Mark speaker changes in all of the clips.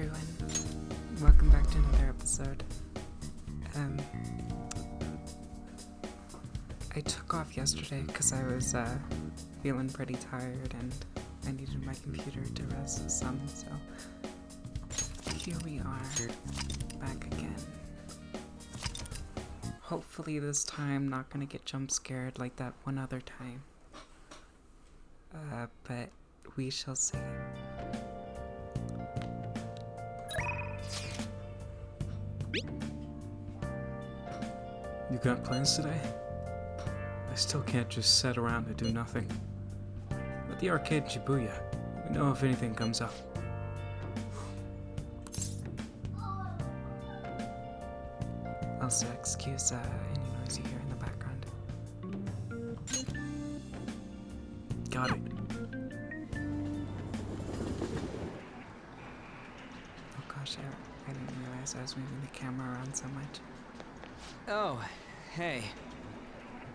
Speaker 1: everyone. Welcome back to another episode. I took off yesterday because I was feeling pretty tired and I needed my computer to rest some, so here we are, back again. Hopefully this time not gonna get jump scared like that one other time. But we shall see.
Speaker 2: You got plans today? I still can't just sit around and do nothing. At the arcade in Shibuya, let me know if anything comes up.
Speaker 1: Also, excuse any noise you hear in the background.
Speaker 2: Got it.
Speaker 1: Oh gosh, I didn't realize I was moving the camera around so much.
Speaker 3: Oh, hey.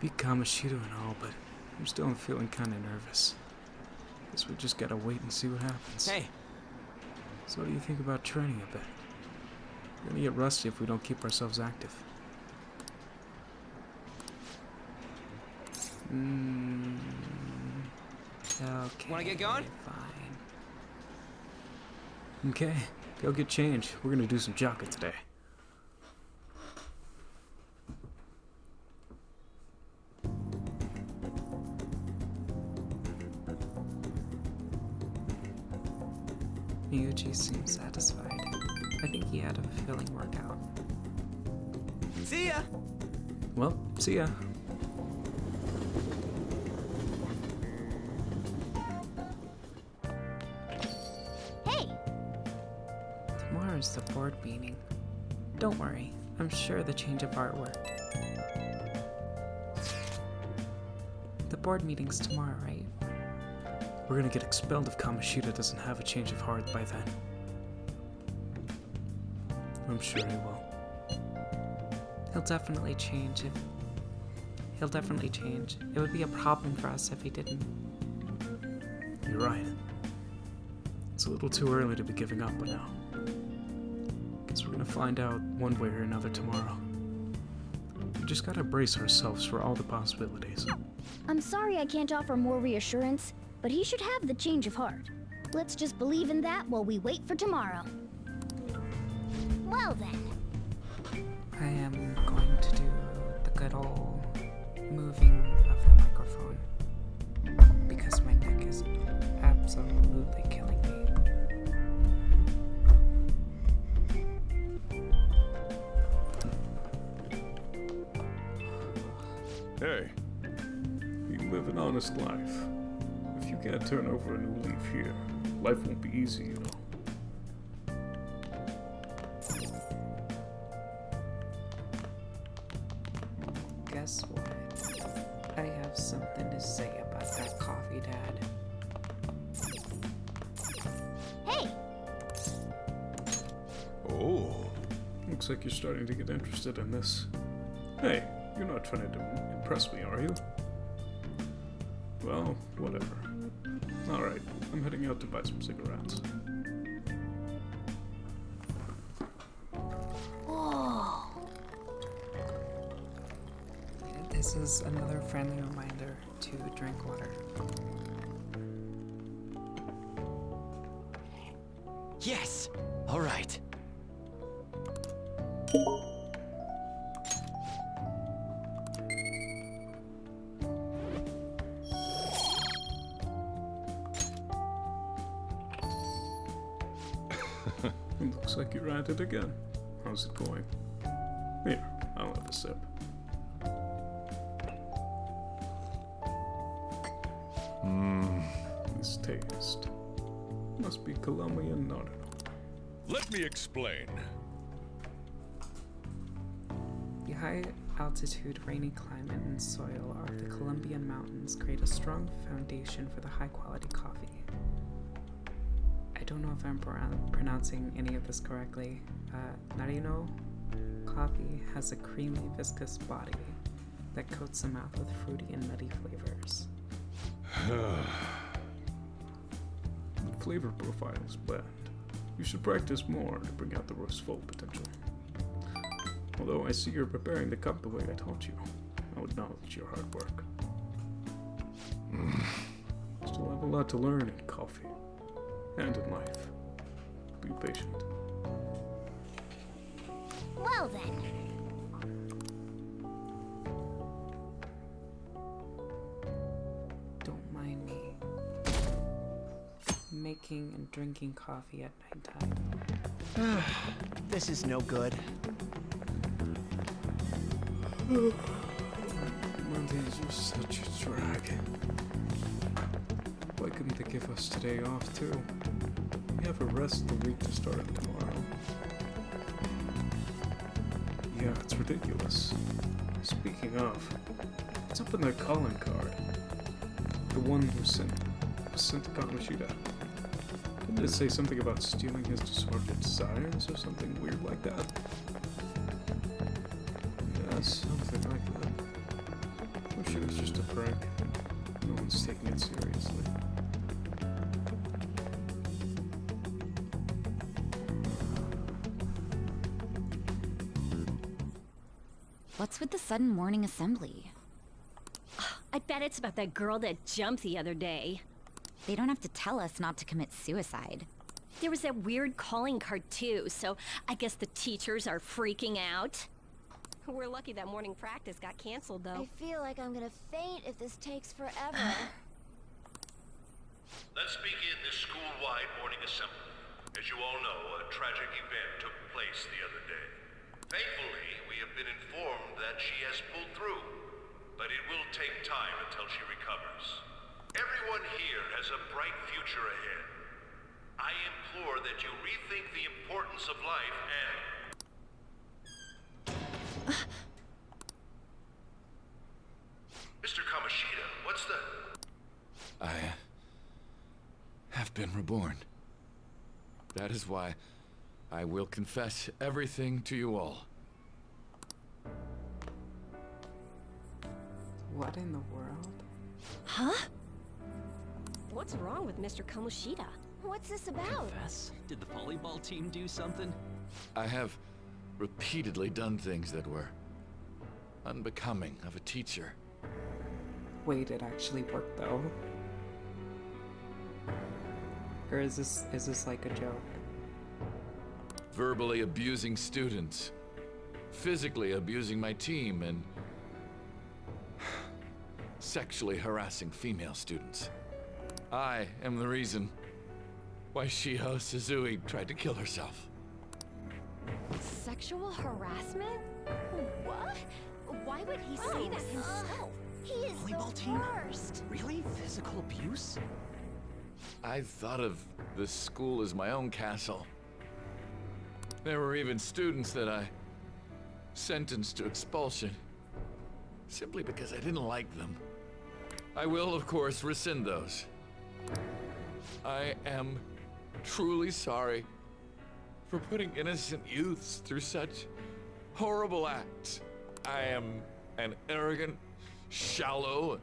Speaker 2: Beat Kamoshida and all, but I'm still feeling kinda nervous. Guess we just gotta wait and see what happens.
Speaker 3: Hey.
Speaker 2: So what do you think about training a bit? We're gonna get rusty if we don't keep ourselves active.
Speaker 1: Okay.
Speaker 3: Wanna get going?
Speaker 1: Fine.
Speaker 2: Okay, go get changed. We're gonna do some jogging today.
Speaker 1: Miyuji seems satisfied. I think he had a fulfilling workout.
Speaker 3: See ya!
Speaker 2: Well, see ya.
Speaker 4: Hey!
Speaker 1: Tomorrow's the board meeting. Don't worry, I'm sure the change of heart worked. The board meeting's tomorrow, right?
Speaker 2: We're gonna get expelled if Kamoshida doesn't have a change of heart by then. I'm sure he will.
Speaker 1: He'll definitely change. It would be a problem for us if he didn't.
Speaker 2: You're right. It's a little too early to be giving up by now. Guess we're gonna find out one way or another tomorrow. We just gotta brace ourselves for all the possibilities.
Speaker 4: I'm sorry I can't offer more reassurance, but he should have the change of heart. Let's just believe in that while we wait for tomorrow. Well then.
Speaker 1: I am going to do the good old moving of the microphone because my neck is absolutely killing me.
Speaker 2: Hey, you live an honest life. If you can't turn over a new leaf here, life won't be easy, you know.
Speaker 1: Guess what? I have something to say about that coffee, Dad.
Speaker 4: Hey!
Speaker 2: Oh. Looks like you're starting to get interested in this. Hey, you're not trying to impress me, are you? Well, whatever. Alright, I'm heading out to buy some cigarettes.
Speaker 4: Whoa!
Speaker 1: This is another friendly reminder to drink water.
Speaker 3: Yes! Alright.
Speaker 2: It looks like you're at it again. How's it going? Here, I'll have a sip. This taste must be Colombian Naruto.
Speaker 5: Let me explain.
Speaker 1: The high altitude, rainy climate and soil of the Colombian mountains create a strong foundation for the high quality coffee. I don't know if I'm pronouncing any of this correctly. Narino coffee has a creamy, viscous body that coats the mouth with fruity and nutty flavors.
Speaker 2: The flavor profile is bland. You should practice more to bring out the rook's full potential. Although I see you're preparing the cup the way I taught you, I'll acknowledge your hard work. Still have a lot to learn in coffee, and in life. Be patient.
Speaker 4: Well then.
Speaker 1: Don't mind me making and drinking coffee at nighttime.
Speaker 3: This is no good.
Speaker 2: Mondays are such a drag. Why couldn't they give us today off too? We have a rest of the week to start tomorrow. Yeah, it's ridiculous. Speaking of, what's up in that calling card? The one who sent to Kamoshida. Didn't it say something about stealing his disordered desires or something weird like that? Yeah, something like that. I'm sure it's just a prank. No one's taking it seriously.
Speaker 6: What's with the sudden morning assembly?
Speaker 7: I bet it's about that girl that jumped the other day.
Speaker 6: They don't have to tell us not to commit suicide.
Speaker 7: There was that weird calling card too, so I guess the teachers are freaking out. We're lucky that morning practice got canceled though.
Speaker 4: I feel like I'm gonna faint if this takes forever.
Speaker 5: Let's begin this school-wide morning assembly. As you all know, a tragic event took place the other day. Thankfully, we have been informed that she has pulled through, but it will take time until she recovers. Everyone here has a bright future ahead. I implore that you rethink the importance of life and... Mr. Kamoshida, what's the...
Speaker 8: I have been reborn. That is why I will confess everything to you all.
Speaker 1: What in the world?
Speaker 7: Huh? What's wrong with Mr. Kamoshida?
Speaker 4: What's this about?
Speaker 3: Confess? Did the volleyball team do something?
Speaker 8: I have repeatedly done things that were unbecoming of a teacher.
Speaker 1: Wait, it actually worked though? Or is this like a joke?
Speaker 8: Verbally abusing students, physically abusing my team, and sexually harassing female students. I am the reason why Shiho Suzui tried to kill herself.
Speaker 7: Sexual harassment? What? Why would he say that himself?
Speaker 4: He is
Speaker 3: Volleyball
Speaker 4: the
Speaker 3: team?
Speaker 4: worst.
Speaker 3: Really? Physical abuse?
Speaker 8: I thought of this school as my own castle. There were even students that I sentenced to expulsion, simply because I didn't like them. I will, of course, rescind those. I am truly sorry for putting innocent youths through such horrible acts. I am an arrogant, shallow,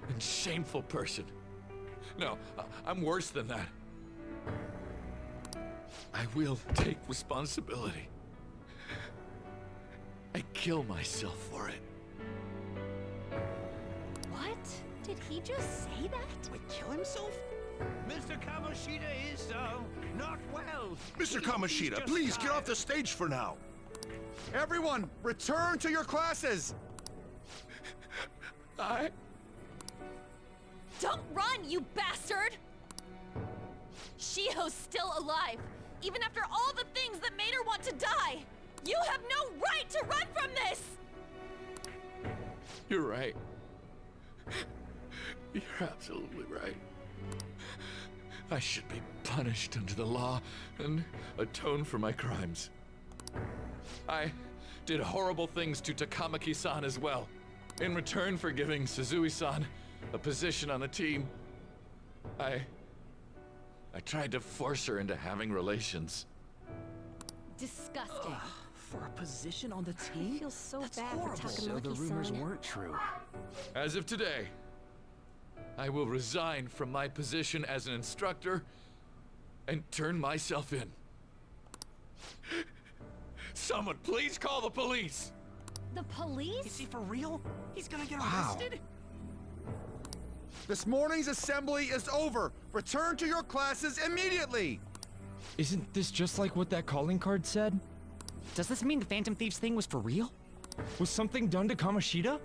Speaker 8: and shameful person. No, I'm worse than that. I will take responsibility. I kill myself for it.
Speaker 7: What? Did he just say that?
Speaker 3: Wait, kill himself?
Speaker 9: Mr. Kamoshida is, not well.
Speaker 5: Mr. Kamoshida, please get off the stage for now.
Speaker 9: Everyone, return to your classes!
Speaker 7: Don't run, you bastard! Shiho's still alive, even after all the things that made her want to die! You have no right to run from this!
Speaker 8: You're right. You're absolutely right. I should be punished under the law and atone for my crimes. I did horrible things to Takamaki-san as well. In return for giving Suzui-san a position on the team, I tried to force her into having relations.
Speaker 7: Disgusting.
Speaker 3: For a position on the
Speaker 7: I
Speaker 3: team?
Speaker 7: feel so
Speaker 3: That's
Speaker 7: bad
Speaker 3: horrible.
Speaker 7: for
Speaker 3: So the rumors
Speaker 7: Takamaki-san.
Speaker 3: weren't true.
Speaker 8: As of today, I will resign from my position as an instructor and turn myself in. Someone please call the police!
Speaker 7: The police?
Speaker 3: Is he for real? He's gonna get
Speaker 9: Wow.
Speaker 3: arrested?
Speaker 9: This morning's assembly is over. Return to your classes immediately.
Speaker 10: Isn't this just like what that calling card said?
Speaker 3: Does this mean the Phantom Thieves thing was for real?
Speaker 10: Was something done to Kamoshida?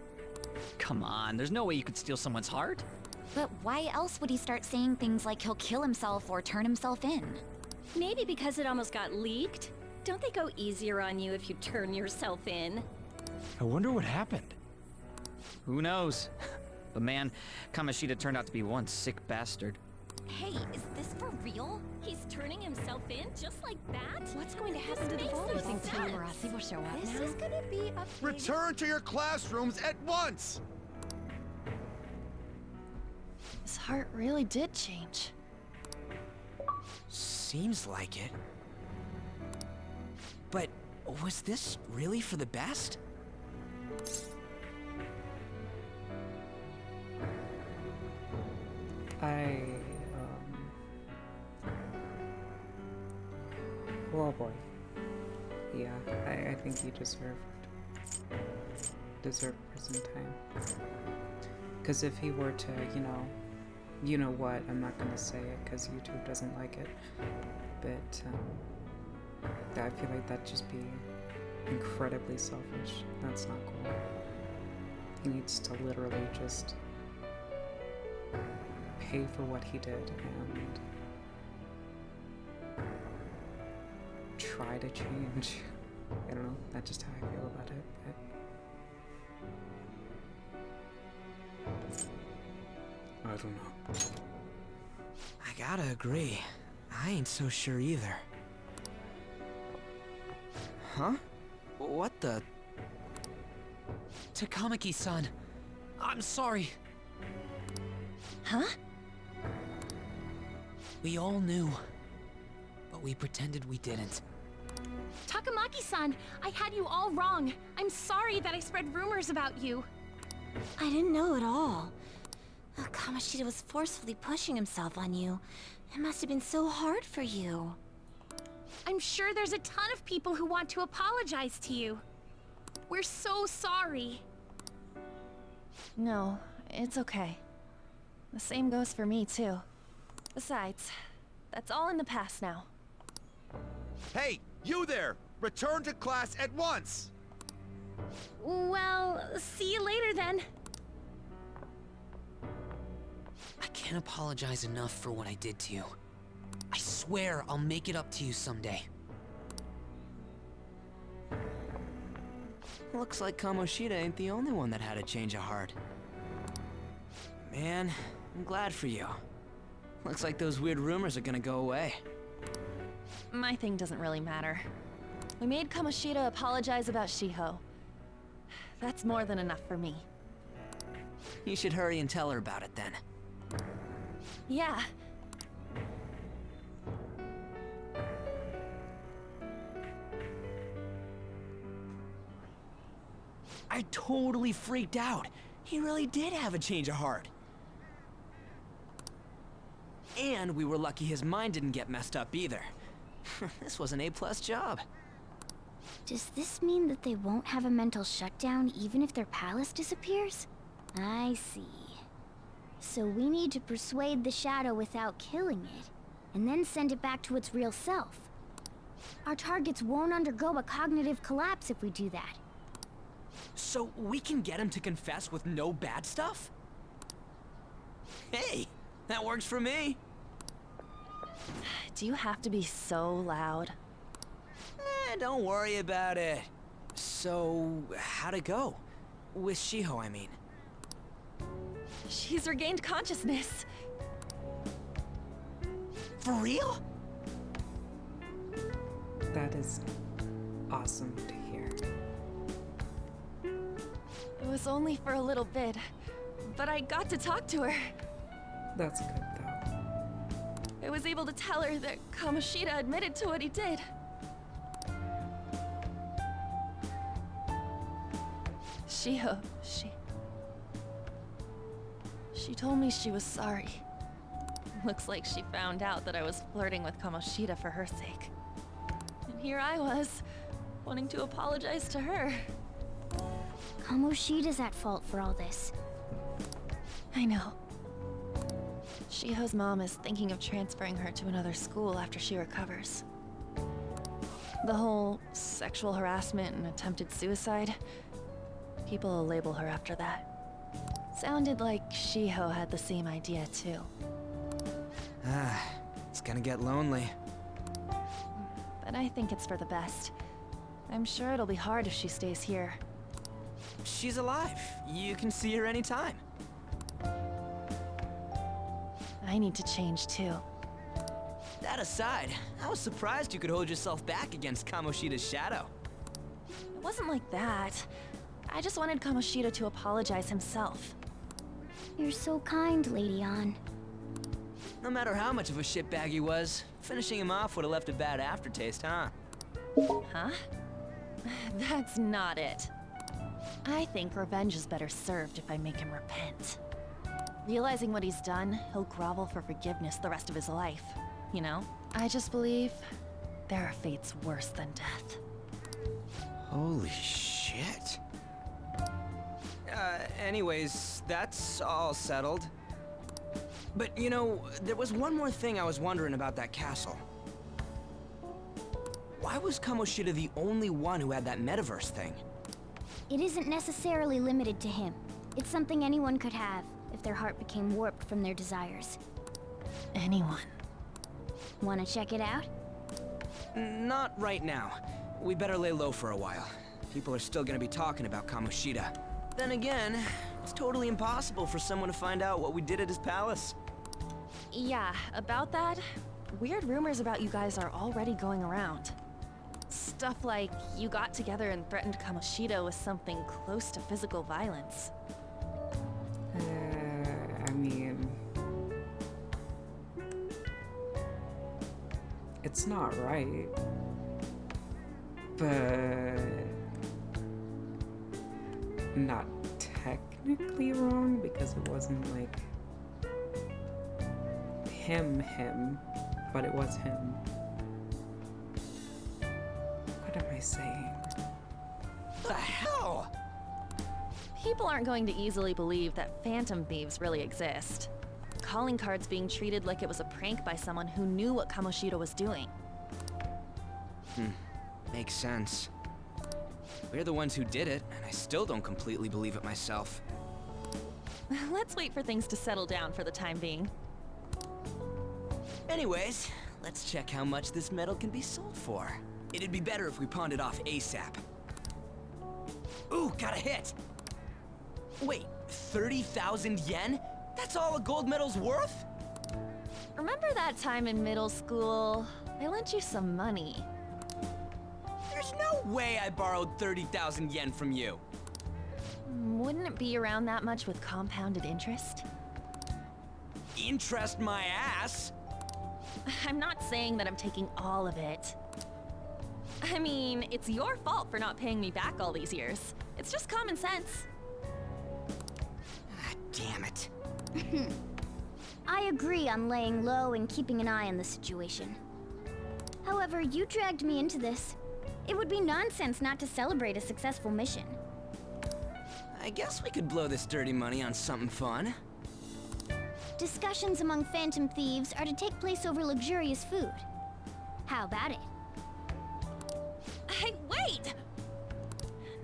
Speaker 3: Come on, there's no way you could steal someone's heart.
Speaker 6: But why else would he start saying things like he'll kill himself or turn himself in?
Speaker 7: Maybe because it almost got leaked. Don't they go easier on you if you turn yourself in?
Speaker 10: I wonder what happened.
Speaker 3: Who knows? But man, Kamoshida turned out to be one sick bastard.
Speaker 6: Hey, is this for real?
Speaker 7: He's turning himself in just like that?
Speaker 6: What's going to happen to the
Speaker 7: makes
Speaker 6: ball?
Speaker 7: no
Speaker 6: You think
Speaker 7: sense.
Speaker 6: Tamurasi will show up
Speaker 7: This
Speaker 6: now?
Speaker 7: is gonna be a
Speaker 9: Return to your classrooms at once.
Speaker 11: His heart really did change.
Speaker 12: Seems like it. But was this really for the best?
Speaker 1: Oh boy. Yeah, I think he deserved prison time. Because if he were to, you know what, I'm not gonna say it because YouTube doesn't like it, but I feel like that'd just be incredibly selfish. That's not cool. He needs to literally just pay for what he did and try to change. I don't know, that's just how I feel about it, but
Speaker 2: I don't know.
Speaker 12: I gotta agree. I ain't so sure either. Huh? What the? Takamaki-san, I'm sorry.
Speaker 11: Huh?
Speaker 12: We all knew, but we pretended we didn't.
Speaker 11: Takamaki-san, I had you all wrong. I'm sorry that I spread rumors about you.
Speaker 6: I didn't know at all. Kamoshida was forcefully pushing himself on you. It must have been so hard for you.
Speaker 11: I'm sure there's a ton of people who want to apologize to you. We're so sorry. No, it's okay. The same goes for me, too. Besides, that's all in the past now.
Speaker 9: Hey, you there! Return to class at once!
Speaker 11: Well, see you later then.
Speaker 12: I can't apologize enough for what I did to you. I swear I'll make it up to you someday. Looks like Kamoshida ain't the only one that had a change of heart. Man, I'm glad for you. Looks like those weird rumors are gonna go away.
Speaker 11: My thing doesn't really matter. We made Kamoshida apologize about Shiho. That's more than enough for me.
Speaker 12: You should hurry and tell her about it then.
Speaker 11: Yeah.
Speaker 12: I totally freaked out. He really did have a change of heart. And we were lucky his mind didn't get messed up either. This was an A+ job.
Speaker 4: Does this mean that they won't have a mental shutdown even if their palace disappears? I see. So we need to persuade the shadow without killing it, and then send it back to its real self. Our targets won't undergo a cognitive collapse if we do that.
Speaker 12: So we can get him to confess with no bad stuff? Hey, that works for me.
Speaker 11: Do you have to be so loud?
Speaker 12: Don't worry about it. So, how'd it go? With Shiho, I mean.
Speaker 11: She's regained consciousness.
Speaker 12: For real?
Speaker 1: that is awesome to hear.
Speaker 11: It was only for a little bit, but I got to talk to her.
Speaker 1: That's good, though.
Speaker 11: I was able to tell her that Kamoshida admitted to what he did. Shiho, she told me she was sorry. Looks like she found out that I was flirting with Kamoshida for her sake. And here I was, wanting to apologize to her.
Speaker 4: Kamoshida's at fault for all this.
Speaker 11: I know. Shiho's mom is thinking of transferring her to another school after she recovers. The whole sexual harassment and attempted suicide, people will label her after that. Sounded like Shiho had the same idea too.
Speaker 12: It's gonna get lonely.
Speaker 11: But I think it's for the best. I'm sure it'll be hard if she stays here.
Speaker 12: She's alive. You can see her anytime.
Speaker 11: I need to change too.
Speaker 12: That aside, I was surprised you could hold yourself back against Kamoshida's shadow.
Speaker 11: It wasn't like that. I just wanted Kamoshida to apologize himself.
Speaker 4: You're so kind, Lady Ann.
Speaker 12: No matter how much of a shitbag he was, finishing him off would have left a bad aftertaste, huh?
Speaker 11: Huh? That's not it. I think revenge is better served if I make him repent. Realizing what he's done, he'll grovel for forgiveness the rest of his life. You know? I just believe there are fates worse than death.
Speaker 12: Holy shit. Anyways, that's all settled. But you know, there was one more thing I was wondering about that castle. Why was Kamoshida the only one who had that metaverse thing?
Speaker 4: It isn't necessarily limited to him. It's something anyone could have, if their heart became warped from their desires.
Speaker 11: Anyone.
Speaker 4: Wanna check it out?
Speaker 12: Not right now. We better lay low for a while. People are still gonna be talking about Kamoshida. Then again, it's totally impossible for someone to find out what we did at his palace.
Speaker 11: Yeah, about that, weird rumors about you guys are already going around. Stuff like you got together and threatened Kamoshida with something close to physical violence.
Speaker 1: I mean... It's not right. But... not technically wrong, because it wasn't like... him, but it was him. What am I saying?
Speaker 12: The hell?
Speaker 11: People aren't going to easily believe that phantom thieves really exist. Calling cards being treated like it was a prank by someone who knew what Kamoshida was doing.
Speaker 12: Makes sense. We're the ones who did it, and I still don't completely believe it myself.
Speaker 11: Let's wait for things to settle down for the time being.
Speaker 12: Anyways, let's check how much this metal can be sold for. It'd be better if we pawned it off ASAP. Ooh, got a hit! Wait, 30,000 yen? That's all a gold medal's worth?
Speaker 11: Remember that time in middle school? I lent you some money.
Speaker 12: There's no way I borrowed 30,000 yen from you.
Speaker 11: Wouldn't it be around that much with compounded interest?
Speaker 12: Interest my ass?
Speaker 11: I'm not saying that I'm taking all of it. I mean, it's your fault for not paying me back all these years. It's just common sense.
Speaker 12: Ah, damn it.
Speaker 4: I agree on laying low and keeping an eye on the situation. However, you dragged me into this. It would be nonsense not to celebrate a successful mission.
Speaker 12: I guess we could blow this dirty money on something fun.
Speaker 4: Discussions among phantom thieves are to take place over luxurious food. How about it?
Speaker 11: Hey, wait!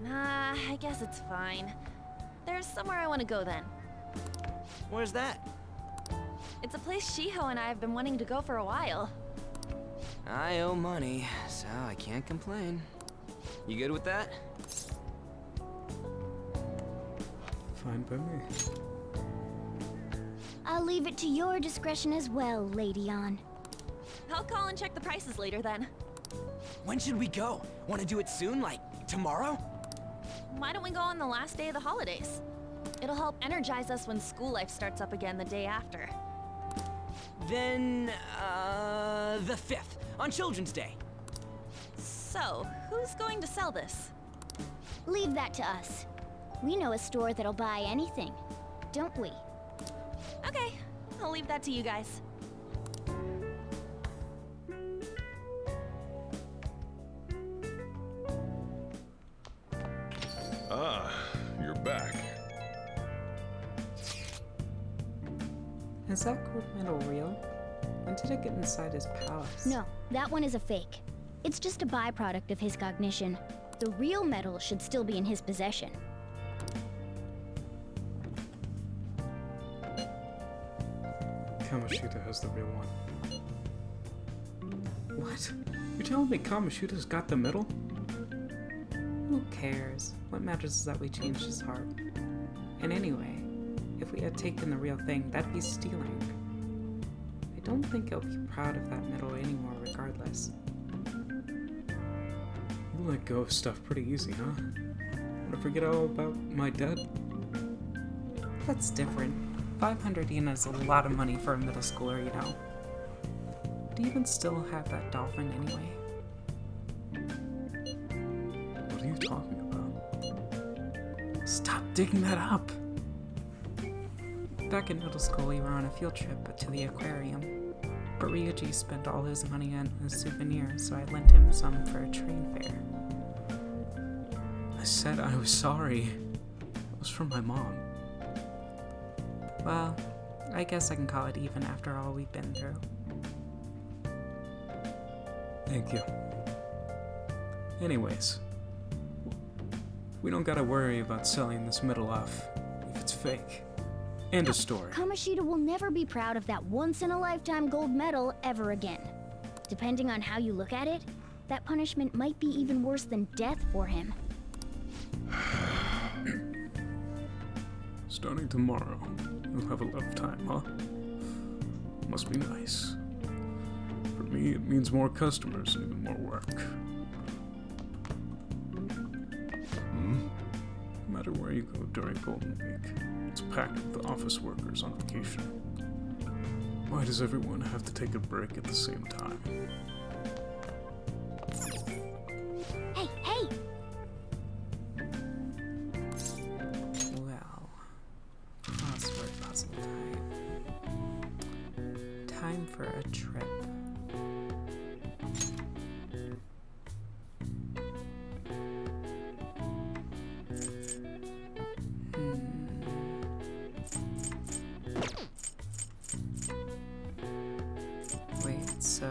Speaker 11: Nah, I guess it's fine. There's somewhere I want to go then.
Speaker 12: Where's that?
Speaker 11: It's a place Shiho and I have been wanting to go for a while.
Speaker 12: I owe money, so I can't complain. You good with that?
Speaker 1: Fine by me.
Speaker 4: I'll leave it to your discretion as well, Lady Ann.
Speaker 11: I'll call and check the prices later then.
Speaker 12: When should we go? Want to do it soon, like tomorrow?
Speaker 11: Why don't we go on the last day of the holidays? It'll help energize us when school life starts up again the day after.
Speaker 12: Then, the 5th, on Children's Day.
Speaker 11: So, who's going to sell this?
Speaker 4: Leave that to us. We know a store that'll buy anything, don't we?
Speaker 11: Okay, I'll leave that to you guys.
Speaker 5: You're back.
Speaker 1: Is that gold medal real? When did it get inside his palace?
Speaker 4: No, that one is a fake. It's just a byproduct of his cognition. The real medal should still be in his possession.
Speaker 2: Kamoshida has the real one. What? You're telling me Kamoshida's got the medal?
Speaker 1: Who cares? What matters is that we changed his heart. And anyway, if we had taken the real thing, that'd be stealing. I don't think he'll be proud of that medal anymore regardless.
Speaker 2: You let go of stuff pretty easy, huh? Wanna forget all about my debt?
Speaker 1: That's different. 500 yen is a lot of money for a middle schooler, you know. Do you even still have that dolphin anyway?
Speaker 2: What are you talking about? Stop digging that up!
Speaker 1: Back in middle school, we were on a field trip to the aquarium. But Ryuji spent all his money on a souvenir, so I lent him some for a train fare.
Speaker 2: I said I was sorry. It was from my mom.
Speaker 1: Well, I guess I can call it even after all we've been through.
Speaker 2: Thank you. Anyways, we don't gotta worry about selling this medal off if it's fake. End of story.
Speaker 4: Kamoshida will never be proud of that once-in-a-lifetime gold medal ever again. Depending on how you look at it, that punishment might be even worse than death for him.
Speaker 2: Starting tomorrow, you'll have a lot of time, huh? Must be nice. For me, it means more customers and even more work. No matter where you go during Golden Week, it's packed with office workers on vacation. Why does everyone have to take a break at the same time?
Speaker 4: Hey, hey!
Speaker 1: Well, crossword puzzle time. Time for a trip. Wait, so...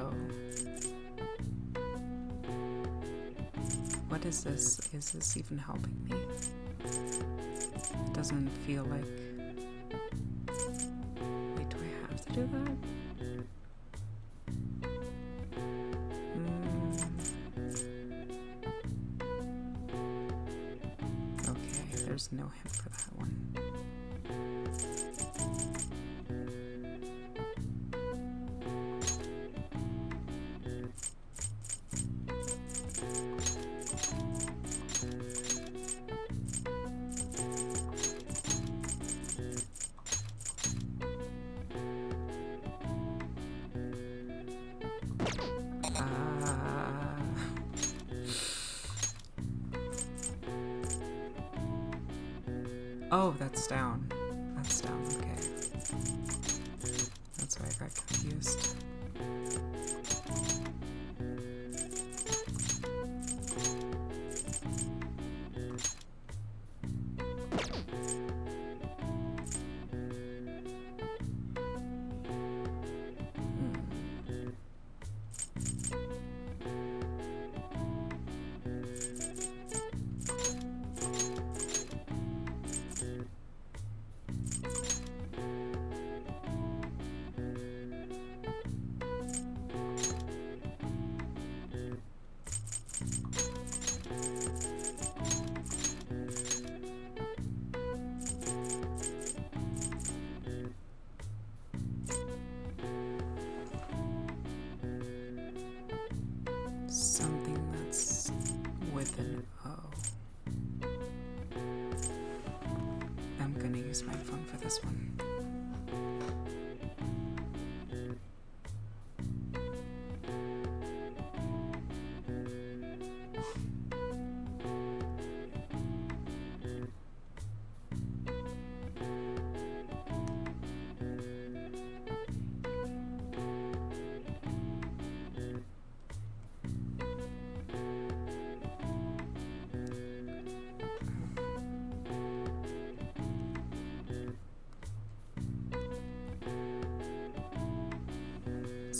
Speaker 1: What is this? Is this even helping me? It doesn't feel like... Wait, do I have to do that? Okay, there's no hint for that one. Oh, that's down. That's down, okay. That's why I got confused. Something that's with an O. I'm gonna use my phone for this one.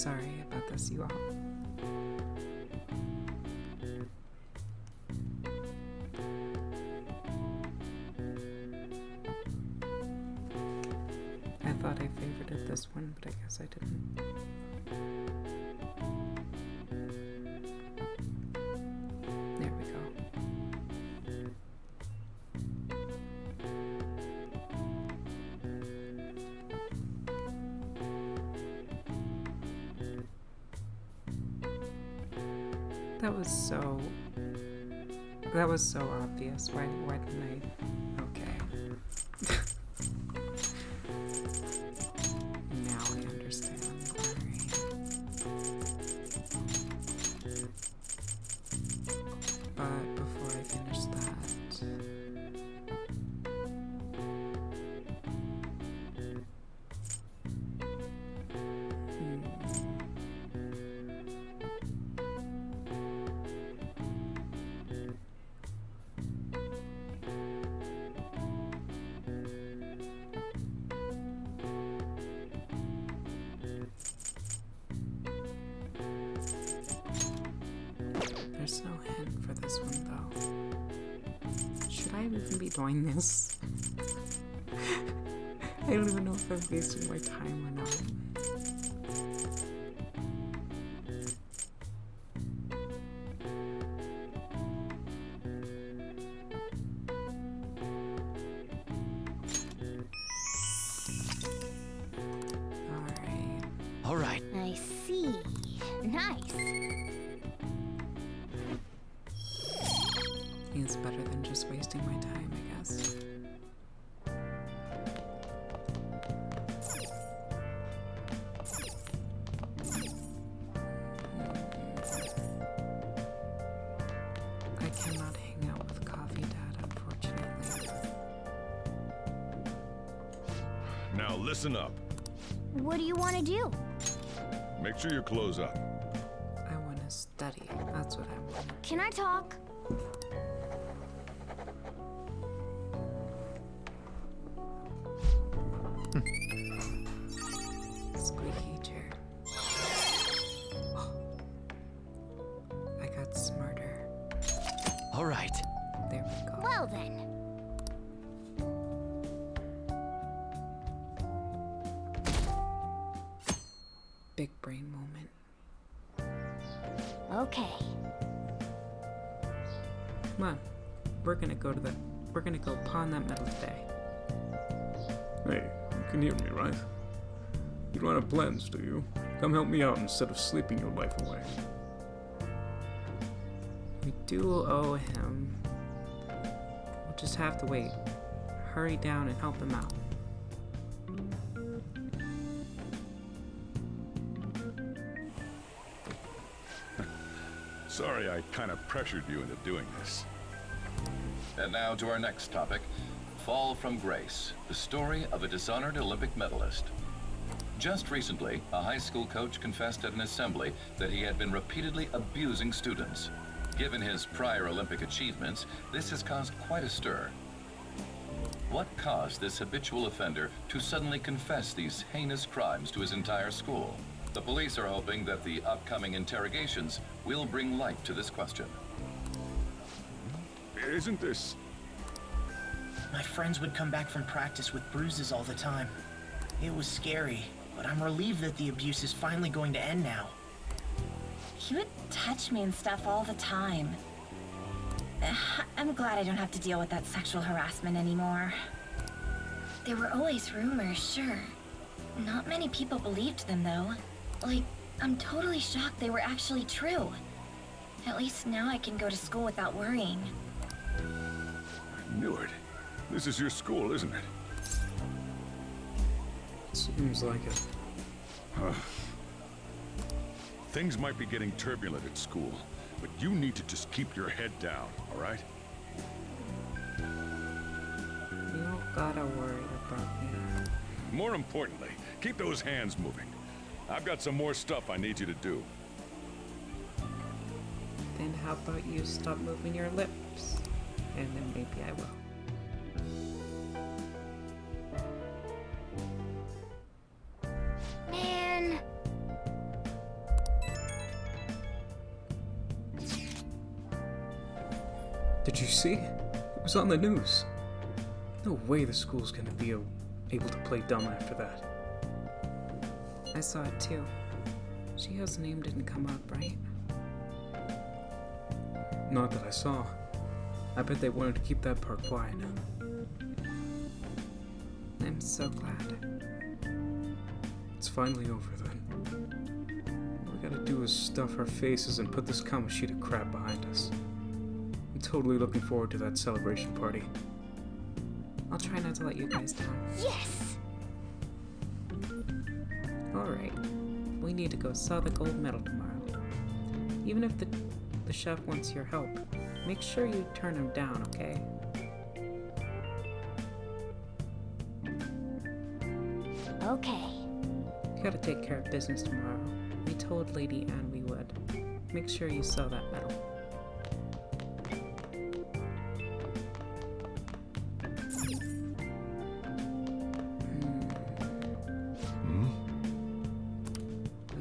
Speaker 1: sorry about this, you all. I thought I favorited this one, but I guess I didn't. There we go. That was so obvious. Why didn't I? Okay. Now I understand. Alright. But before I finish that, there's no hint for this one though. Should I even be doing this? I don't even know if I'm wasting my time or not.
Speaker 12: All right.
Speaker 4: I see. Nice.
Speaker 1: It's better than just wasting my time, I guess. I cannot hang out with Coffee Dad, unfortunately.
Speaker 5: Now listen up.
Speaker 4: What do you want to do?
Speaker 5: Make sure your clothes up.
Speaker 1: I want to study. That's what I want.
Speaker 4: Can I talk?
Speaker 1: Squeaky chair. I got smarter.
Speaker 12: All right.
Speaker 1: There we go.
Speaker 4: Well then.
Speaker 1: Big brain moment.
Speaker 4: Okay.
Speaker 1: Come on. We're gonna go pawn that medal today.
Speaker 2: Hey, you can hear me, right? You don't have plans, do you? Come help me out instead of sleeping your life away.
Speaker 1: We do owe him. We'll just have to wait. Hurry down and help him out.
Speaker 5: Sorry I kind of pressured you into doing this.
Speaker 13: And now to our next topic, Fall from Grace, the story of a dishonored Olympic medalist. Just recently, a high school coach confessed at an assembly that he had been repeatedly abusing students. Given his prior Olympic achievements, this has caused quite a stir. What caused this habitual offender to suddenly confess these heinous crimes to his entire school? The police are hoping that the upcoming interrogations will bring light to this question.
Speaker 5: Isn't this...
Speaker 14: My friends would come back from practice with bruises all the time. It was scary, but I'm relieved that the abuse is finally going to end now.
Speaker 6: He would touch me and stuff all the time. I'm glad I don't have to deal with that sexual harassment anymore. There were always rumors, sure. Not many people believed them, though. Like, I'm totally shocked they were actually true. At least now I can go to school without worrying.
Speaker 5: I knew it. This is your school, isn't it?
Speaker 2: Seems like it.
Speaker 5: Things might be getting turbulent at school, but you need to just keep your head down, all right?
Speaker 1: You don't gotta worry about me.
Speaker 5: More importantly, keep those hands moving. I've got some more stuff I need you to do.
Speaker 1: Then how about you stop moving your lips? And then maybe I will.
Speaker 4: Man.
Speaker 2: Did you see? It was on the news. No way the school's gonna be able to play dumb after that.
Speaker 1: I saw it too. Shiho's name didn't come up, right?
Speaker 2: Not that I saw. I bet they wanted to keep that part quiet.
Speaker 1: I'm so glad.
Speaker 2: It's finally over then. All we gotta do is stuff our faces and put this Kamoshida crap behind us. I'm totally looking forward to that celebration party.
Speaker 1: I'll try not to let you guys down.
Speaker 4: Yes!
Speaker 1: Alright. We need to go sell the gold medal tomorrow. Even if the chef wants your help, make sure you turn him down, okay?
Speaker 4: Okay.
Speaker 1: You gotta take care of business tomorrow. We told Lady Anne we would. Make sure you sell that medal.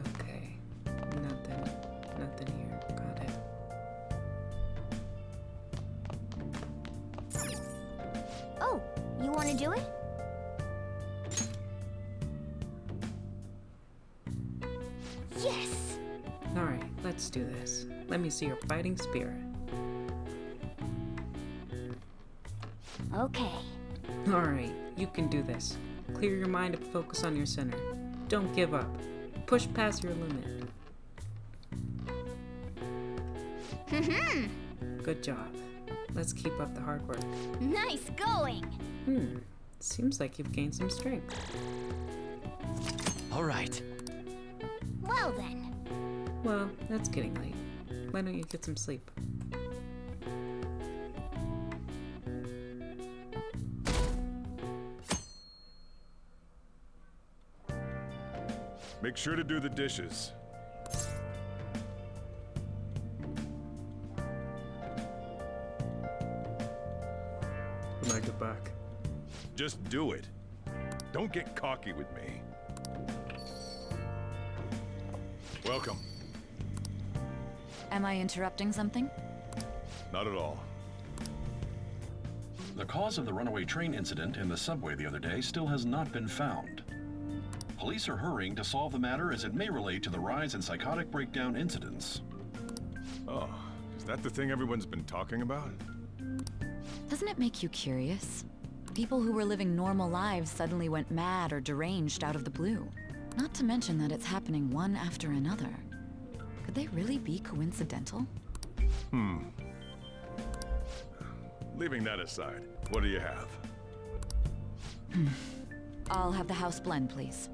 Speaker 1: Okay. Nothing here. Got it.
Speaker 4: Oh, you want to do it? Yes!
Speaker 1: Alright, let's do this. Let me see your fighting spirit.
Speaker 4: Okay.
Speaker 1: Alright, you can do this. Clear your mind and focus on your center. Don't give up. Push past your limit. Good job. Let's keep up the hard work.
Speaker 4: Nice going!
Speaker 1: Seems like you've gained some strength.
Speaker 12: All right.
Speaker 4: Well then.
Speaker 1: Well, that's getting late. Why don't you get some sleep?
Speaker 15: Make sure to do the dishes.
Speaker 2: When I get back.
Speaker 15: Just do it. Don't get cocky with me. Welcome.
Speaker 16: Am I interrupting something?
Speaker 15: Not at all.
Speaker 17: The cause of the runaway train incident in the subway the other day still has not been found. Police are hurrying to solve the matter as it may relate to the rise in psychotic breakdown incidents.
Speaker 15: Oh, is that the thing everyone's been talking about?
Speaker 16: Doesn't it make you curious? People who were living normal lives suddenly went mad or deranged out of the blue. Not to mention that it's happening one after another. Could they really be coincidental?
Speaker 15: Leaving that aside, what do you have?
Speaker 16: I'll have the house blend, please.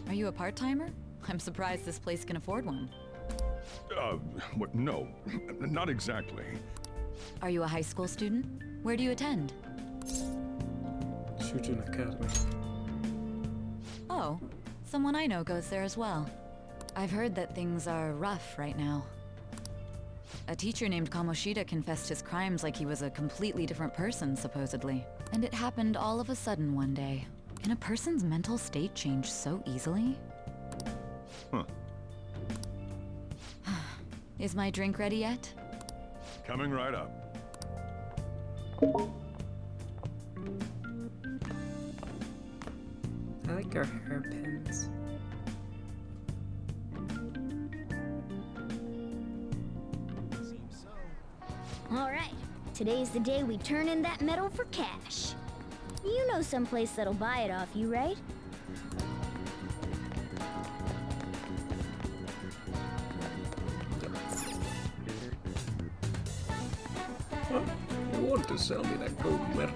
Speaker 16: Are you a part-timer? I'm surprised this place can afford one.
Speaker 15: No, not exactly.
Speaker 16: Are you a high school student? Where do you attend?
Speaker 2: Shujin Academy.
Speaker 16: Oh, someone I know goes there as well. I've heard that things are rough right now. A teacher named Kamoshida confessed his crimes like he was a completely different person, supposedly. And it happened all of a sudden one day. Can a person's mental state change so easily?
Speaker 15: Huh.
Speaker 16: Is my drink ready yet?
Speaker 15: Coming right up.
Speaker 1: I like our hairpins.
Speaker 4: Alright, today's the day we turn in that medal for cash. You know someplace that'll buy it off you, right?
Speaker 2: You want to sell me that gold medal?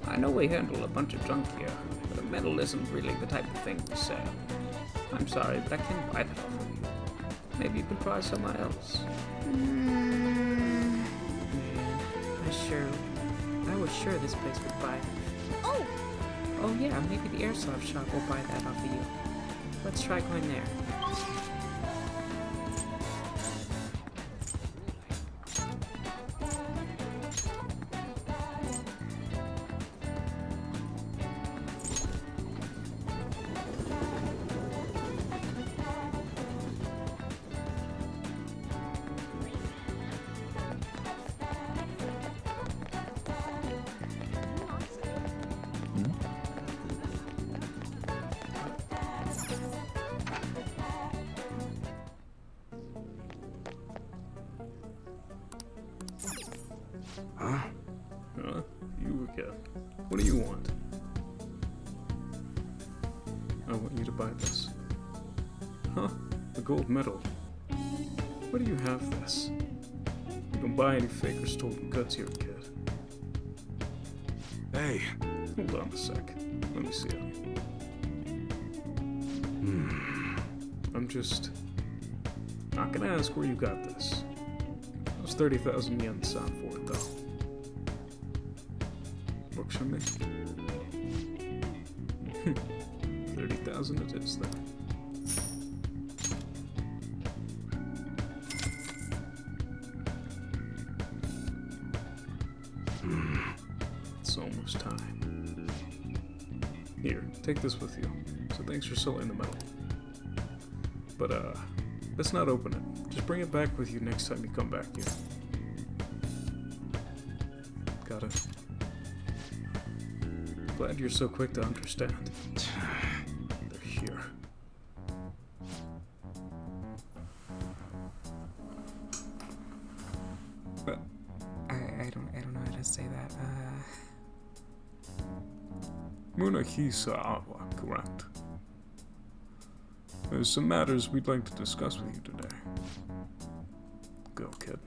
Speaker 2: I know we handle a bunch of junk here, but a medal isn't really the type of thing we sell. I'm sorry, but I can't buy that off of you. Maybe you can try somewhere else.
Speaker 1: I was sure this place would buy it.
Speaker 4: Oh!
Speaker 1: Oh yeah, maybe the airsoft shop will buy that off of you. Let's try going there.
Speaker 2: kid. What do you want? I want you to buy this. Huh? The gold medal. Why do you have this? You don't buy any fake or stolen goods here, kid.
Speaker 15: Hey.
Speaker 2: Hold on a sec. Let me see it. I'm just not gonna ask where you got this. Those 30,000 yen sound for it, though. Works for me. 30,000 it is, then. It's almost time. Here, take this with you. So thanks for selling the medal. But, let's not open it. Just bring it back with you next time you come back here. Got it? Glad you're so quick to understand. They're here.
Speaker 1: But I don't know how to say that.
Speaker 2: Munahisa Awa, correct? There's some matters we'd like to discuss with you today. Go, kid.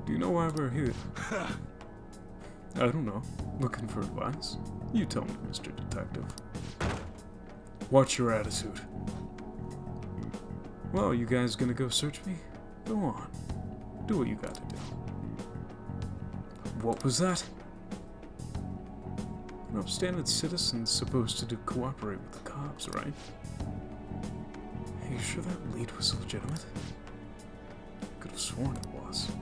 Speaker 2: Do you know why we're here? I don't know. Looking for advice? You tell me, Mr. Detective. Watch your attitude. Well, you guys gonna go search me? Go on. Do what you gotta do. What was that? An upstanding citizen's supposed to cooperate with the cops, right? Are you sure that lead was legitimate? Could have sworn it was.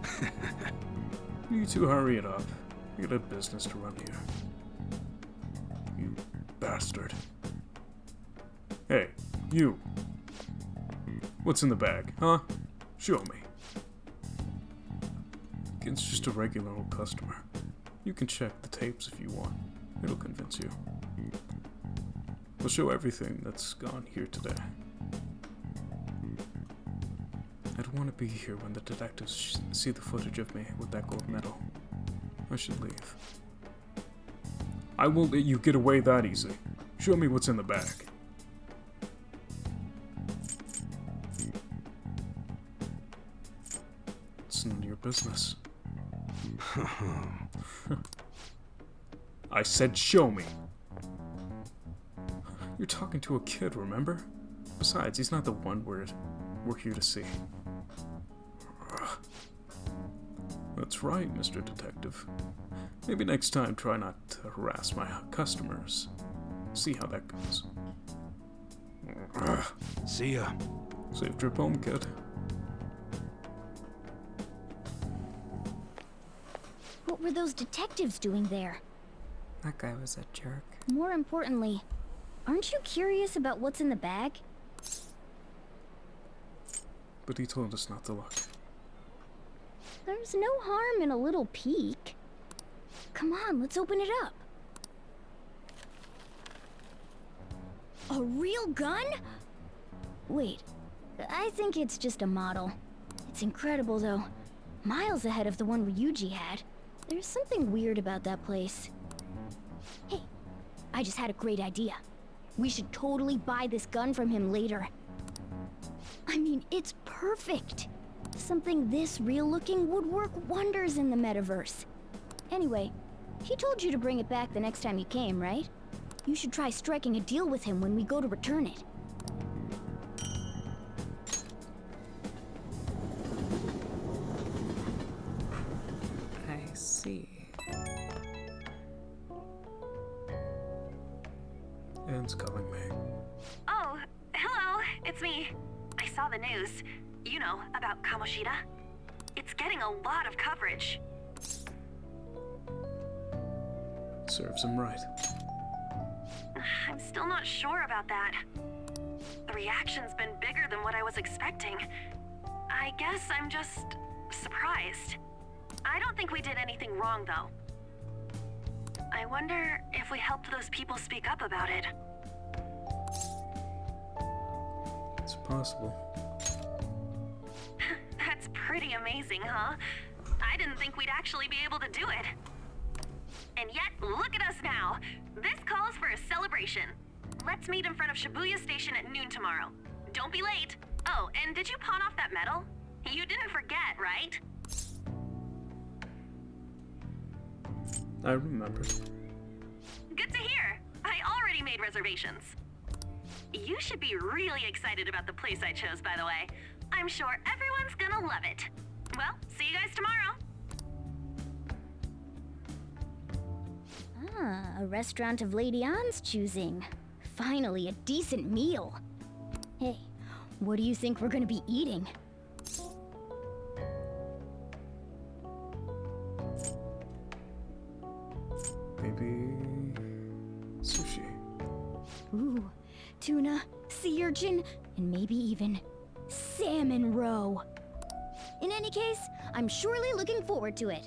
Speaker 2: You two hurry it up. We got a business to run here. You bastard. Hey, you. What's in the bag, huh? Show me. It's just a regular old customer. You can check the tapes if you want. It'll convince you. We'll show everything that's gone here today. I'd want to be here when the detectives see the footage of me with that gold medal. I should leave. I won't let you get away that easy. Show me what's in the bag. It's none of your business. I said show me. You're talking to a kid, remember? Besides, he's not the one we're here to see. That's right, Mr. Detective. Maybe next time try not to harass my customers. See how that goes.
Speaker 15: See ya.
Speaker 2: Safe trip home, kid.
Speaker 4: What were those detectives doing there?
Speaker 1: That guy was a jerk.
Speaker 4: More importantly, aren't you curious about what's in the bag?
Speaker 2: But he told us not to look.
Speaker 4: There's no harm in a little peek. Come on, let's open it up. A real gun? Wait, I think it's just a model. It's incredible though. Miles ahead of the one Ryuji had. There's something weird about that place. Hey, I just had a great idea. We should totally buy this gun from him later. I mean, it's perfect. Something this real-looking would work wonders in the metaverse. Anyway, he told you to bring it back the next time you came, right? You should try striking a deal with him when we go to return it.
Speaker 1: I see.
Speaker 2: Anne's calling me.
Speaker 18: Oh, hello, it's me. I saw the news. You know, about Kamoshida. It's getting a lot of coverage.
Speaker 2: Serves him right.
Speaker 18: I'm still not sure about that. The reaction's been bigger than what I was expecting. I guess I'm just surprised. I don't think we did anything wrong, though. I wonder if we helped those people speak up about it.
Speaker 2: It's possible.
Speaker 18: Pretty amazing, huh? I didn't think we'd actually be able to do it. And yet, look at us now. This calls for a celebration. Let's meet in front of Shibuya Station at noon tomorrow. Don't be late. Oh, and did you pawn off that medal? You didn't forget, right?
Speaker 2: I remember.
Speaker 18: Good to hear. I already made reservations. You should be really excited about the place I chose, by the way. I'm sure everyone's gonna love it. Well, see you guys tomorrow.
Speaker 4: Ah, a restaurant of Lady Ann's choosing. Finally, a decent meal. Hey, what do you think we're gonna be eating?
Speaker 2: Maybe sushi.
Speaker 4: Ooh, tuna, sea urchin, and maybe even salmon roe. In any case, I'm surely looking forward to it.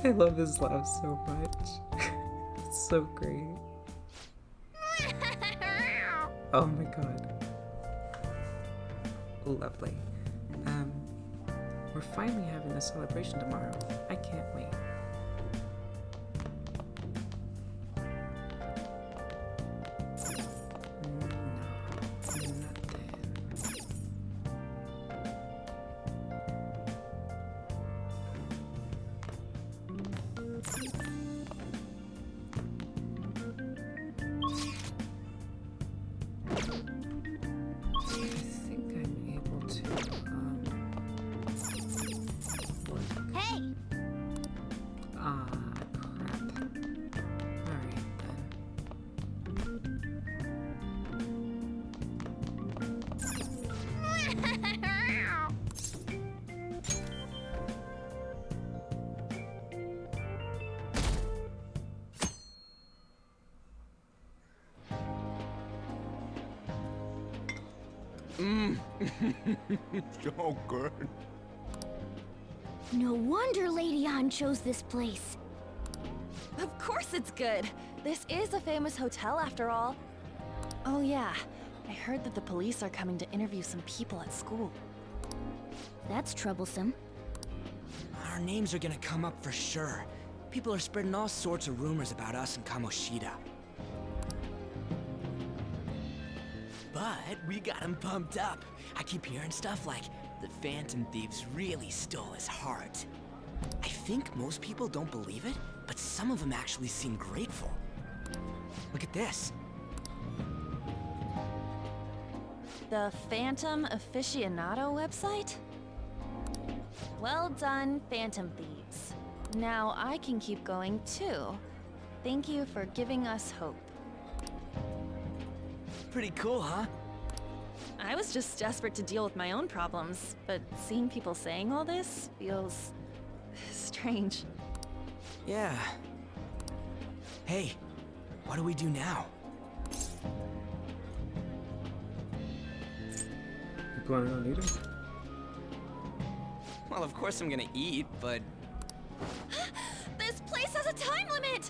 Speaker 1: I love his laugh so much. It's so great. Oh my god. Lovely. We're finally having a celebration tomorrow. I can't wait.
Speaker 15: So good.
Speaker 4: No wonder Lady Ann chose this place.
Speaker 11: Of course it's good. This is a famous hotel after all. Oh yeah, I heard that the police are coming to interview some people at school.
Speaker 4: That's troublesome.
Speaker 12: Our names are gonna come up for sure. People are spreading all sorts of rumors about us and Kamoshida. But we got him pumped up. I keep hearing stuff like the Phantom Thieves really stole his heart. I think most people don't believe it, but some of them actually seem grateful. Look at this.
Speaker 11: The Phantom Aficionado website? Well done, Phantom Thieves. Now I can keep going too. Thank you for giving us hope.
Speaker 12: Pretty cool, huh?
Speaker 11: I was just desperate to deal with my own problems, but seeing people saying all this feels strange.
Speaker 12: Yeah. Hey, what do we do now?
Speaker 2: You planning on eating?
Speaker 12: Well, of course I'm gonna eat, but...
Speaker 11: This place has a time limit!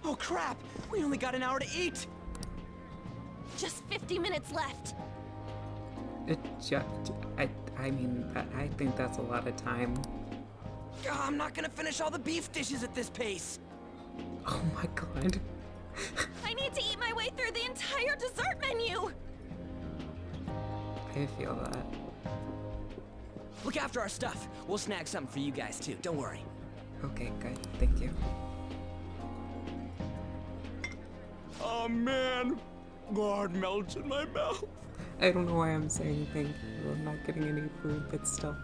Speaker 12: Oh crap! We only got an hour to eat!
Speaker 11: Just 50 minutes left.
Speaker 1: I mean, I think that's a lot of time.
Speaker 12: I'm not gonna finish all the beef dishes at this pace.
Speaker 1: Oh my god.
Speaker 11: I need to eat my way through the entire dessert menu!
Speaker 1: I feel that.
Speaker 12: Look after our stuff. We'll snag something for you guys too, don't worry.
Speaker 1: Okay, good. Thank you.
Speaker 12: Oh man, God melts in my mouth.
Speaker 1: I don't know why I'm saying thank you. I'm not getting any food, but still.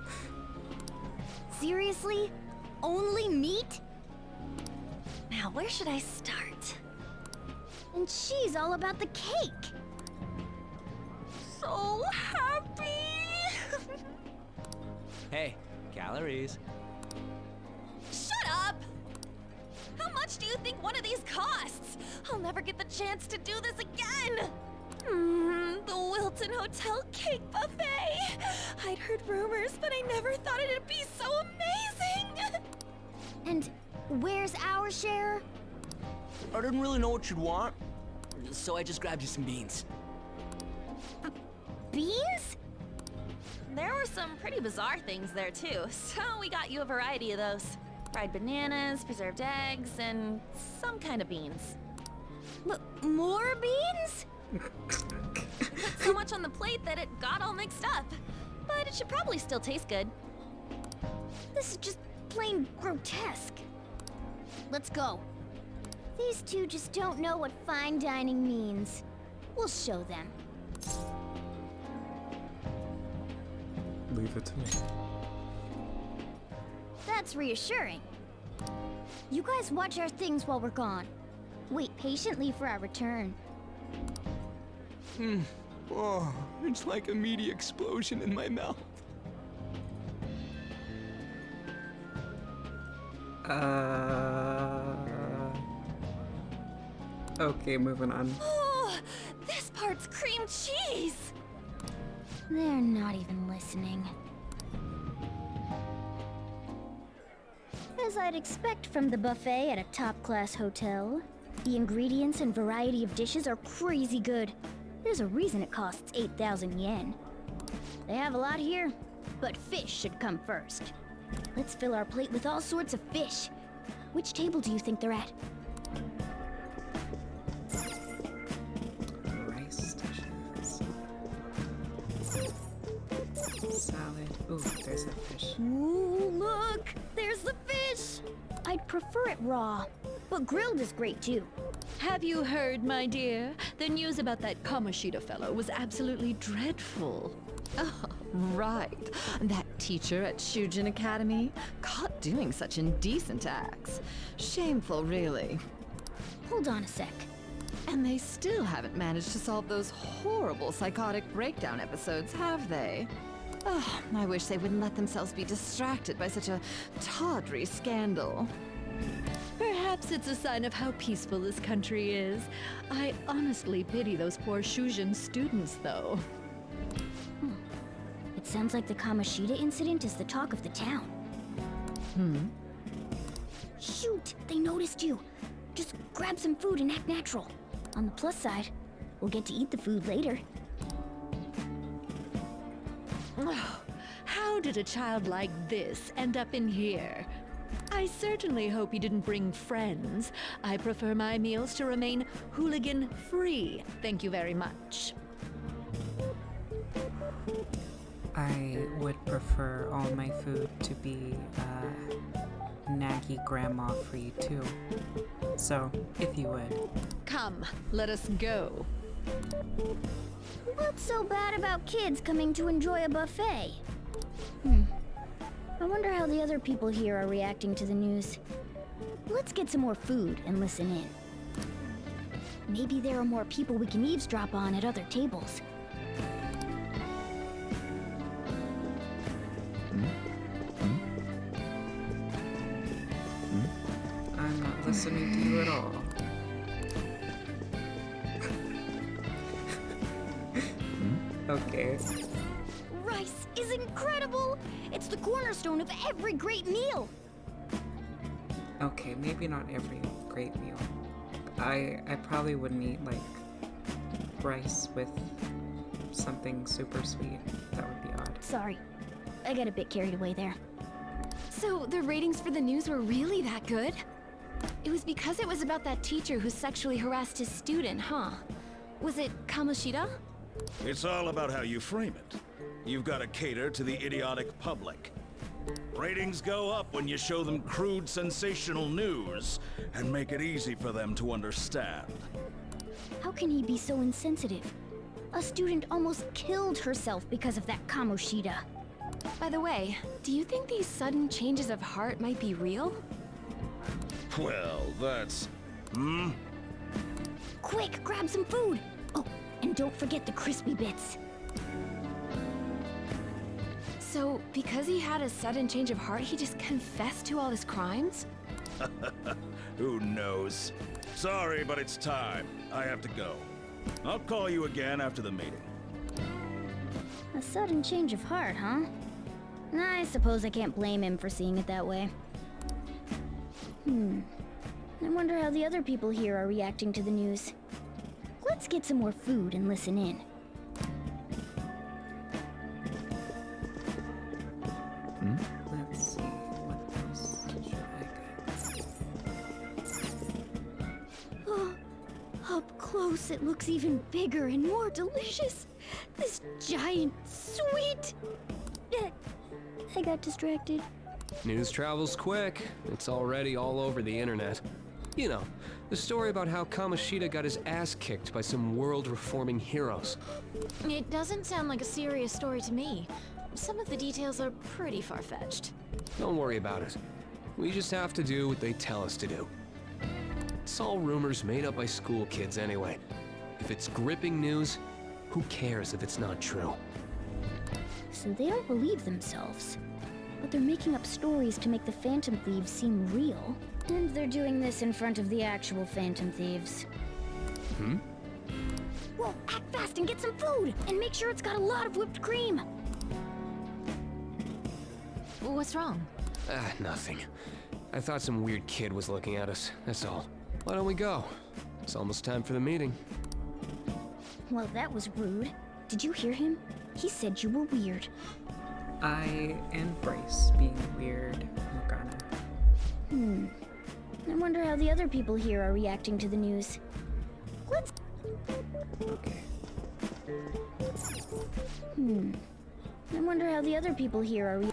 Speaker 4: Seriously? Only meat?
Speaker 11: Now, where should I start?
Speaker 4: And she's all about the cake.
Speaker 11: So happy!
Speaker 12: Hey, calories.
Speaker 11: Shut up! How much do you think one of these costs? I'll never get the chance to do this again! The Wilton Hotel Cake Buffet! I'd heard rumors, but I never thought it'd be so amazing!
Speaker 4: And where's our share?
Speaker 12: I didn't really know what you'd want, so I just grabbed you some beans.
Speaker 4: beans?
Speaker 7: There were some pretty bizarre things there too, so we got you a variety of those. Fried bananas, preserved eggs, and some kind of beans.
Speaker 4: More beans?
Speaker 7: Put so much on the plate that it got all mixed up. But it should probably still taste good.
Speaker 4: This is just plain grotesque. Let's go. These two just don't know what fine dining means. We'll show them.
Speaker 2: Leave it to me.
Speaker 4: That's reassuring. You guys watch our things while we're gone. Wait patiently for our return.
Speaker 10: Oh, it's like a meaty explosion in my mouth.
Speaker 1: Okay, moving on.
Speaker 7: Oh, this part's cream cheese!
Speaker 4: They're not even listening. As I'd expect from the buffet at a top-class hotel, the ingredients and variety of dishes are crazy good. There's a reason it costs 8,000 yen. They have a lot here, but fish should come first. Let's fill our plate with all sorts of fish. Which table do you think they're at?
Speaker 1: Rice dishes. Salad. Ooh, there's a fish.
Speaker 4: Ooh, look! There's the fish! I'd prefer it raw, but grilled is great too.
Speaker 11: Have you heard, my dear? The news about that Kamoshida fellow was absolutely dreadful. Oh, right. That teacher at Shujin Academy, caught doing such indecent acts. Shameful, really.
Speaker 4: Hold on a sec.
Speaker 11: And they still haven't managed to solve those horrible psychotic breakdown episodes, have they? Oh, I wish they wouldn't let themselves be distracted by such a tawdry scandal. Perhaps it's a sign of how peaceful this country is. I honestly pity those poor Shujin students, though.
Speaker 4: It sounds like the Kamoshida incident is the talk of the town. Shoot! They noticed you! Just grab some food and act natural. On the plus side, we'll get to eat the food later.
Speaker 11: Oh, how did a child like this end up in here? I certainly hope he didn't bring friends. I prefer my meals to remain hooligan-free. Thank you very much.
Speaker 1: I would prefer all my food to be naggy grandma free too. So, if you would.
Speaker 11: Come, let us go.
Speaker 4: What's so bad about kids coming to enjoy a buffet? I wonder how the other people here are reacting to the news. Let's get some more food and listen in. Maybe there are more people we can eavesdrop on at other tables.
Speaker 1: I'm not listening to you at all. Okay.
Speaker 4: Rice is incredible! It's the cornerstone of every great meal!
Speaker 1: Okay, maybe not every great meal. I probably wouldn't eat like rice with something super sweet. That would be odd.
Speaker 4: Sorry, I got a bit carried away there.
Speaker 19: So the ratings for the news were really that good? It was because it was about that teacher who sexually harassed his student, huh? Was it Kamoshida?
Speaker 15: It's all about how you frame it. You've got to cater to the idiotic public. Ratings go up when you show them crude, sensational news and make it easy for them to understand.
Speaker 4: How can he be so insensitive? A student almost killed herself because of that Kamoshida.
Speaker 19: By the way, do you think these sudden changes of heart might be real?
Speaker 15: Well, that's...
Speaker 4: Quick, grab some food! Oh, and don't forget the crispy bits.
Speaker 19: So, because he had a sudden change of heart, he just confessed to all his crimes?
Speaker 15: Who knows? Sorry, but it's time. I have to go. I'll call you again after the meeting.
Speaker 4: A sudden change of heart, huh? I suppose I can't blame him for seeing it that way. I wonder how the other people here are reacting to the news. Let's get some more food and listen in. close, it looks even bigger and more delicious. This giant sweet... I got distracted.
Speaker 20: News travels quick. It's already all over the internet. You know, the story about how Kamoshida got his ass kicked by some world-reforming heroes.
Speaker 19: It doesn't sound like a serious story to me. Some of the details are pretty far-fetched.
Speaker 20: Don't worry about it. We just have to do what they tell us to do. It's all rumors made up by school kids anyway. If it's gripping news, who cares if it's not true?
Speaker 4: So they don't believe themselves. But they're making up stories to make the Phantom Thieves seem real. And they're doing this in front of the actual Phantom Thieves.
Speaker 20: Hmm?
Speaker 4: Whoa, act fast and get some food! And make sure it's got a lot of whipped cream!
Speaker 19: What's wrong?
Speaker 20: Nothing. I thought some weird kid was looking at us, that's all. Why don't we go? It's almost time for the meeting.
Speaker 4: Well, that was rude. Did you hear him? He said you were weird.
Speaker 1: I embrace being weird, Morgana.
Speaker 4: I wonder how the other people here are reacting to the news. Let's...
Speaker 1: Okay.
Speaker 4: I wonder how the other people here are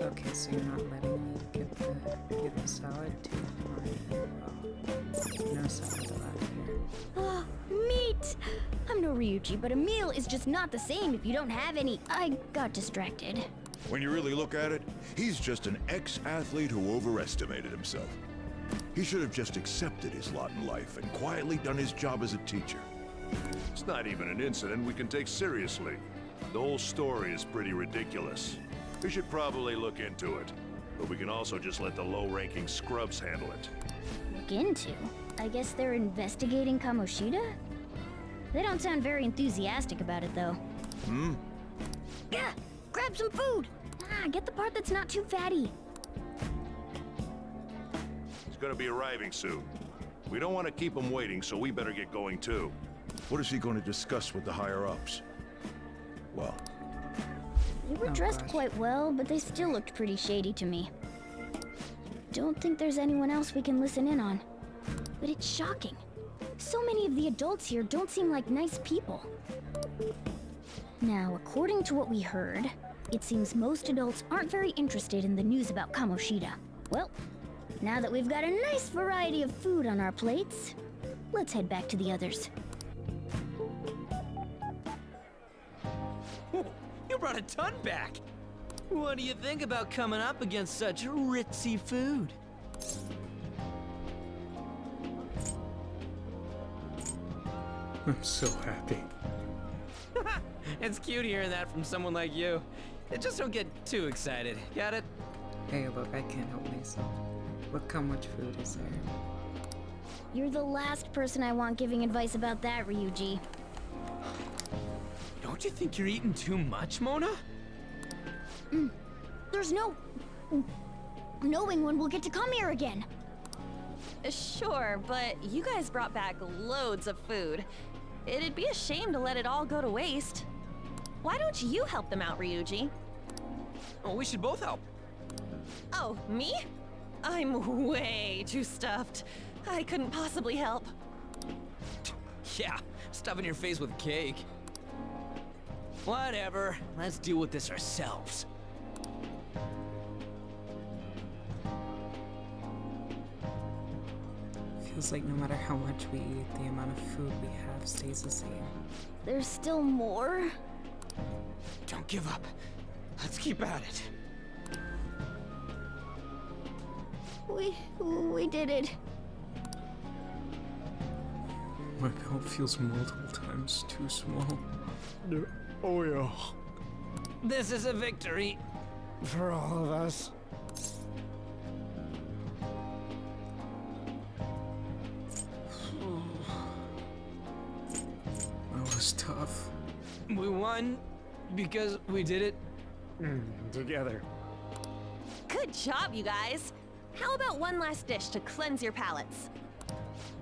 Speaker 1: Okay, so you're not letting me get the salad too? Alright, no salad allowed here.
Speaker 4: Oh, meat! I'm no Ryuji, but a meal is just not the same if you don't have any. I got distracted.
Speaker 15: When you really look at it, he's just an ex-athlete who overestimated himself. He should have just accepted his lot in life and quietly done his job as a teacher.
Speaker 21: It's not even an incident we can take seriously. The whole story is pretty ridiculous. We should probably look into it, but we can also just let the low-ranking scrubs handle it.
Speaker 4: Look into? I guess they're investigating Kamoshida? They don't sound very enthusiastic about it, though. Yeah, grab some food! Get the part that's not too fatty.
Speaker 21: He's gonna be arriving soon. We don't want to keep him waiting, so we better get going too.
Speaker 15: What is he going to discuss with the higher-ups? Well...
Speaker 4: They were dressed quite well, but they still looked pretty shady to me. Don't think there's anyone else we can listen in on. But it's shocking. So many of the adults here don't seem like nice people. Now, according to what we heard, it seems most adults aren't very interested in the news about Kamoshida. Well, now that we've got a nice variety of food on our plates, let's head back to the others.
Speaker 12: You brought a ton back! What do you think about coming up against such ritzy food?
Speaker 2: I'm so happy.
Speaker 12: It's cute hearing that from someone like you. Just don't get too excited, got it?
Speaker 1: Hey, look, I can't help myself. Look how much food is there.
Speaker 4: You're the last person I want giving advice about that, Ryuji.
Speaker 12: Don't you think you're eating too much, Mona?
Speaker 4: There's no... knowing when we'll get to come here again.
Speaker 7: Sure, but you guys brought back loads of food. It'd be a shame to let it all go to waste. Why don't you help them out, Ryuji?
Speaker 12: Oh, we should both help.
Speaker 7: Oh, me? I'm way too stuffed. I couldn't possibly help.
Speaker 12: Yeah, stuffing your face with cake. Whatever, let's deal with this ourselves.
Speaker 1: Feels like no matter how much we eat, the amount of food we have stays the same.
Speaker 4: There's still more?
Speaker 12: Don't give up. Let's keep at it.
Speaker 4: We did it.
Speaker 2: My belt feels multiple times too small. Oh yeah.
Speaker 12: This is a victory for all of us.
Speaker 2: That was tough.
Speaker 12: We won because we did it together.
Speaker 7: Good job, you guys. How about one last dish to cleanse your palates?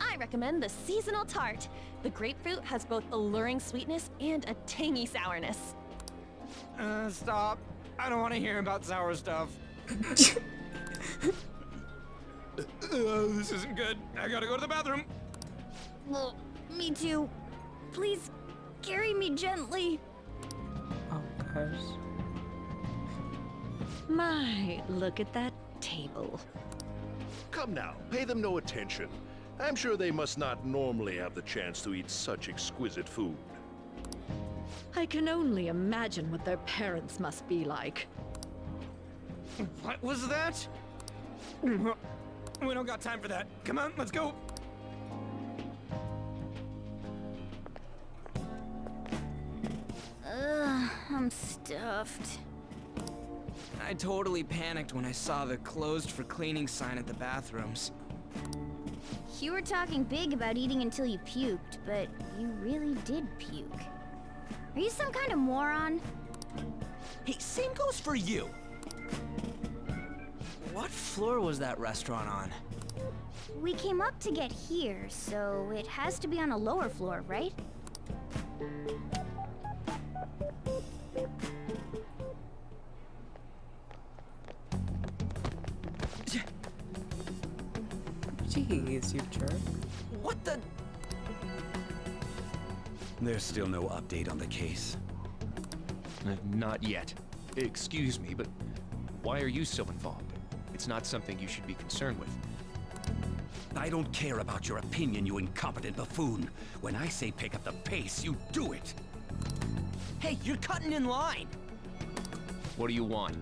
Speaker 7: I recommend the seasonal tart. The grapefruit has both alluring sweetness and a tangy sourness.
Speaker 12: Stop. I don't want to hear about sour stuff. This isn't good. I gotta go to the bathroom.
Speaker 4: Me too. Please, carry me gently.
Speaker 1: Oh gosh.
Speaker 8: My, look at that table.
Speaker 21: Come now, pay them no attention. I'm sure they must not normally have the chance to eat such exquisite food.
Speaker 8: I can only imagine what their parents must be like.
Speaker 12: What was that? We don't got time for that. Come on, let's go.
Speaker 4: Ugh, I'm stuffed.
Speaker 3: I totally panicked when I saw the closed for cleaning sign at the bathrooms.
Speaker 4: You were talking big about eating until you puked, but you really did puke. Are you some kind of moron?
Speaker 12: Hey, same goes for you.
Speaker 3: What floor was that restaurant on?
Speaker 4: We came up to get here, so it has to be on a lower floor, right?
Speaker 1: Jeez, you jerk.
Speaker 12: What the?
Speaker 22: There's still no update on the case.
Speaker 10: Not yet. Excuse me, but why are you so involved? It's not something you should be concerned with.
Speaker 22: I don't care about your opinion, you incompetent buffoon. When I say pick up the pace, you do it.
Speaker 12: Hey, you're cutting in line.
Speaker 10: What do you want?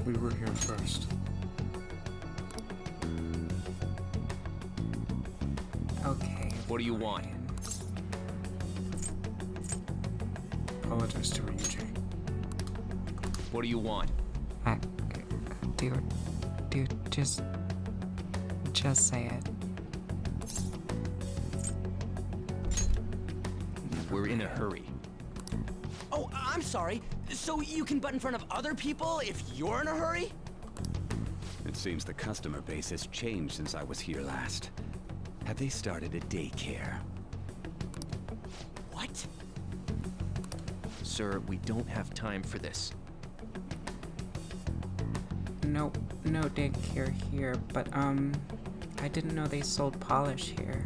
Speaker 2: We were here first.
Speaker 1: Okay.
Speaker 10: What do you want?
Speaker 2: Apologize to Ryuji.
Speaker 10: What do you want?
Speaker 1: Dude, just say it.
Speaker 10: We're in a hurry.
Speaker 12: Oh, I'm sorry. So you can butt in front of other people if you're in a hurry?
Speaker 22: It seems the customer base has changed since I was here last. Have they started a daycare?
Speaker 12: What?
Speaker 10: Sir, we don't have time for this.
Speaker 1: No daycare here, but I didn't know they sold polish here.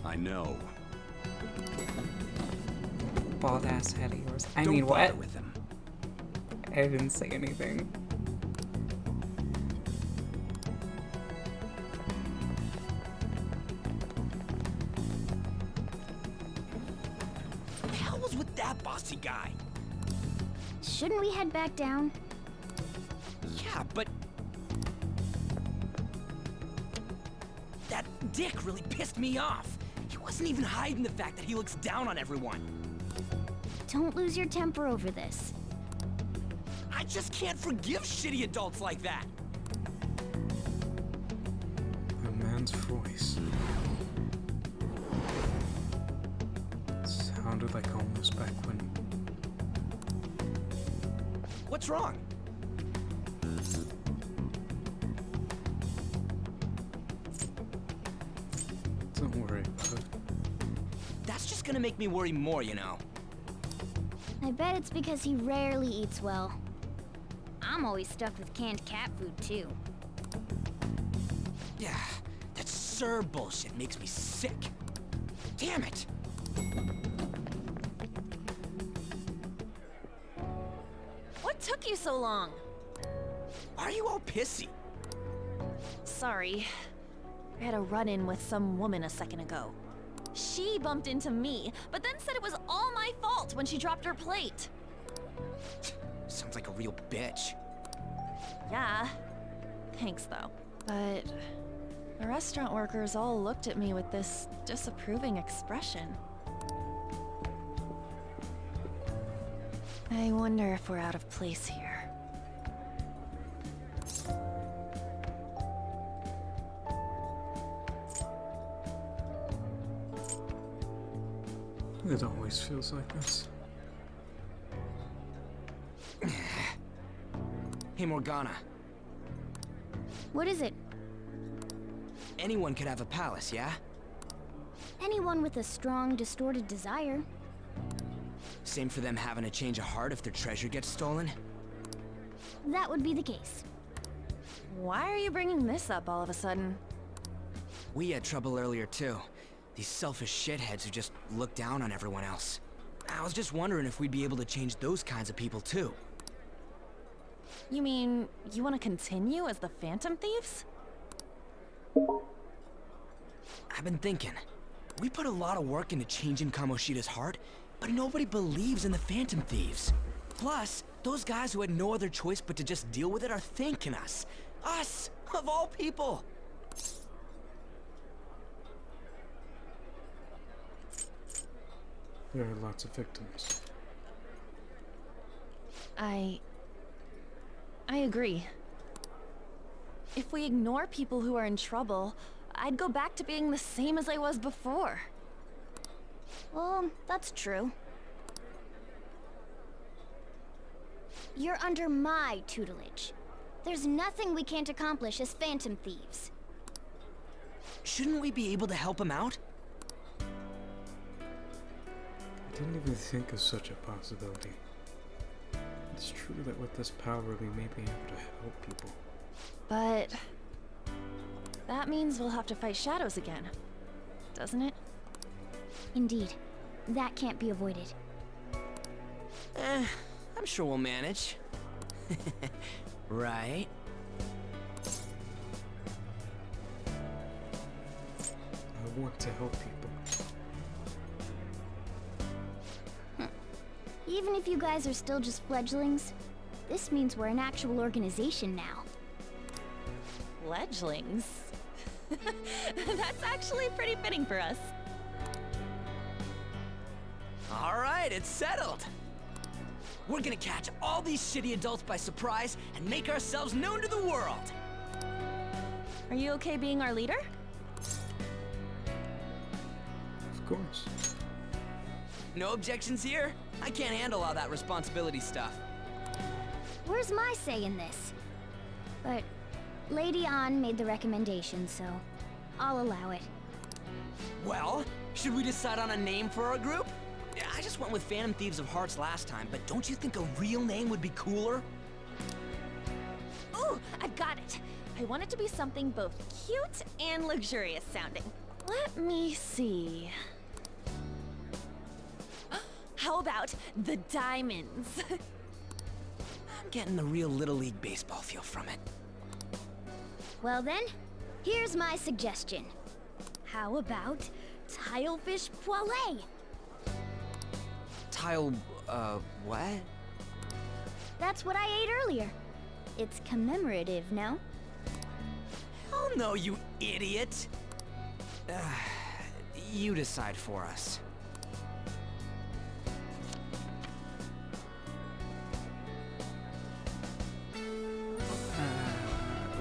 Speaker 22: I know.
Speaker 1: Bald ass head of yours. I
Speaker 22: Don't
Speaker 1: mean,
Speaker 22: bother
Speaker 1: what?
Speaker 22: with them.
Speaker 1: I didn't say anything.
Speaker 12: What the hell was with that bossy guy?
Speaker 4: Shouldn't we head back down?
Speaker 12: Yeah, but... that dick really pissed me off. He wasn't even hiding the fact that he looks down on everyone.
Speaker 4: Don't lose your temper over this.
Speaker 12: I just can't forgive shitty adults like that.
Speaker 2: A man's voice sounded like almost back when.
Speaker 12: What's wrong?
Speaker 2: Don't worry about it.
Speaker 12: That's just gonna make me worry more, you know.
Speaker 4: I bet it's because he rarely eats well. I'm always stuck with canned cat food, too.
Speaker 12: Yeah, that Sir bullshit makes me sick. Damn it!
Speaker 7: What took you so long?
Speaker 12: Why are you all pissy?
Speaker 7: Sorry. I had a run-in with some woman a second ago. She bumped into me, but then said it was all my fault when she dropped her plate.
Speaker 12: Sounds like a real bitch.
Speaker 7: Yeah. Thanks, though.
Speaker 11: But the restaurant workers all looked at me with this disapproving expression. I wonder if we're out of place here.
Speaker 2: It always feels like this.
Speaker 12: Hey, Morgana.
Speaker 4: What is it?
Speaker 12: Anyone could have a palace, yeah?
Speaker 4: Anyone with a strong, distorted desire.
Speaker 12: Same for them having a change of heart if their treasure gets stolen?
Speaker 4: That would be the case.
Speaker 11: Why are you bringing this up all of a sudden?
Speaker 12: We had trouble earlier too. These selfish shitheads who just look down on everyone else. I was just wondering if we'd be able to change those kinds of people too.
Speaker 11: You mean, you want to continue as the Phantom Thieves?
Speaker 12: I've been thinking. We put a lot of work into changing Kamoshida's heart, but nobody believes in the Phantom Thieves. Plus, those guys who had no other choice but to just deal with it are thanking us. Us, of all people.
Speaker 2: There are lots of victims.
Speaker 11: I agree. If we ignore people who are in trouble, I'd go back to being the same as I was before.
Speaker 4: Well, that's true. You're under my tutelage. There's nothing we can't accomplish as Phantom Thieves.
Speaker 12: Shouldn't we be able to help him out?
Speaker 2: I didn't even think of such a possibility. It's true that with this power we may be able to help people.
Speaker 11: But that means we'll have to fight shadows again, doesn't it?
Speaker 4: Indeed. That can't be avoided.
Speaker 12: I'm sure we'll manage. Right?
Speaker 2: I want to help people.
Speaker 4: Even if you guys are still just fledglings, this means we're an actual organization now.
Speaker 7: Fledglings? That's actually pretty fitting for us.
Speaker 12: All right, it's settled. We're gonna catch all these shitty adults by surprise and make ourselves known to the world.
Speaker 7: Are you okay being our leader?
Speaker 2: Of course.
Speaker 12: No objections here? I can't handle all that responsibility stuff.
Speaker 4: Where's my say in this? But Lady An made the recommendation, so I'll allow it.
Speaker 12: Well, should we decide on a name for our group? I just went with Phantom Thieves of Hearts last time, but don't you think a real name would be cooler?
Speaker 7: Ooh, I've got it. I want it to be something both cute and luxurious sounding.
Speaker 11: Let me see.
Speaker 7: How about the Diamonds?
Speaker 12: I'm getting the real Little League Baseball feel from it.
Speaker 4: Well then, here's my suggestion. How about Tilefish Poêlée?
Speaker 12: What?
Speaker 4: That's what I ate earlier. It's commemorative, no?
Speaker 12: Oh no, you idiot! You decide for us.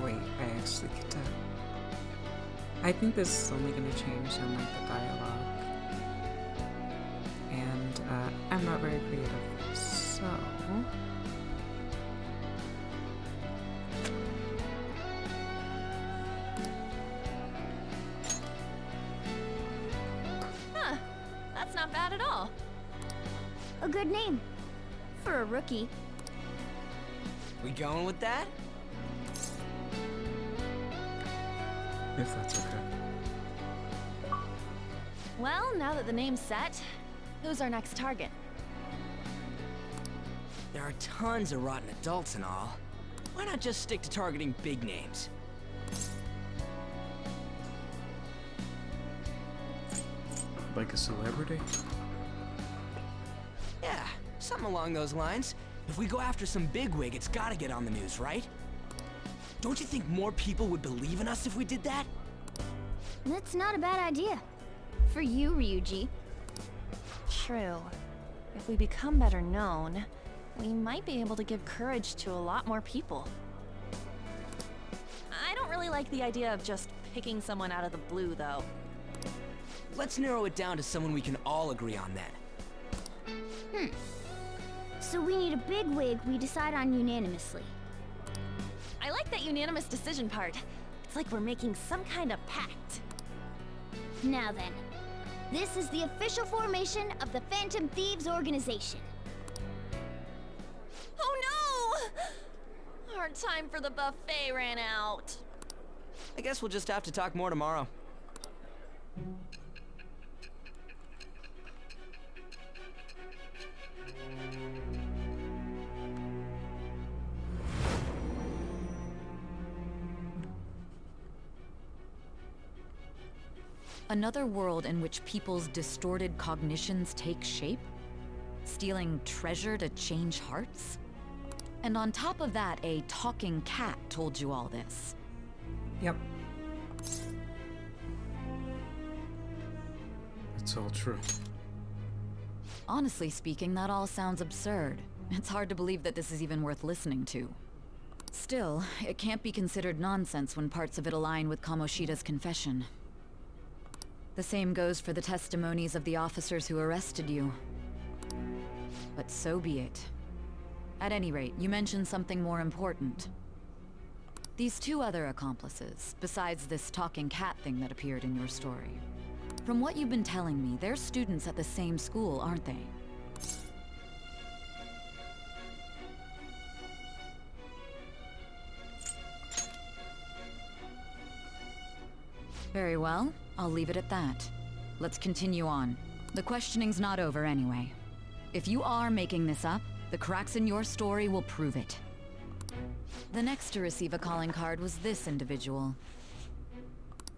Speaker 1: Wait, I actually get to... I think this is only gonna change in like the dialogue. And I'm not very creative, so...
Speaker 11: Huh, that's not bad at all.
Speaker 4: A good name. For a rookie.
Speaker 12: We going with that?
Speaker 2: If that's okay.
Speaker 11: Well, now that the name's set, who's our next target?
Speaker 12: There are tons of rotten adults and all. Why not just stick to targeting big names?
Speaker 2: Like a celebrity?
Speaker 12: Yeah, something along those lines. If we go after some bigwig, it's gotta get on the news, right? Don't you think more people would believe in us if we did that?
Speaker 4: That's not a bad idea. For you, Ryuji.
Speaker 11: True. If we become better known, we might be able to give courage to a lot more people.
Speaker 7: I don't really like the idea of just picking someone out of the blue, though.
Speaker 12: Let's narrow it down to someone we can all agree on then.
Speaker 4: So we need a bigwig we decide on unanimously.
Speaker 7: I like that unanimous decision part. It's like we're making some kind of pact.
Speaker 4: Now then, this is the official formation of the Phantom Thieves organization.
Speaker 7: Oh no! Our time for the buffet ran out.
Speaker 3: I guess we'll just have to talk more tomorrow.
Speaker 16: Another world in which people's distorted cognitions take shape? Stealing treasure to change hearts? And on top of that, a talking cat told you all this.
Speaker 1: Yep.
Speaker 2: It's all true.
Speaker 16: Honestly speaking, that all sounds absurd. It's hard to believe that this is even worth listening to. Still, it can't be considered nonsense when parts of it align with Kamoshida's confession. The same goes for the testimonies of the officers who arrested you. But so be it. At any rate, you mentioned something more important. These two other accomplices, besides this talking cat thing that appeared in your story. From what you've been telling me, they're students at the same school, aren't they? Very well. I'll leave it at that. Let's continue on. The questioning's not over anyway. If you are making this up, the cracks in your story will prove it. The next to receive a calling card was this individual.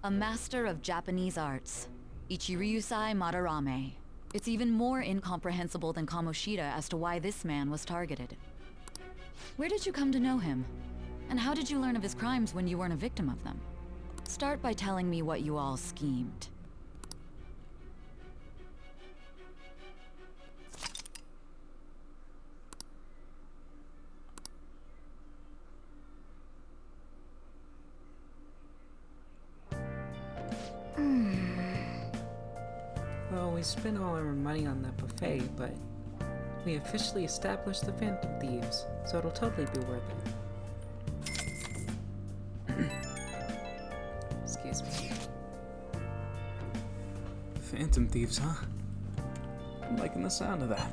Speaker 16: A master of Japanese arts, Ichiryusai Madarame. It's even more incomprehensible than Kamoshida as to why this man was targeted. Where did you come to know him? And how did you learn of his crimes when you weren't a victim of them? Start by telling me what you all schemed.
Speaker 1: Well, we spent all our money on that buffet, but we officially established the Phantom Thieves, so it'll totally be worth it. Excuse me.
Speaker 2: Phantom Thieves, huh? I'm liking the sound of that.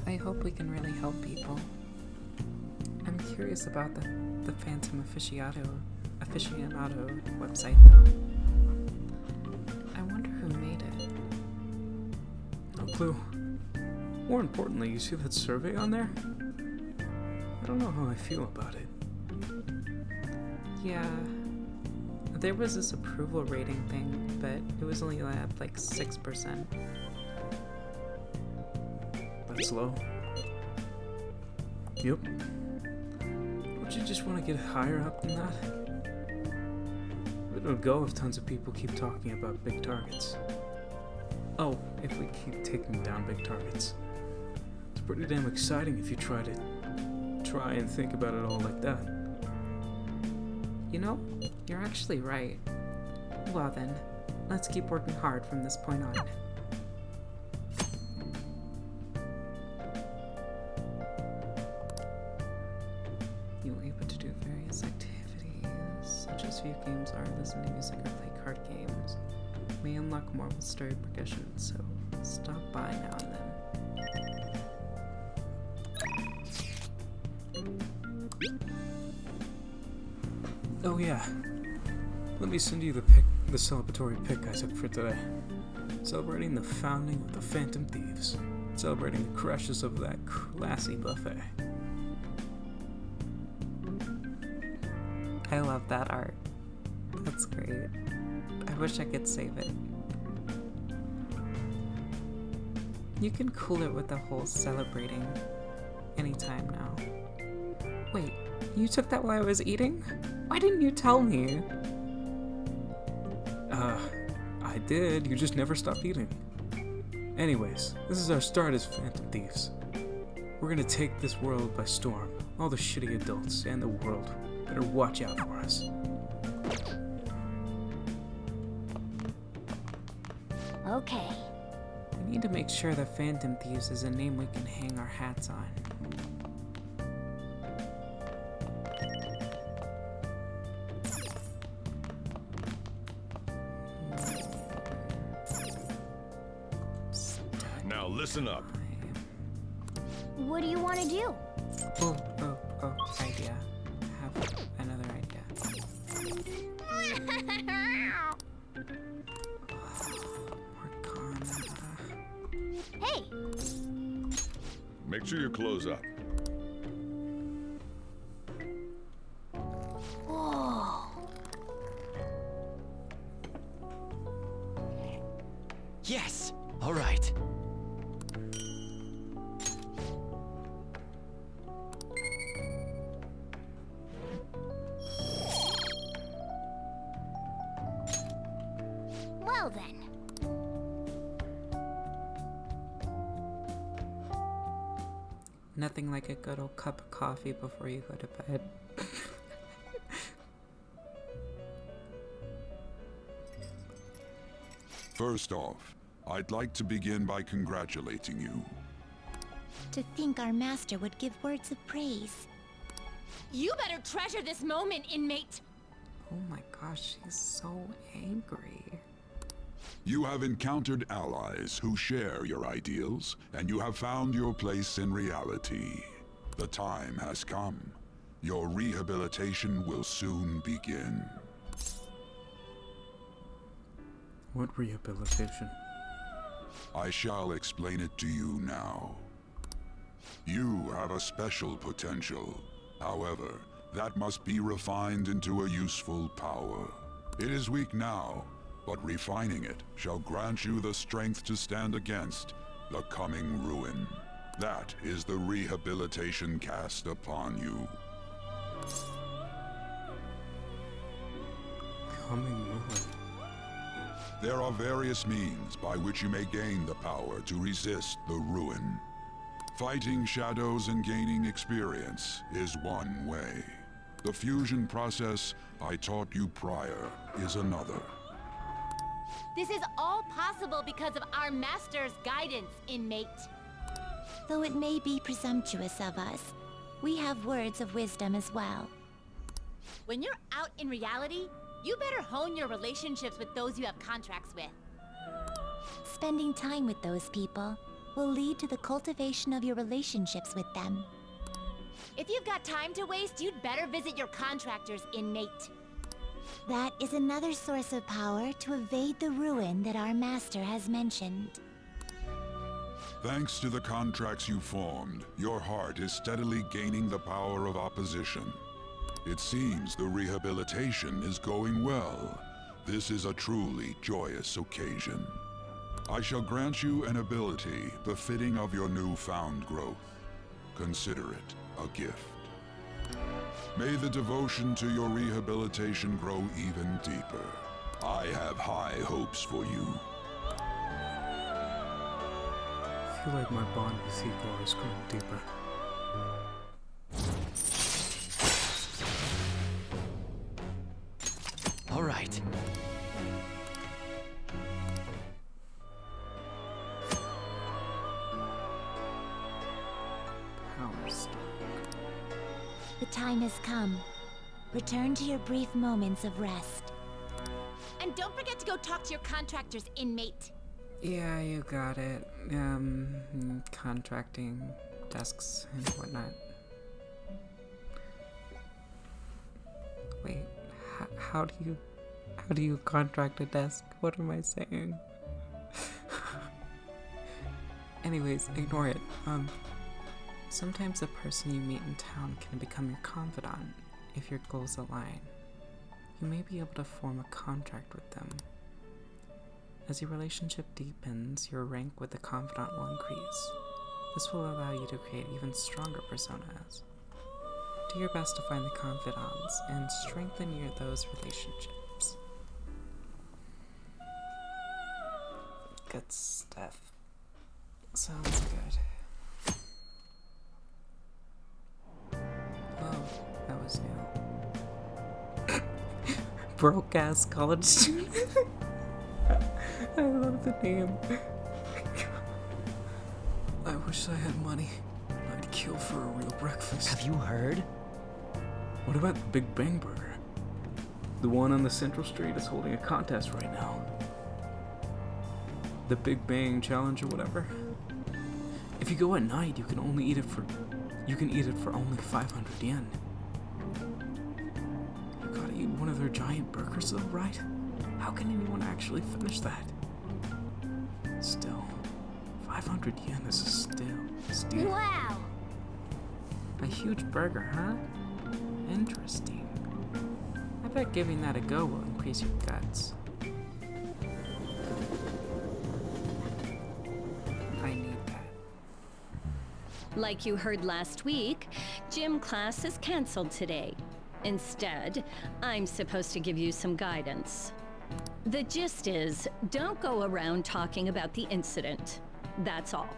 Speaker 1: I hope we can really help people. I'm curious about the Phantom Aficionado website, though. I wonder who made it.
Speaker 2: No clue. More importantly, you see that survey on there? I don't know how I feel about it.
Speaker 1: Yeah. There was this approval rating thing, but it was only at like 6%.
Speaker 2: That's low. Yep. Don't you just want to get higher up than that? It'll go if tons of people keep talking about big targets. Oh, if we keep taking down big targets. It's pretty damn exciting if you try and think about it all like that.
Speaker 1: You know, you're actually right. Well then, let's keep working hard from this point on. You'll be able to do various activities, such as view games, art, listen to music, or play card games. We unlock more with story progression, so stop by now and then.
Speaker 2: Oh yeah. Let me send you the celebratory pic I took for today. Celebrating the founding of the Phantom Thieves. Celebrating the crashes of that classy buffet.
Speaker 1: I love that art. That's great. I wish I could save it. You can cool it with the whole celebrating anytime now. Wait, you took that while I was eating? Why didn't you tell me?
Speaker 2: I did. You just never stopped eating. Anyways, this is our start as Phantom Thieves. We're gonna take this world by storm. All the shitty adults and the world better watch out for us.
Speaker 4: Okay.
Speaker 1: We need to make sure that Phantom Thieves is a name we can hang our hats on.
Speaker 21: Now listen up.
Speaker 4: What do you want to do?
Speaker 1: Oh, idea. I have another idea.
Speaker 4: Hey!
Speaker 21: Make sure you close up.
Speaker 4: Whoa.
Speaker 12: Yes! All right.
Speaker 4: Well then.
Speaker 1: Nothing like a good old cup of coffee before you go to bed.
Speaker 9: First off, I'd like to begin by congratulating you.
Speaker 13: To think our master would give words of praise.
Speaker 19: You better treasure this moment, inmate!
Speaker 1: Oh my gosh, she's so angry.
Speaker 9: You have encountered allies who share your ideals, and you have found your place in reality. The time has come. Your rehabilitation will soon begin.
Speaker 2: What rehabilitation?
Speaker 9: I shall explain it to you now. You have a special potential. However, that must be refined into a useful power. It is weak now, but refining it shall grant you the strength to stand against the coming ruin. That is the rehabilitation cast upon you.
Speaker 2: Coming ruin.
Speaker 9: There are various means by which you may gain the power to resist the ruin. Fighting shadows and gaining experience is one way. The fusion process I taught you prior is another.
Speaker 19: This is all possible because of our master's guidance, inmate.
Speaker 13: Though it may be presumptuous of us, we have words of wisdom as well.
Speaker 19: When you're out in reality, you better hone your relationships with those you have contracts with.
Speaker 13: Spending time with those people will lead to the cultivation of your relationships with them.
Speaker 19: If you've got time to waste, you'd better visit your contractors, inmate.
Speaker 13: That is another source of power to evade the ruin that our master has mentioned.
Speaker 9: Thanks to the contracts you formed, your heart is steadily gaining the power of opposition. It seems the rehabilitation is going well. This is a truly joyous occasion. I shall grant you an ability befitting of your newfound growth. Consider it a gift. May the devotion to your rehabilitation grow even deeper. I have high hopes for you.
Speaker 2: I feel like my bond with Igor is growing deeper.
Speaker 12: All right.
Speaker 1: Power stock.
Speaker 13: The time has come. Return to your brief moments of rest.
Speaker 19: And don't forget to go talk to your contractors, inmate.
Speaker 1: Yeah, you got it. Contracting desks and whatnot. Wait, how do you contract a desk? What am I saying? Anyways, ignore it. Sometimes the person you meet in town can become your confidant if your goals align. You may be able to form a contract with them. As your relationship deepens, your rank with the confidant will increase. This will allow you to create even stronger personas. Do your best to find the confidants and strengthen those relationships. Good stuff. Sounds good. Oh, that was new. Broke ass college student. I love the name.
Speaker 2: I wish I had money. I'd kill for a real breakfast.
Speaker 12: Have you heard?
Speaker 2: What about the Big Bang Burger? The one on the Central Street is holding a contest right now. The Big Bang Challenge or whatever. If you go at night, you can eat it for only 500 yen. You gotta eat one of their giant burgers though, right? How can anyone actually finish that? Still, 500 yen is a steal.
Speaker 4: Wow!
Speaker 1: A huge burger, huh? Interesting. I bet giving that a go will increase your guts. I need that.
Speaker 6: Like you heard last week, gym class is canceled today. Instead, I'm supposed to give you some guidance. The gist is, don't go around talking about the incident. That's all.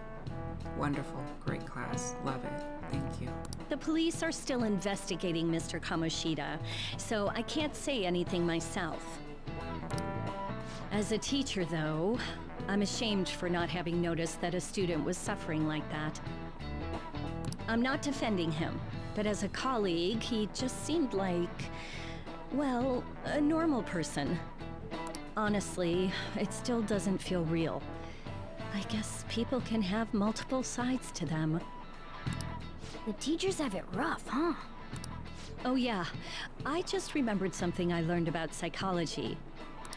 Speaker 1: Wonderful. Great class. Love it. Thank you.
Speaker 6: The police are still investigating Mr. Kamoshida, so I can't say anything myself. As a teacher, though, I'm ashamed for not having noticed that a student was suffering like that. I'm not defending him, but as a colleague, he just seemed like, well, a normal person. Honestly, it still doesn't feel real. I guess people can have multiple sides to them.
Speaker 4: The teachers have it rough, huh?
Speaker 6: Oh yeah, I just remembered something I learned about psychology.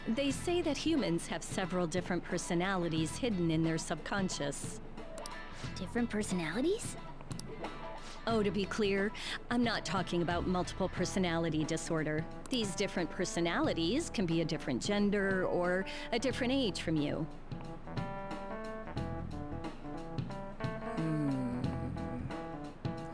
Speaker 6: They say that humans have several different personalities hidden in their subconscious.
Speaker 4: Different personalities?
Speaker 6: Oh, to be clear, I'm not talking about multiple personality disorder. These different personalities can be a different gender or a different age from you.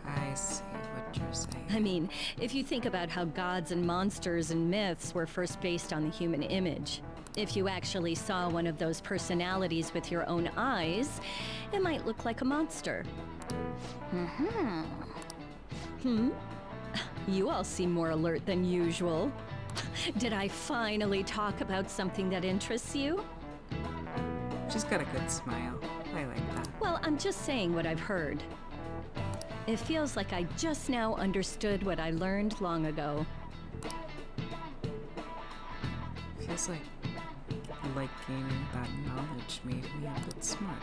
Speaker 1: I see what you're saying.
Speaker 6: I mean, if you think about how gods and monsters and myths were first based on the human image, if you actually saw one of those personalities with your own eyes, it might look like a monster. You all seem more alert than usual. Did I finally talk about something that interests you?
Speaker 1: She's got a good smile. I like that.
Speaker 6: Well, I'm just saying what I've heard. It feels like I just now understood what I learned long ago.
Speaker 1: Feels like gaining that knowledge made me a bit smarter.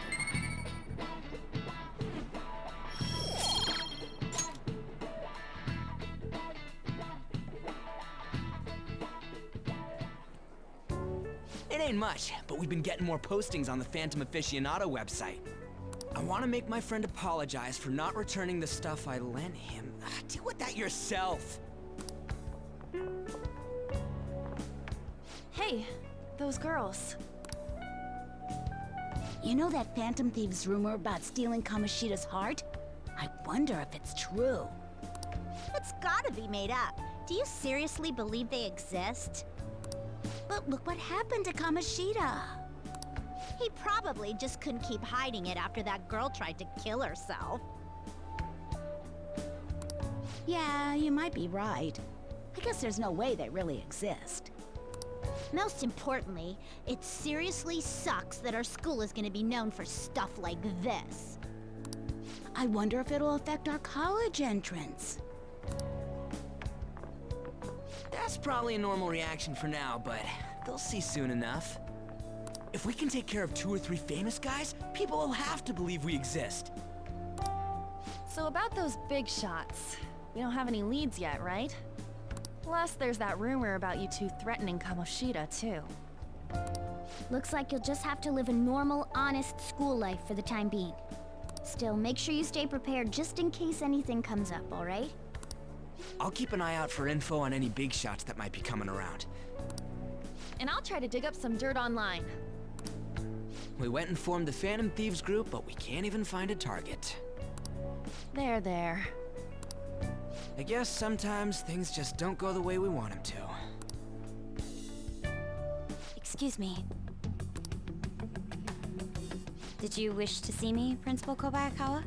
Speaker 12: It ain't much, but we've been getting more postings on the Phantom Aficionado website. I want to make my friend apologize for not returning the stuff I lent him. Deal with that yourself.
Speaker 11: Hey, those girls.
Speaker 14: You know that Phantom Thieves rumor about stealing Kamoshida's heart? I wonder if it's true.
Speaker 13: It's gotta be made up. Do you seriously believe they exist?
Speaker 14: But look what happened to Kamoshida.
Speaker 13: He probably just couldn't keep hiding it after that girl tried to kill herself.
Speaker 14: Yeah, you might be right. I guess there's no way they really exist.
Speaker 13: Most importantly, it seriously sucks that our school is gonna be known for stuff like this.
Speaker 14: I wonder if it'll affect our college entrance.
Speaker 12: That's probably a normal reaction for now, but they'll see soon enough. If we can take care of 2 or 3 famous guys, people will have to believe we exist.
Speaker 11: So about those big shots, we don't have any leads yet, right? Plus, there's that rumor about you two threatening Kamoshida, too.
Speaker 4: Looks like you'll just have to live a normal, honest school life for the time being. Still, make sure you stay prepared just in case anything comes up, alright?
Speaker 12: I'll keep an eye out for info on any big shots that might be coming around.
Speaker 11: And I'll try to dig up some dirt online.
Speaker 12: We went and formed the Phantom Thieves group, but we can't even find a target.
Speaker 11: There.
Speaker 12: I guess sometimes things just don't go the way we want them to.
Speaker 4: Excuse me. Did you wish to see me, Principal Kobayakawa?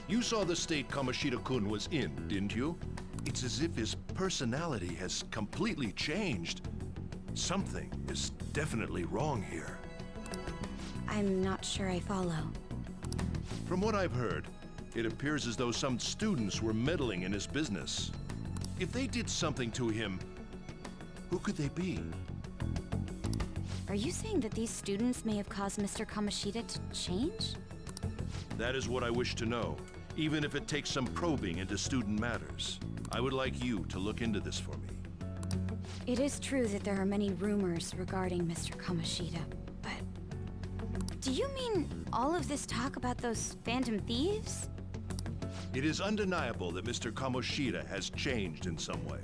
Speaker 21: You saw the state Kamoshida-kun was in, didn't you? It's as if his personality has completely changed. Something is definitely wrong here.
Speaker 4: I'm not sure I follow.
Speaker 21: From what I've heard, it appears as though some students were meddling in his business. If they did something to him, who could they be?
Speaker 4: Are you saying that these students may have caused Mr. Kamoshida to change?
Speaker 21: That is what I wish to know, even if it takes some probing into student matters. I would like you to look into this for me.
Speaker 4: It is true that there are many rumors regarding Mr. Kamoshida, but... Do you mean all of this talk about those phantom thieves?
Speaker 21: It is undeniable that Mr. Kamoshida has changed in some way.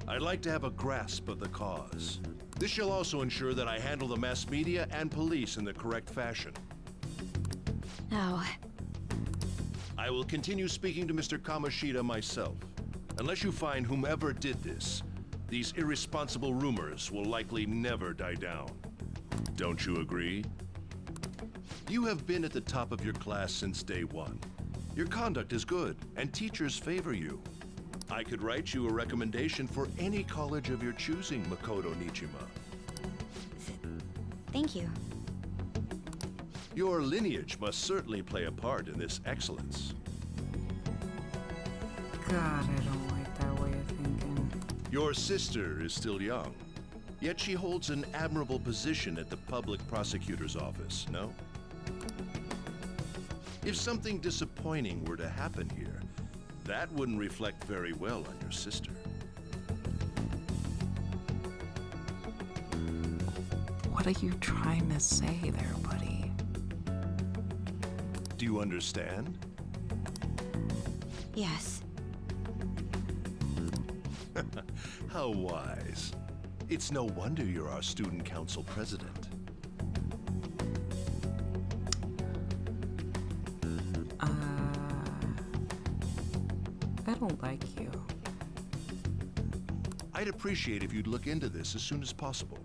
Speaker 21: I'd like to have a grasp of the cause. This shall also ensure that I handle the mass media and police in the correct fashion.
Speaker 4: Oh.
Speaker 21: I will continue speaking to Mr. Kamoshida myself. Unless you find whomever did this, these irresponsible rumors will likely never die down. Don't you agree? You have been at the top of your class since day one. Your conduct is good, and teachers favor you. I could write you a recommendation for any college of your choosing, Makoto Nijima.
Speaker 4: Thank you.
Speaker 21: Your lineage must certainly play a part in this excellence.
Speaker 1: God, I don't like that way of thinking.
Speaker 21: Your sister is still young, yet she holds an admirable position at the public prosecutor's office, no? If something disappointing were to happen here, that wouldn't reflect very well on your sister.
Speaker 1: What are you trying to say there, buddy?
Speaker 21: Do you understand?
Speaker 4: Yes.
Speaker 21: How wise. It's no wonder you're our student council president.
Speaker 1: I don't like you.
Speaker 21: I'd appreciate if you'd look into this as soon as possible.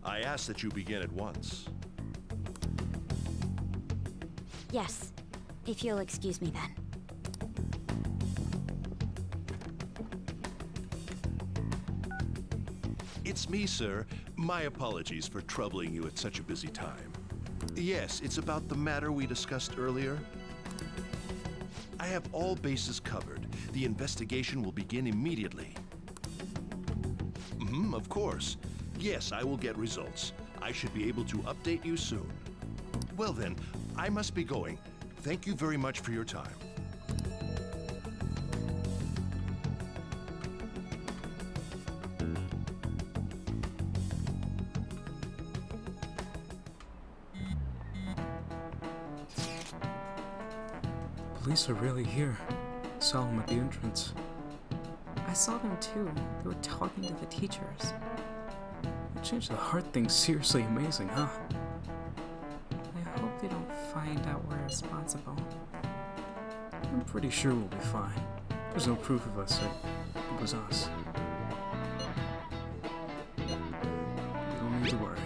Speaker 21: I ask that you begin at once.
Speaker 4: Yes. If you'll excuse me then.
Speaker 21: It's me, sir. My apologies for troubling you at such a busy time. Yes, it's about the matter we discussed earlier. I have all bases covered. The investigation will begin immediately. Of course. Yes, I will get results. I should be able to update you soon. Well then, I must be going. Thank you very much for your time.
Speaker 2: Police are really here. Saw them at the entrance.
Speaker 1: I saw them too. They were talking to the teachers.
Speaker 2: Change the heart thing's seriously amazing, huh?
Speaker 1: I hope they don't find out we're responsible.
Speaker 2: I'm pretty sure we'll be fine. There's no proof of us that it was us. You don't need to worry.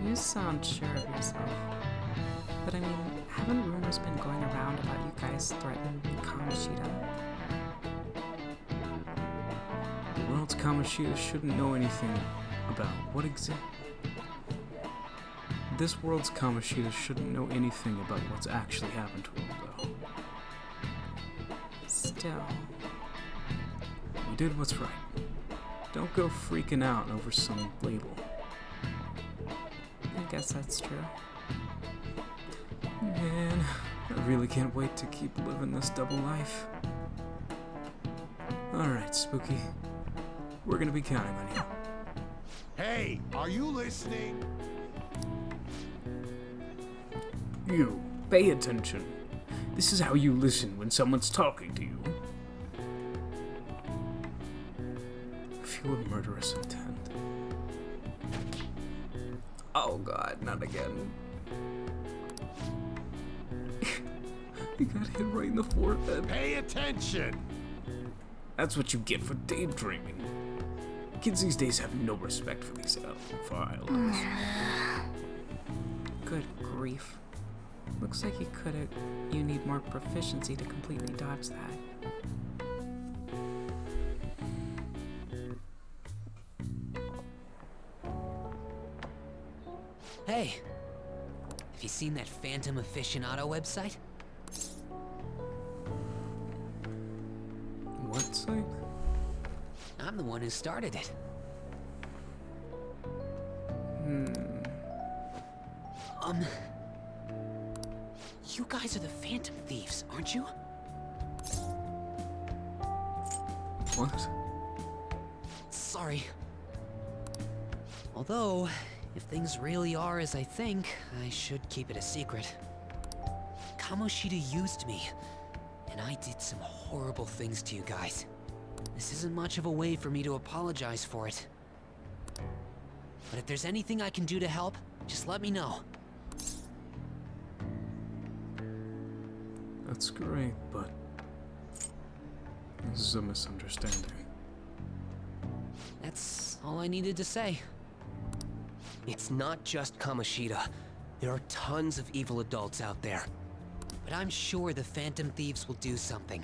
Speaker 1: You sound sure of yourself. But I mean, haven't rumors been going around about you guys threatening Kamoshida?
Speaker 2: The world's Kamoshida shouldn't know anything about what This world's Kamoshida shouldn't know anything about what's actually happened to him, though.
Speaker 1: Still.
Speaker 2: We did what's right. Don't go freaking out over some label.
Speaker 1: I guess that's true.
Speaker 2: Man, I really can't wait to keep living this double life. Alright, Spooky. We're gonna be counting on you.
Speaker 5: Hey, are you listening?
Speaker 2: You, pay attention. This is how you listen when someone's talking to you. I feel a murderous intent. Oh god, not again. He got hit right in the forehead.
Speaker 5: Pay attention!
Speaker 2: That's what you get for daydreaming. Kids these days have no respect for these elders.
Speaker 1: Good grief. Looks like you need more proficiency to completely dodge that.
Speaker 12: Hey, have you seen that Phantom Aficionado website?
Speaker 2: What site?
Speaker 12: I'm the one who started it. You guys are the Phantom Thieves, aren't you?
Speaker 2: What?
Speaker 12: Sorry. Although, if things really are as I think, I should keep it a secret. Kamoshida used me, and I did some horrible things to you guys. This isn't much of a way for me to apologize for it. But if there's anything I can do to help, just let me know.
Speaker 2: That's great, but this is a misunderstanding.
Speaker 12: That's all I needed to say.
Speaker 20: It's not just Kamoshida. There are tons of evil adults out there.
Speaker 12: But I'm sure the Phantom Thieves will do something.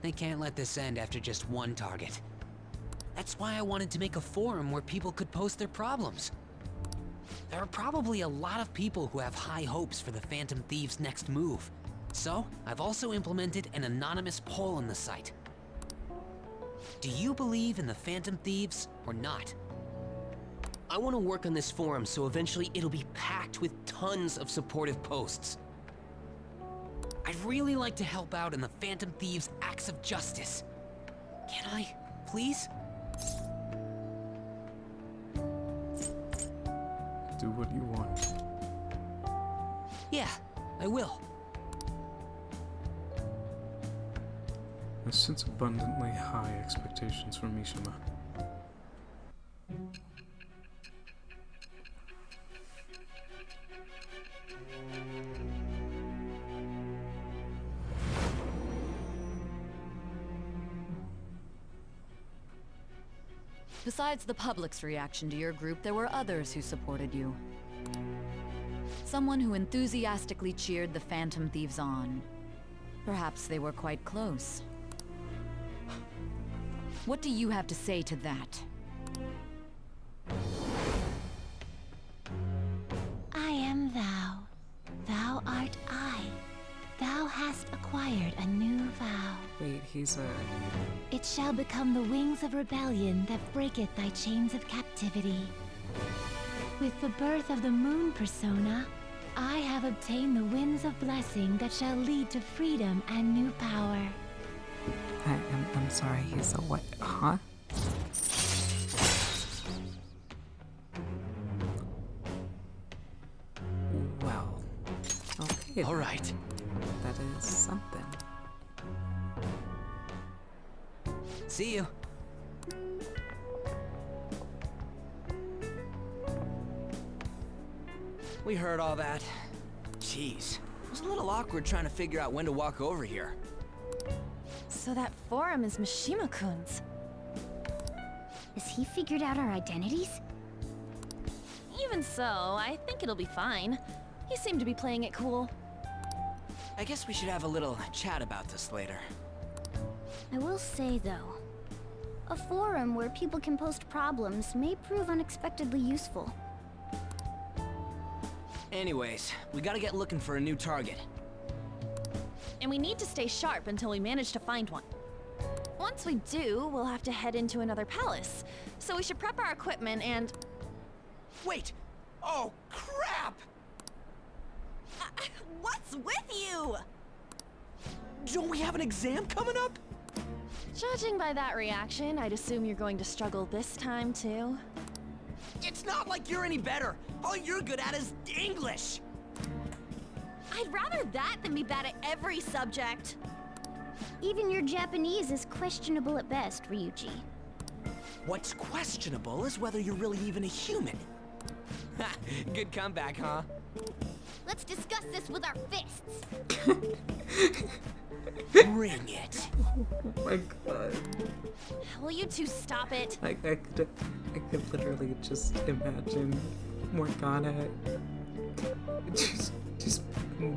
Speaker 12: They can't let this end after just one target. That's why I wanted to make a forum where people could post their problems. There are probably a lot of people who have high hopes for the Phantom Thieves' next move. So, I've also implemented an anonymous poll on the site. Do you believe in the Phantom Thieves or not?
Speaker 20: I want to work on this forum so eventually it'll be packed with tons of supportive posts.
Speaker 12: I'd really like to help out in the Phantom Thieves' acts of justice. Can I, please?
Speaker 2: Do what you want.
Speaker 12: Yeah, I will.
Speaker 2: I sense abundantly high expectations from Mishima.
Speaker 16: Besides the public's reaction to your group, there were others who supported you. Someone who enthusiastically cheered the Phantom Thieves on. Perhaps they were quite close. What do you have to say to that?
Speaker 13: I am thou. Thou art I. Thou hast acquired a new vow.
Speaker 1: Wait, he's a...
Speaker 13: It shall become the wings of rebellion that breaketh thy chains of captivity. With the birth of the moon persona, I have obtained the winds of blessing that shall lead to freedom and new power.
Speaker 1: I'm sorry, he's a what? Huh? Well, okay.
Speaker 12: All right.
Speaker 1: That is something.
Speaker 12: See you. We heard all that. Jeez, it was a little awkward trying to figure out when to walk over here.
Speaker 11: So that forum is Mishima-kun's.
Speaker 4: Has he figured out our identities?
Speaker 11: Even so, I think it'll be fine. He seemed to be playing it cool.
Speaker 12: I guess we should have a little chat about this later.
Speaker 4: I will say, though, a forum where people can post problems may prove unexpectedly useful.
Speaker 12: Anyways, we gotta get looking for a new target.
Speaker 11: And we need to stay sharp until we manage to find one. Once we do, we'll have to head into another palace. So we should prep our equipment and...
Speaker 12: Wait! Oh, crap!
Speaker 11: What's with you?
Speaker 12: Don't we have an exam coming up?
Speaker 11: Judging by that reaction, I'd assume you're going to struggle this time, too.
Speaker 12: It's not like you're any better. All you're good at is English.
Speaker 11: I'd rather that than be bad at every subject.
Speaker 4: Even your Japanese is questionable at best, Ryuji.
Speaker 12: What's questionable is whether you're really even a human. Ha! Good comeback, huh?
Speaker 4: Let's discuss this with our fists.
Speaker 12: Bring it.
Speaker 1: Oh my god.
Speaker 11: Will you two stop it?
Speaker 1: I could literally just imagine Morgana just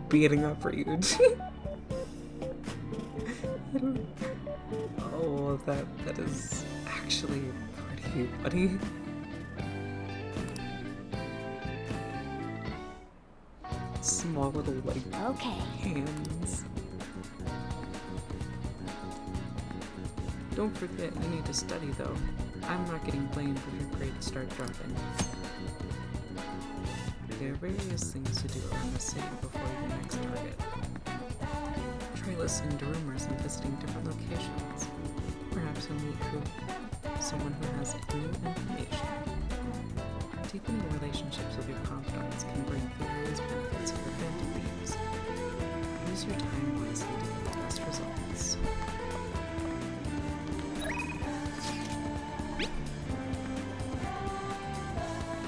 Speaker 1: beating up Ryuji. Oh, that is actually pretty funny. Small little like hands. Don't forget, you need to study though. I'm not getting blamed when your grades start dropping. There are various things to do around the city before your next target. Try listening to rumors and visiting different locations. Perhaps you'll meet someone who has new information. Deepening relationships with your confidants can bring various benefits for Phantom Thieves. Use your time wisely to get the best results.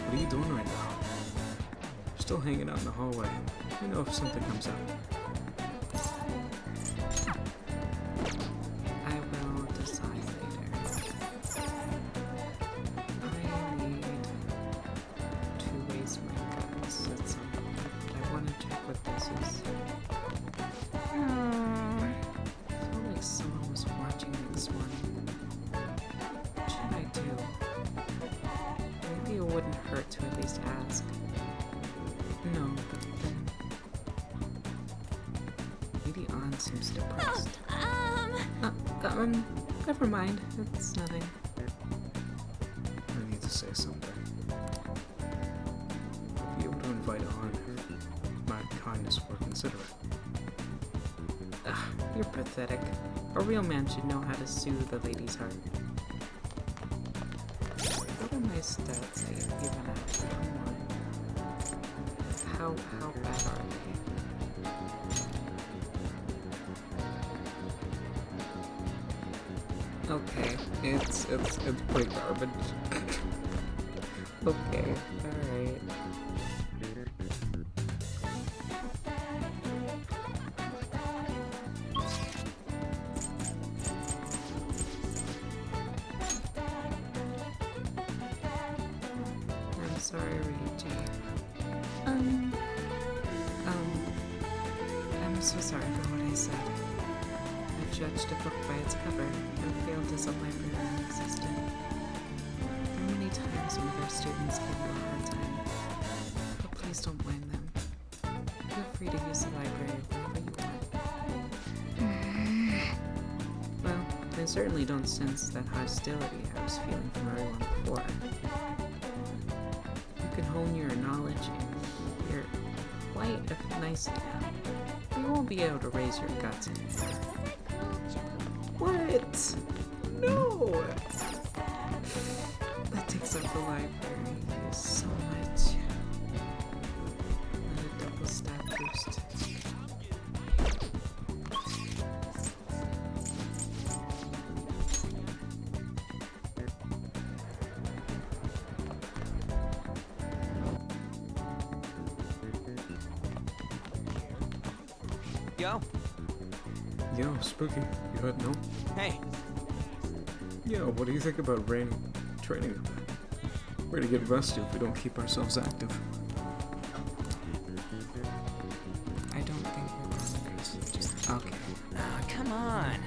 Speaker 2: What are you doing right now? Still hanging out in the hallway. Let me know if something comes up.
Speaker 1: I will decide later. I need to raise my guns at some point. I want to check what this is. I felt like someone was watching me this morning. What should I do? Maybe it wouldn't hurt to at least ask. No, but then maybe Ann seems depressed. Never mind. It's nothing.
Speaker 2: I need to say something. Be able to invite on if my kindness were considerate.
Speaker 1: You're pathetic. A real man should know how to soothe a lady's heart. What are my stats I have given out? How bad are they? Okay, it's pretty garbage. Okay, alright. I'm sorry, Ryuji. I'm so sorry for what I said. I judged a book by its cover and failed as a librarian assistant. There are many times when other students give you a hard time, but please don't blame them. Feel free to use the library whenever you want. Well, I certainly don't sense that hostility I was feeling from everyone before. You can hone your knowledge and you're quite nicely now. You won't be able to raise your guts anymore. What? No! That takes up the library so much. And a double stat boost.
Speaker 3: Yo.
Speaker 2: Yo, Spooky, you heard no?
Speaker 3: Hey.
Speaker 2: Yo, what do you think about Rainy training a bit? We're gonna get rusty if we don't keep ourselves active.
Speaker 1: I don't think we're going to just... Okay.
Speaker 3: Come on.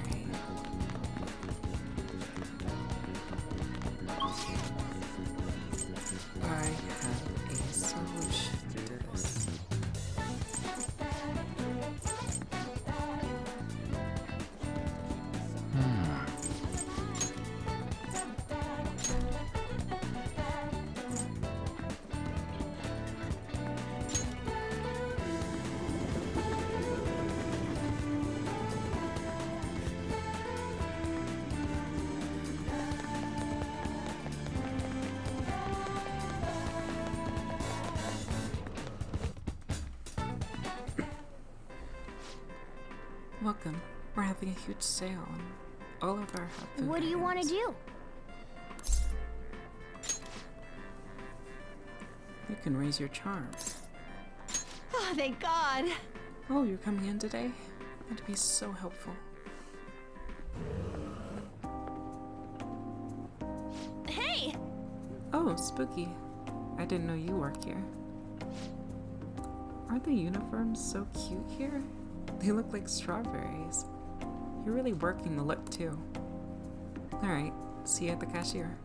Speaker 1: I have a solution to this. Welcome. We're having a huge sale on all of our hot food
Speaker 4: What do you want to
Speaker 1: items.
Speaker 4: do?
Speaker 1: You can raise your charm.
Speaker 7: Oh, thank God.
Speaker 1: Oh, you're coming in today? That'd be so helpful.
Speaker 7: Hey!
Speaker 1: Oh, Spooky. I didn't know you work here. Aren't the uniforms so cute here? They look like strawberries. You're really working the look too. Alright, see you at the cashier.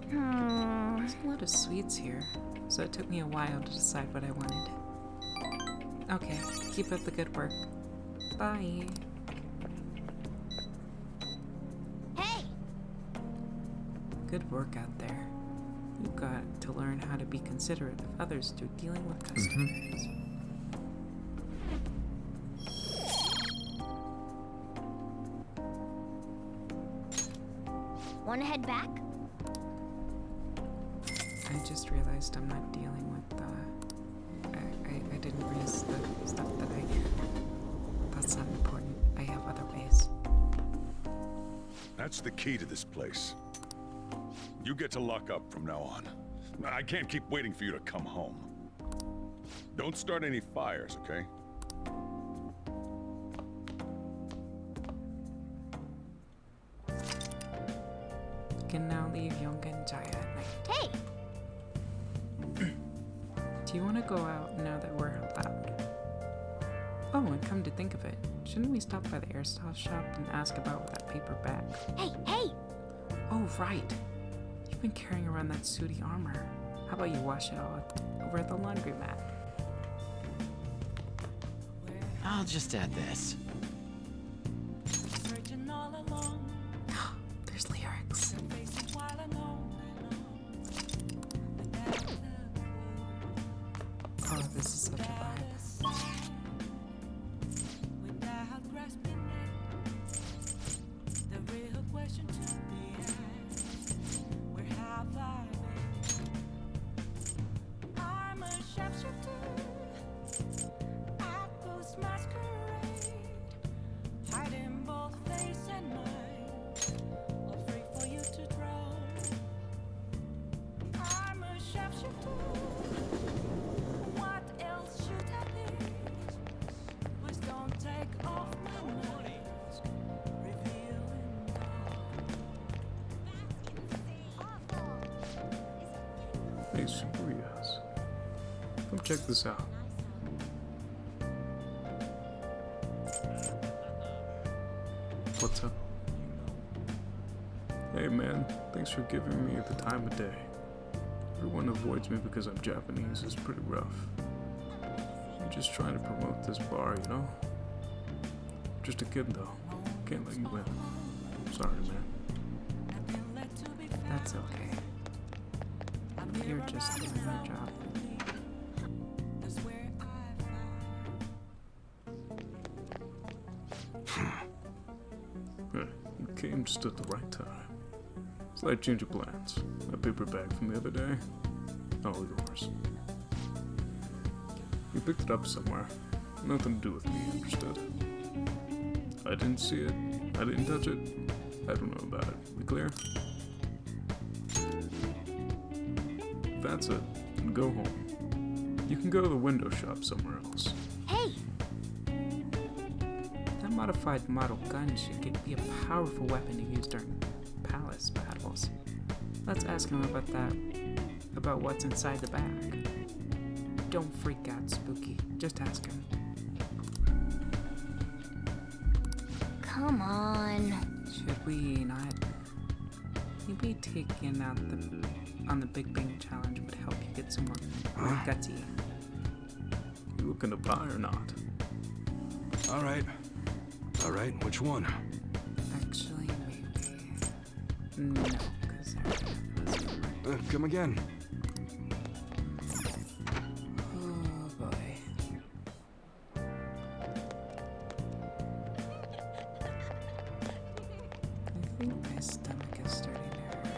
Speaker 1: There's a lot of sweets here, so it took me a while to decide what I wanted. Okay, keep up the good work. Bye. Good work out there. You got to learn how to be considerate of others through dealing with customers.
Speaker 4: Wanna head back?
Speaker 1: I just realized I'm not dealing with I didn't raise the stuff that that's not important. I have other ways.
Speaker 9: That's the key to this place. You get to lock up from now on. I can't keep waiting for you to come home. Don't start any fires, okay?
Speaker 1: You can now leave Yonga and Jaya at night.
Speaker 4: Hey!
Speaker 1: Do you want to go out now that we're allowed? Oh, and come to think of it, shouldn't we stop by the airsoft shop and ask about that paper bag?
Speaker 4: Hey, hey!
Speaker 1: Oh, right. You've been carrying around that sooty armor. How about you wash it all over at the laundromat?
Speaker 3: I'll just add this.
Speaker 1: There's lyrics. Oh, this is such a vibe.
Speaker 2: Hey, Superiors. Come check this out. What's up? Hey man, thanks for giving me the time of day. Everyone avoids me because I'm Japanese. It's pretty rough. I'm just trying to promote this bar, you know? Just a kid though. Can't let you in. Sorry, man.
Speaker 1: That's okay. You're just doing your job.
Speaker 2: Hey, you came just at the right time. Slight change of plans. That paper bag from the other day, all yours. You picked it up somewhere. Nothing to do with me, understood? I didn't see it. I didn't touch it. I don't know about it. We clear? That's it. And go home. You can go to the window shop somewhere else.
Speaker 4: Hey!
Speaker 1: That modified model gun should be a powerful weapon to use during palace battles. Let's ask him about that. About what's inside the bag. Don't freak out, Spooky. Just ask him.
Speaker 4: Come on.
Speaker 1: Should we not? Maybe taking out on the Big Bang Challenge would help you get some more gutsy.
Speaker 2: You looking to buy or not?
Speaker 20: Alright, which one?
Speaker 1: Actually, maybe. No, because
Speaker 20: Come again.
Speaker 1: Oh boy. I think my stomach is starting to hurt.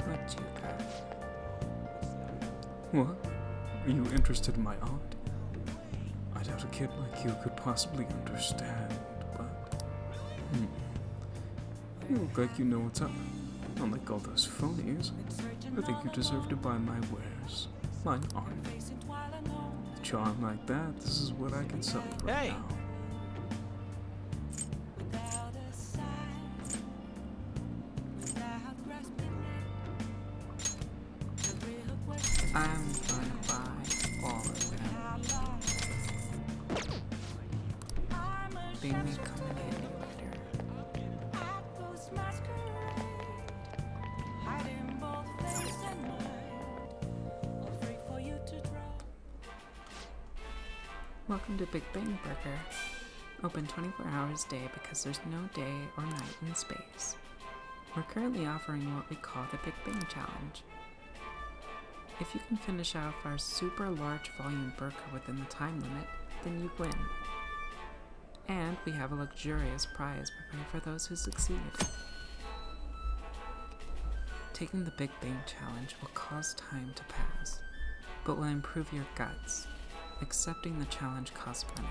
Speaker 1: What you got?
Speaker 2: What? Are you interested in my aunt? I doubt a kid like you could possibly understand, but... You look like you know what's up. Unlike all those phonies, I think you deserve to buy my wares. My art. With a charm like that, this is what I can sell you right now.
Speaker 1: I'm gonna buy all of them. They may come in handy later. Welcome to Big Bang Burger. Open 24 hours a day because there's no day or night in space. We're currently offering what we call the Big Bang Challenge. If you can finish off our super large volume burger within the time limit, then you win. And we have a luxurious prize prepared for those who succeed. Taking the Big Bang Challenge will cause time to pass, but will improve your guts. Accepting the challenge costs money.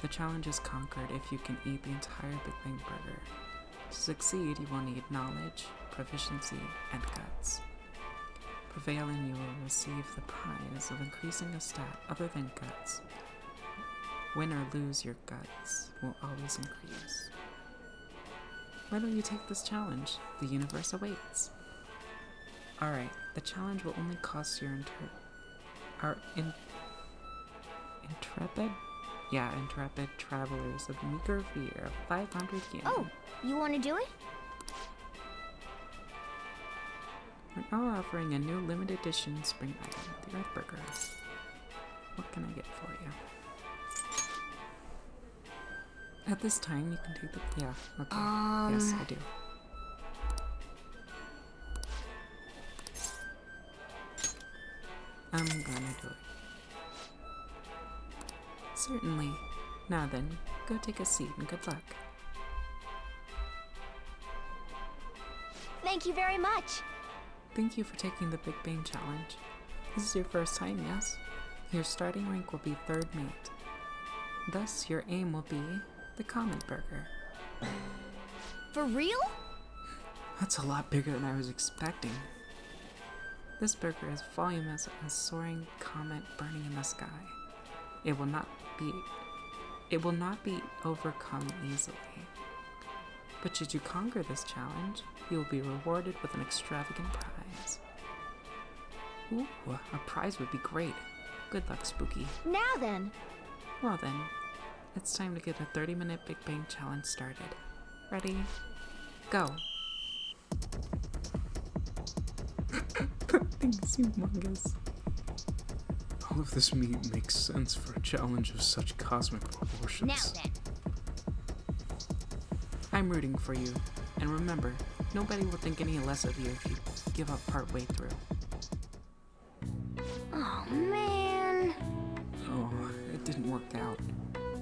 Speaker 1: The challenge is conquered if you can eat the entire Big Bang Burger. To succeed, you will need knowledge, proficiency, and guts. Prevail and you will receive the prize of increasing a stat other than guts. Win or lose, your guts will always increase. Why don't you take this challenge? The universe awaits. Alright, the challenge will only cost your intrepid? Yeah, intrepid travelers of meager fee of 500 yen.
Speaker 4: Oh, you want to do it?
Speaker 1: We're now offering a new limited edition spring item, the Earth Burger. What can I get for you? At this time, you can take the... Yeah, okay. Yes, I do. I'm gonna do it. Certainly. Now then, go take a seat and good luck.
Speaker 4: Thank you very much.
Speaker 1: Thank you for taking the Big Bang Challenge. This is your first time, yes? Your starting rank will be 3rd mate. Thus, your aim will be the Comet Burger.
Speaker 4: For real?
Speaker 1: That's a lot bigger than I was expecting. This burger is volume as a soaring comet burning in the sky. It will not be overcome easily. But should you conquer this challenge, you will be rewarded with an extravagant prize. Ooh, a prize would be great. Good luck, Spooky.
Speaker 4: Now then.
Speaker 1: Well then, it's time to get a 30-minute Big Bang Challenge started. Ready? Go. That thing's humongous.
Speaker 2: All of this meat makes sense for a challenge of such cosmic proportions.
Speaker 4: Now then.
Speaker 1: I'm rooting for you. And remember, nobody will think any less of you if you give up partway through.
Speaker 4: Oh, man.
Speaker 1: Oh, it didn't work out.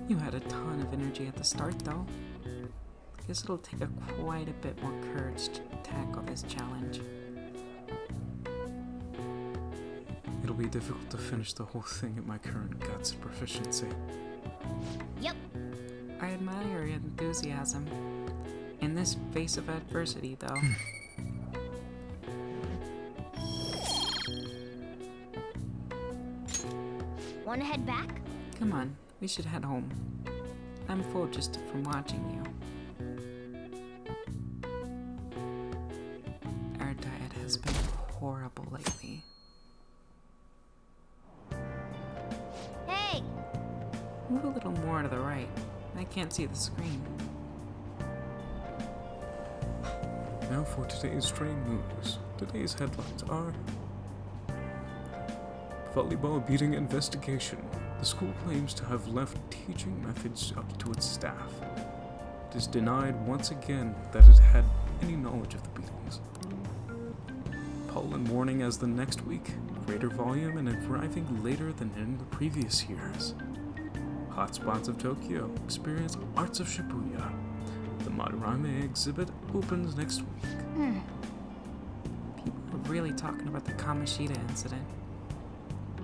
Speaker 1: You had a ton of energy at the start, though. Guess it'll take quite a bit more courage to tackle this challenge.
Speaker 2: It'll be difficult to finish the whole thing at my current guts and proficiency.
Speaker 4: Yep.
Speaker 1: I admire your enthusiasm. In this face of adversity, though.
Speaker 4: Want to head back?
Speaker 1: Come on, we should head home. I'm full just from watching you. Our diet has been horrible lately.
Speaker 4: Hey!
Speaker 1: Move a little more to the right. I can't see the screen.
Speaker 2: Now for today's train news. Today's headlines are: volleyball beating investigation. The school claims to have left teaching methods up to its staff. It is denied once again that it had any knowledge of the beatings. Pollen warning as the next week, greater volume and arriving later than in the previous years. Hotspots of Tokyo experience Arts of Shibuya. The Madarame exhibit opens next week.
Speaker 1: People are really talking about the Kamoshida incident.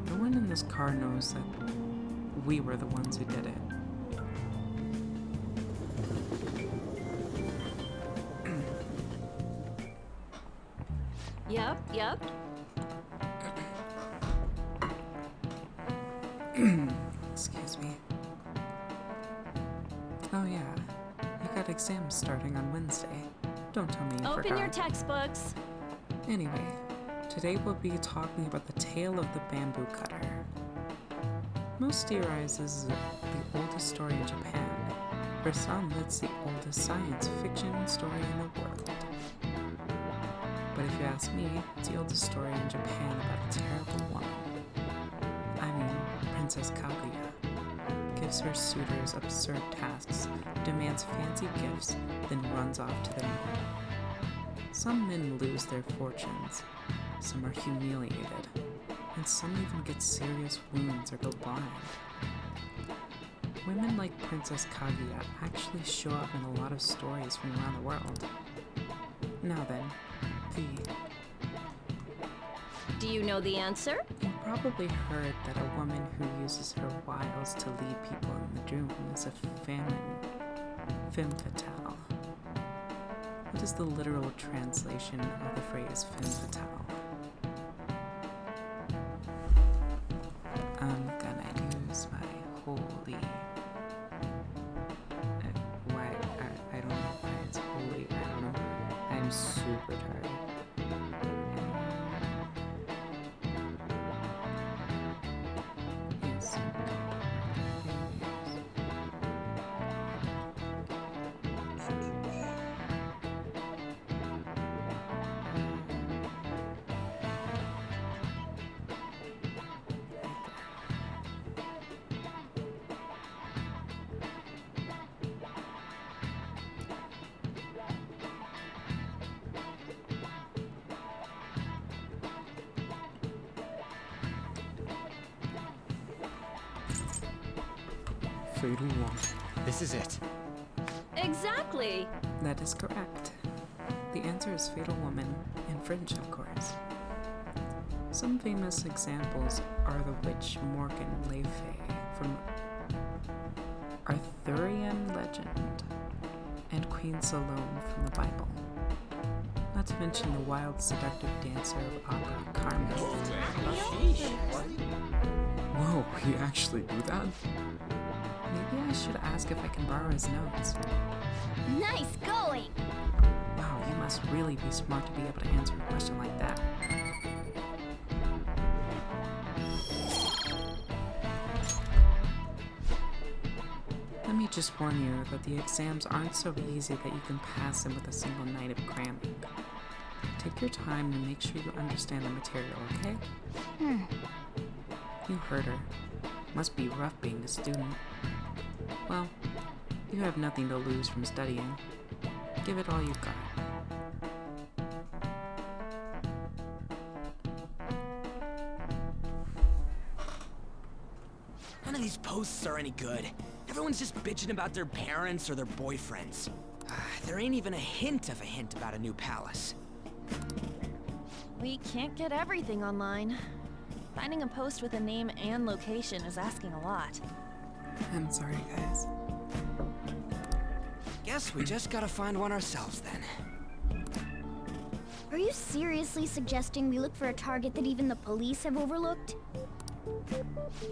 Speaker 1: No one in this car knows that we were the ones who did it.
Speaker 6: Yep.
Speaker 1: Excuse me. Oh yeah, you got exams starting on Wednesday. Don't tell me you forgot.
Speaker 6: Open your textbooks.
Speaker 1: Anyway, today we'll be talking about the tale of the bamboo cutter. Most theorize this is the oldest story in Japan. For some, it's the oldest science fiction story in the world. But if you ask me, it's the oldest story in Japan about a terrible woman. I mean, Princess Kaguya. gives her suitors absurd tasks, demands fancy gifts, then runs off to the moon. Some men lose their fortunes, some are humiliated, and some even get serious wounds or go blind. Women like Princess Kaguya actually show up in a lot of stories from around the world. Now then, V.
Speaker 6: Do you know the answer?
Speaker 1: You probably heard that a woman who uses her wiles to lead people in the doom is a femme fatale. What is the literal translation of the phrase femme fatale? I'm gonna use my holy... I don't know why it's holy, I don't know. I'm super tired. Yes.
Speaker 2: Fatal Woman.
Speaker 3: This is it.
Speaker 6: Exactly.
Speaker 1: That is correct. The answer is Fatal Woman in French, of course. Some famous examples are the witch Morgan Le Fay from Arthurian legend and Queen Salome from the Bible. Not to mention the wild, seductive dancer of opera, Carmen.
Speaker 2: Whoa, he actually do that?
Speaker 1: Maybe I should ask if I can borrow his notes.
Speaker 4: Nice going!
Speaker 1: Wow, you must really be smart to be able to answer a question like that. Let me just warn you that the exams aren't so easy that you can pass them with a single night of cramming. Take your time and make sure you understand the material, okay? You heard her. Must be rough being a student. Well, you have nothing to lose from studying. Give it all you've got.
Speaker 12: None of these posts are any good. Everyone's just bitching about their parents or their boyfriends. There ain't even a hint about a new palace.
Speaker 11: We can't get everything online. Finding a post with a name and location is asking a lot.
Speaker 1: I'm sorry, guys.
Speaker 12: Guess we just gotta find one ourselves then.
Speaker 4: Are you seriously suggesting we look for a target that even the police have overlooked?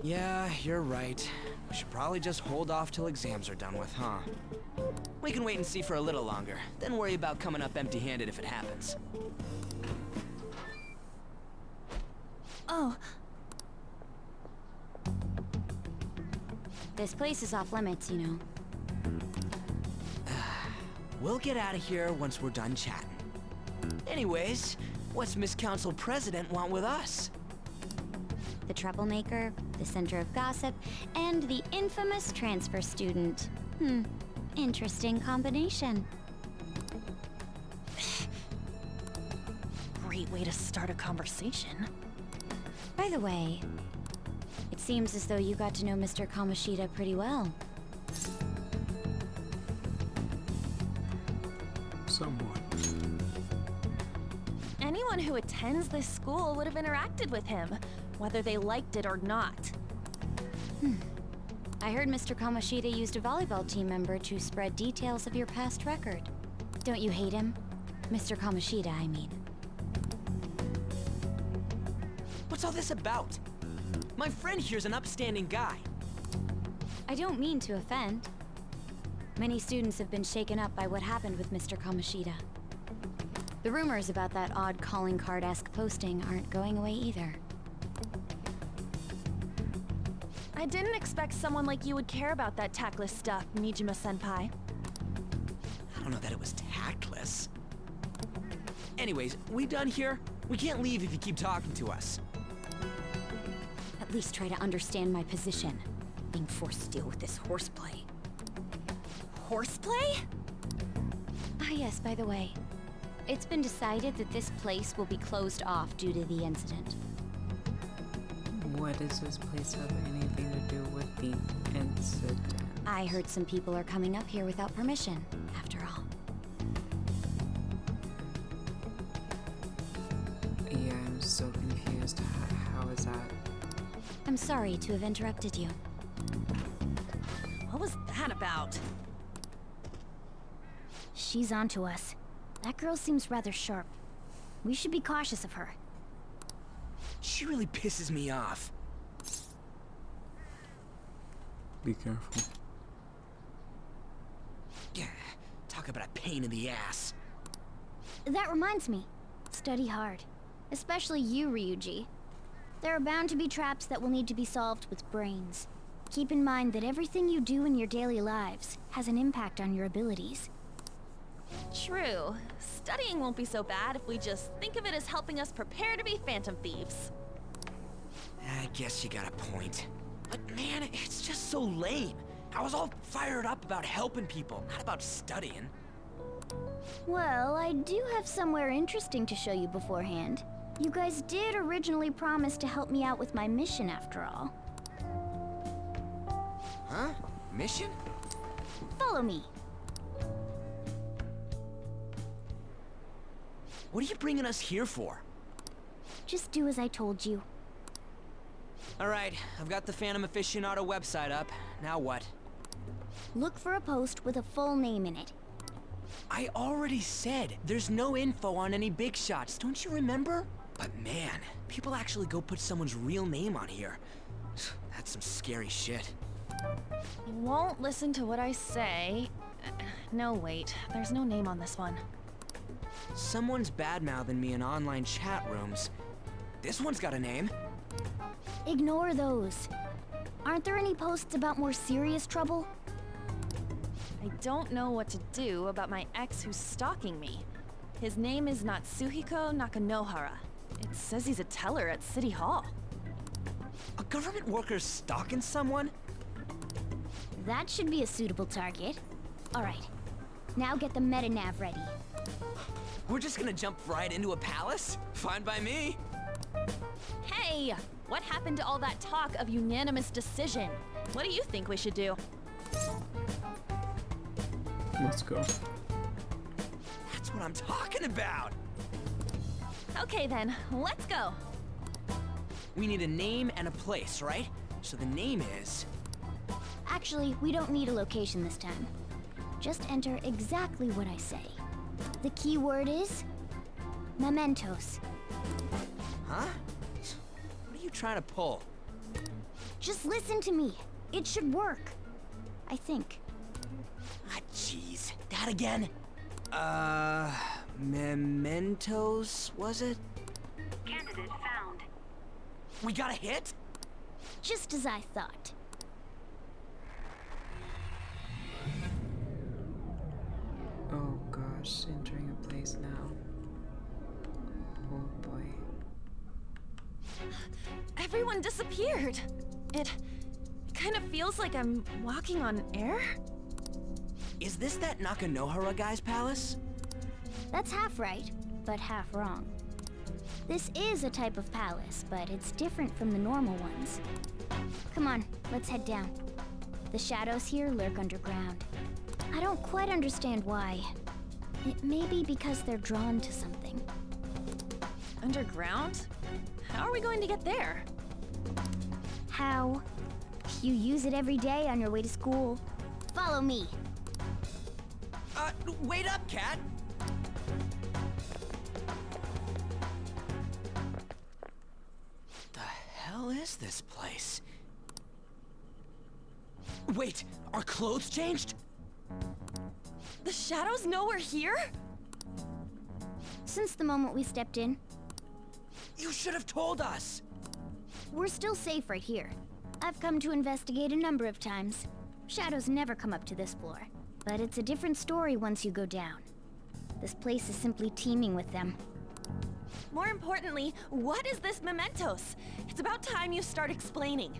Speaker 12: Yeah, you're right. We should probably just hold off till exams are done with, huh? We can wait and see for a little longer, then worry about coming up empty-handed if it happens.
Speaker 4: Oh.
Speaker 13: This place is off limits, you know.
Speaker 12: We'll get out of here once we're done chatting. Anyways, what's Miss Council President want with us?
Speaker 13: The troublemaker, the center of gossip, and the infamous transfer student. Interesting combination.
Speaker 11: Great way to start a conversation.
Speaker 13: By the way, it seems as though you got to know Mr. Kamoshida pretty well.
Speaker 2: Somewhat.
Speaker 11: Anyone who attends this school would have interacted with him, whether they liked it or not.
Speaker 13: I heard Mr. Kamoshida used a volleyball team member to spread details of your past record. Don't you hate him? Mr. Kamoshida, I mean.
Speaker 12: What's all this about? My friend here's an upstanding guy.
Speaker 13: I don't mean to offend. Many students have been shaken up by what happened with Mr. Kamoshida. The rumors about that odd calling card-esque posting aren't going away either.
Speaker 11: I didn't expect someone like you would care about that tactless stuff, Nijima-senpai.
Speaker 12: I don't know that it was tactless. Anyways, we done here? We can't leave if you keep talking to us.
Speaker 13: At least try to understand my position.
Speaker 4: being forced to deal with this horseplay.
Speaker 7: Horseplay?
Speaker 4: Ah yes, by the way. It's been decided that this place will be closed off due to the incident.
Speaker 1: What does this place have anything to do with the incident?
Speaker 4: I heard some people are coming up here without permission, after all.
Speaker 1: Yeah, I'm so confused. How is that?
Speaker 4: I'm sorry to have interrupted you.
Speaker 7: What was that about?
Speaker 4: She's onto us. That girl seems rather sharp. We should be cautious of her.
Speaker 12: She really pisses me off.
Speaker 2: Be careful.
Speaker 12: Yeah, talk about a pain in the ass.
Speaker 4: That reminds me. Study hard. Especially you, Ryuji. There are bound to be traps that will need to be solved with brains. Keep in mind that everything you do in your daily lives has an impact on your abilities.
Speaker 7: True. Studying won't be so bad if we just think of it as helping us prepare to be phantom thieves.
Speaker 12: I guess you got a point. But man, it's just so lame. I was all fired up about helping people, not about studying.
Speaker 4: Well, I do have somewhere interesting to show you beforehand. You guys did originally promise to help me out with my mission after all.
Speaker 12: Huh? Mission?
Speaker 4: Follow me.
Speaker 12: What are you bringing us here for?
Speaker 4: Just do as I told you.
Speaker 12: Alright, I've got the Phantom Aficionado website up. Now what?
Speaker 4: Look for a post with a full name in it.
Speaker 12: I already said there's no info on any big shots, don't you remember? But man, people actually go put someone's real name on here. That's some scary shit.
Speaker 7: You won't listen to what I say. No, wait. There's no name on this one.
Speaker 12: Someone's bad-mouthing me in online chat rooms. This one's got a name.
Speaker 4: Ignore those. Aren't there any posts about more serious trouble?
Speaker 7: I don't know what to do about my ex who's stalking me. His name is Natsuhiko Nakanohara. It says he's a teller at City Hall.
Speaker 12: A government worker stalking someone?
Speaker 4: That should be a suitable target. Alright, now get the meta-nav ready.
Speaker 12: We're just gonna jump right into a palace? Fine by me.
Speaker 7: Hey! What happened to all that talk of unanimous decision? What do you think we should do?
Speaker 2: Let's go.
Speaker 12: That's what I'm talking about!
Speaker 7: Okay then, let's go!
Speaker 12: We need a name and a place, right? So the name is...
Speaker 4: Actually, we don't need a location this time. Just enter exactly what I say. The key word is... mementos.
Speaker 12: Huh? What are you trying to pull?
Speaker 4: Just listen to me. It should work. I think.
Speaker 12: Ah, jeez. That again? Mementos, was it?
Speaker 4: Candidate found.
Speaker 12: We got a hit?
Speaker 4: Just as I thought.
Speaker 1: Oh gosh, entering a place now. Oh boy.
Speaker 7: Everyone disappeared. It kind of feels like I'm walking on air.
Speaker 12: Is this that Nakanohara guy's palace?
Speaker 4: That's half right, but half wrong. This is a type of palace, but it's different from the normal ones. Come on, let's head down. The shadows here lurk underground. I don't quite understand why. It may be because they're drawn to something.
Speaker 7: Underground? How are we going to get there?
Speaker 4: How? You use it every day on your way to school. Follow me.
Speaker 12: Wait up, Cat! The hell is this place? Wait, our clothes changed?
Speaker 7: The shadows know we're here?
Speaker 4: Since the moment we stepped in.
Speaker 12: You should have told us!
Speaker 4: We're still safe right here. I've come to investigate a number of times. Shadows never come up to this floor. But it's a different story once you go down. This place is simply teeming with them.
Speaker 7: More importantly, what is this mementos? It's about time you start explaining.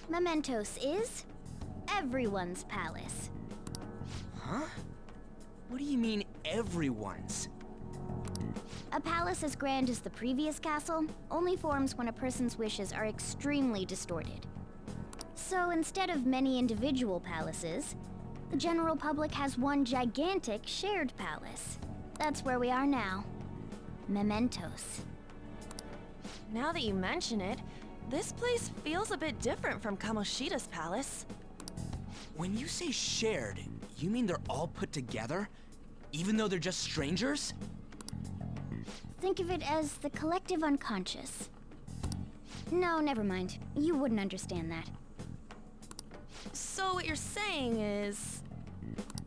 Speaker 4: Mementos is everyone's palace.
Speaker 12: Huh? What do you mean, everyone's?
Speaker 4: A palace as grand as the previous castle only forms when a person's wishes are extremely distorted. So instead of many individual palaces, the general public has one gigantic shared palace. That's where we are now. Mementos.
Speaker 7: Now that you mention it, this place feels a bit different from Kamoshida's palace.
Speaker 12: When you say shared, you mean they're all put together? Even though they're just strangers?
Speaker 4: Think of it as the collective unconscious. No, never mind. You wouldn't understand that.
Speaker 7: So what you're saying is,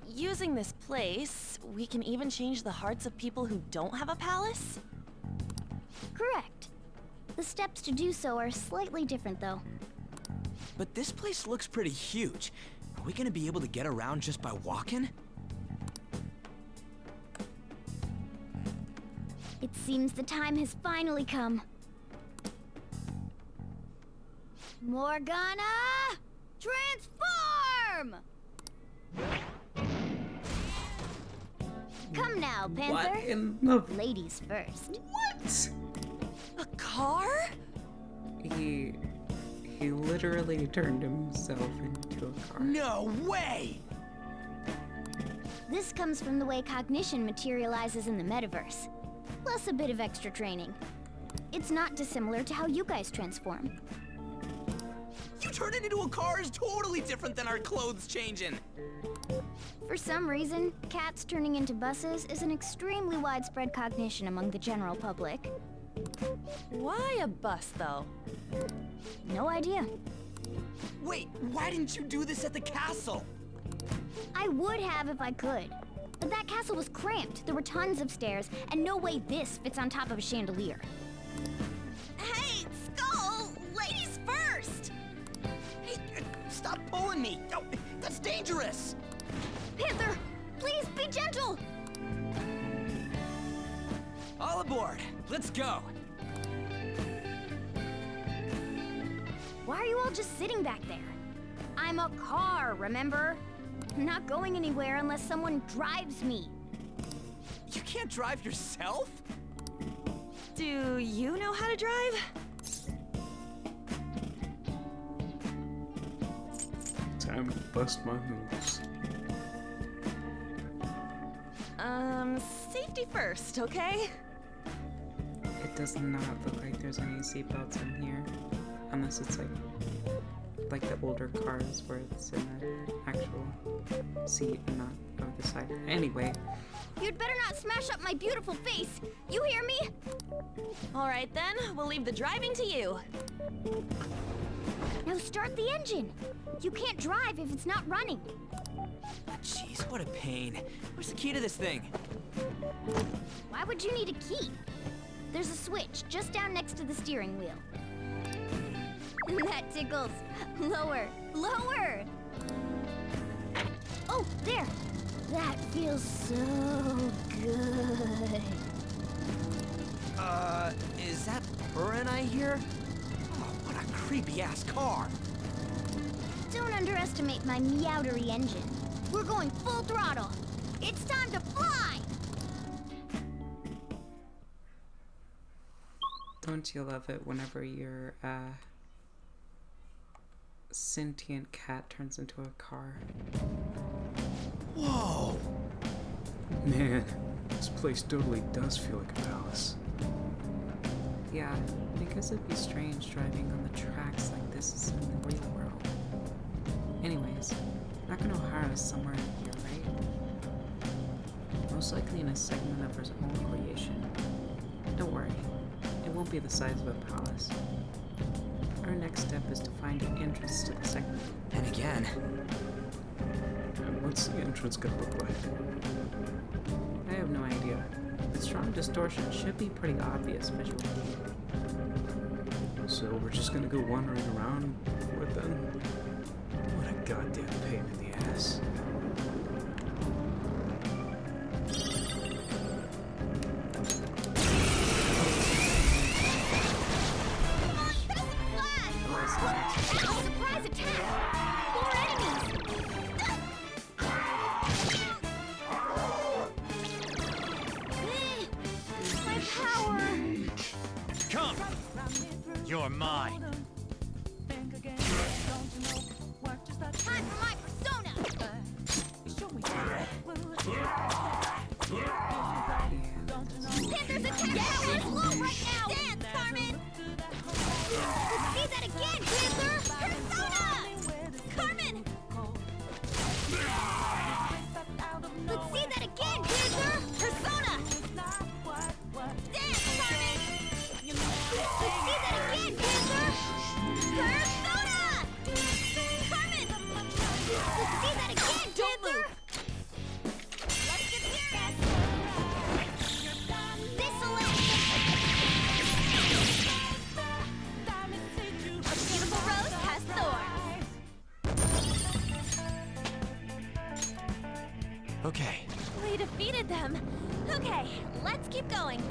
Speaker 7: using this place, we can even change the hearts of people who don't have a palace?
Speaker 4: Correct. The steps to do so are slightly different, though.
Speaker 12: But this place looks pretty huge. Are we gonna be able to get around just by walking?
Speaker 4: It seems the time has finally come. Morgana! Transform! Come now, Panther.
Speaker 1: What in the...
Speaker 4: Ladies first.
Speaker 1: What?
Speaker 7: A car?
Speaker 1: He literally turned himself into a car.
Speaker 12: No way!
Speaker 4: This comes from the way cognition materializes in the metaverse, plus a bit of extra training. It's not dissimilar to how you guys transform.
Speaker 12: You turned it into a car is totally different than our clothes changing.
Speaker 4: For some reason, cats turning into buses is an extremely widespread cognition among the general public.
Speaker 7: Why a bus, though?
Speaker 4: No idea.
Speaker 12: Wait, why didn't you do this at the castle?
Speaker 4: I would have if I could. But that castle was cramped. There were tons of stairs, and no way this fits on top of a chandelier.
Speaker 12: Hey, Skull! Ladies first! Hey, stop pulling me! Oh, that's dangerous!
Speaker 4: Panther, please be gentle!
Speaker 12: All aboard! Let's go!
Speaker 4: Why are you all just sitting back there? I'm a car, remember? I'm not going anywhere unless someone drives me.
Speaker 12: You can't drive yourself?
Speaker 7: Do you know how to drive?
Speaker 2: Time to bust my moves.
Speaker 7: Safety first, okay?
Speaker 1: It does not look like there's any seatbelts in here. Unless it's like the older cars where it's in the actual seat and not over the side. Anyway.
Speaker 4: You'd better not smash up my beautiful face. You hear me?
Speaker 7: All right then, we'll leave the driving to you.
Speaker 4: Now start the engine. You can't drive if it's not running.
Speaker 12: Jeez, what a pain. Where's the key to this thing?
Speaker 4: Why would you need a key? There's a switch just down next to the steering wheel. That tickles. Lower, lower. Oh, there. That feels so good.
Speaker 12: Is that purring I hear? Oh, what a creepy-ass car.
Speaker 4: Don't underestimate my meowdery engine. We're going full throttle. It's time to fly!
Speaker 1: Don't you love it whenever your sentient cat turns into a car?
Speaker 12: Whoa!
Speaker 2: Man, this place totally does feel like a palace.
Speaker 1: Yeah, I guess it'd be strange driving on the tracks like this is in the real world. Anyways, Nakanohara is somewhere in here, right? Most likely in a segment of her own creation. Don't worry, it won't be the size of a palace. Our next step is to find an entrance to the segment.
Speaker 12: And again.
Speaker 2: And what's the entrance gonna look like?
Speaker 1: I have no idea. But strong distortion should be pretty obvious visually.
Speaker 2: So we're just gonna go wandering around for it then? What a goddamn pain in the ass.
Speaker 12: You're mine.
Speaker 4: Time for my persona! Panther's attack power is low right now! Dance, Carmen! Let's see that again, Panther! Persona! Carmen! Let's see that again, Panther! Persona! Dance, Carmen! Let's see that again, Panther! Persona! Carmen! Let's see that again, Panther! Let's get serious! This'll it! A beautiful rose has thorns.
Speaker 10: Okay.
Speaker 7: We defeated them. Okay, let's keep going.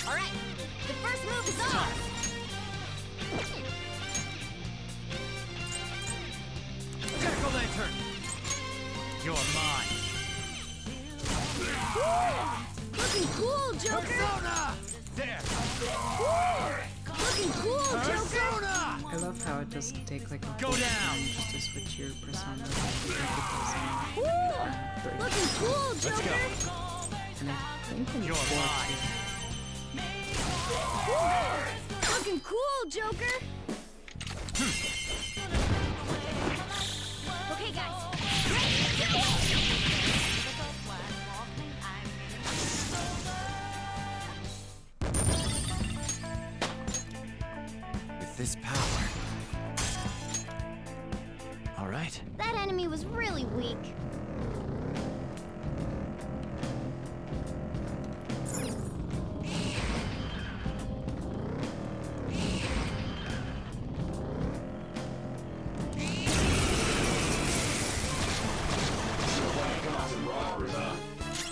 Speaker 4: Alright, the first move is ours!
Speaker 12: Jack-o'-lantern! You're mine.
Speaker 4: Looking cool, Joker!
Speaker 12: Persona! There!
Speaker 4: Looking cool, Joker!
Speaker 1: I love how it doesn't take like a
Speaker 12: Go
Speaker 1: whole
Speaker 12: down!
Speaker 1: time just to switch your persona.
Speaker 4: Looking cool, Joker!
Speaker 12: Let's go.
Speaker 1: And I think in
Speaker 12: You're
Speaker 1: 4
Speaker 12: mine.
Speaker 4: Looking cool, Joker! Okay, guys. Ready to go!
Speaker 12: With this power. All right.
Speaker 4: That enemy was really weak.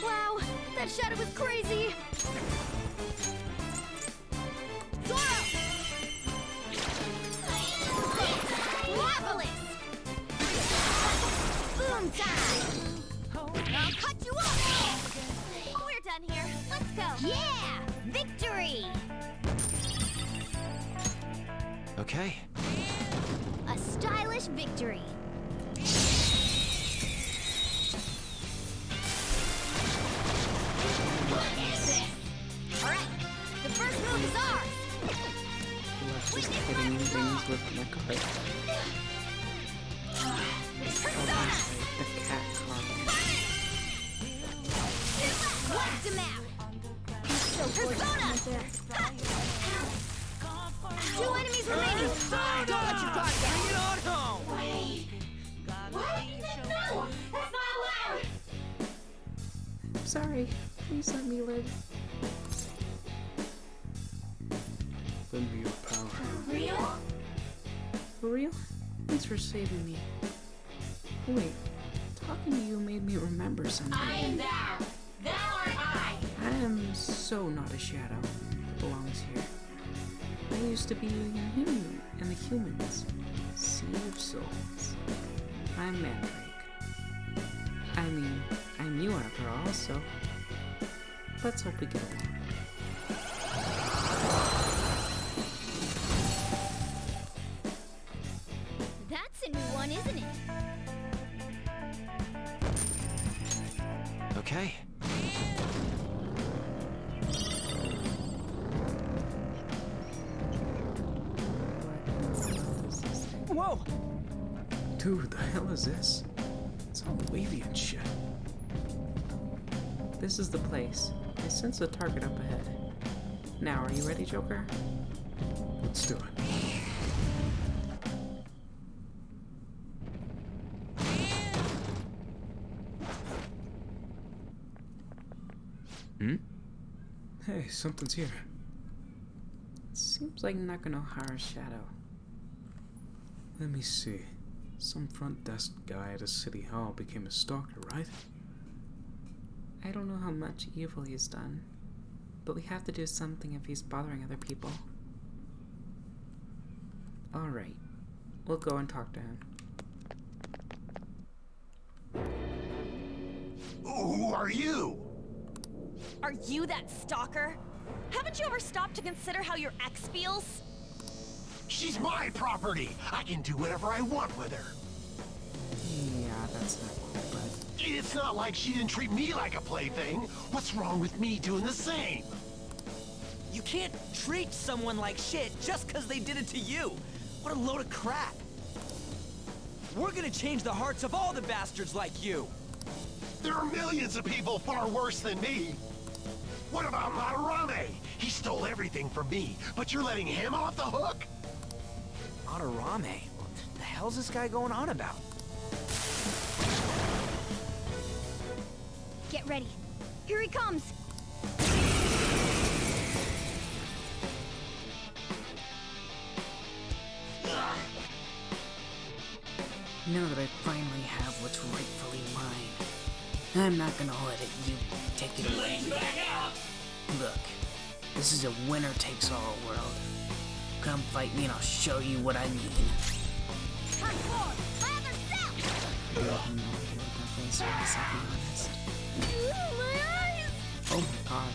Speaker 4: Wow, that shadow was crazy! Zoro! Marvelous! Boom time! I'll cut you up! We're done here. Let's go. Yeah! Victory!
Speaker 10: Okay.
Speaker 4: A stylish victory. Alright, the first move is ours!
Speaker 1: Let's just hitting things with my card.
Speaker 4: Persona!
Speaker 1: The cat card.
Speaker 4: Wiped him out! Persona! Ha! 2 enemies remaining!
Speaker 12: Don't let you die! Bring it on home!
Speaker 4: Wait! What? No! That's not allowed!
Speaker 1: I'm sorry. Please let me live.
Speaker 2: Lend me your power.
Speaker 4: Real?
Speaker 1: For real? Thanks for saving me. Wait, talking to you made me remember something.
Speaker 14: I am thou. Thou art I.
Speaker 1: I am so not a shadow that belongs here. I used to be in the humans. Sea of Souls. I'm Mandrake. I mean, I'm you after all, so let's hope we get along.
Speaker 4: That's a new one, isn't it?
Speaker 10: Okay.
Speaker 12: Whoa!
Speaker 2: Dude, the hell is this? It's all wavy and shit.
Speaker 1: This is the place. I sense a target up ahead. Now, are you ready, Joker?
Speaker 2: Let's do it. Hey, something's here.
Speaker 1: Seems like Nakanohara's shadow.
Speaker 2: Let me see. Some front desk guy at a city hall became a stalker, right?
Speaker 1: I don't know how much evil he's done, but we have to do something if he's bothering other people. Alright, we'll go and talk to him.
Speaker 5: Who are you?
Speaker 7: Are you that stalker? Haven't you ever stopped to consider how your ex feels?
Speaker 5: She's my property. I can do whatever I want with her.
Speaker 1: Yeah, that's not cool, but...
Speaker 5: It's not like she didn't treat me like a plaything. What's wrong with me doing the same?
Speaker 12: You can't treat someone like shit just because they did it to you. What a load of crap. We're gonna change the hearts of all the bastards like you.
Speaker 5: There are millions of people far worse than me. What about Madarame? He stole everything from me, but you're letting him off the hook?
Speaker 12: Madarame? What the hell's this guy going on about?
Speaker 4: Get ready. Here he comes.
Speaker 17: Now that I finally have what's rightfully mine, I'm not gonna let you take it away. Look, this is a winner-takes-all world. Come fight me and I'll show you what I mean.
Speaker 4: Turn forward. Lather south.
Speaker 1: I don't know what that face was, I'll be honest.
Speaker 4: Ooh, my eyes.
Speaker 1: Oh my god.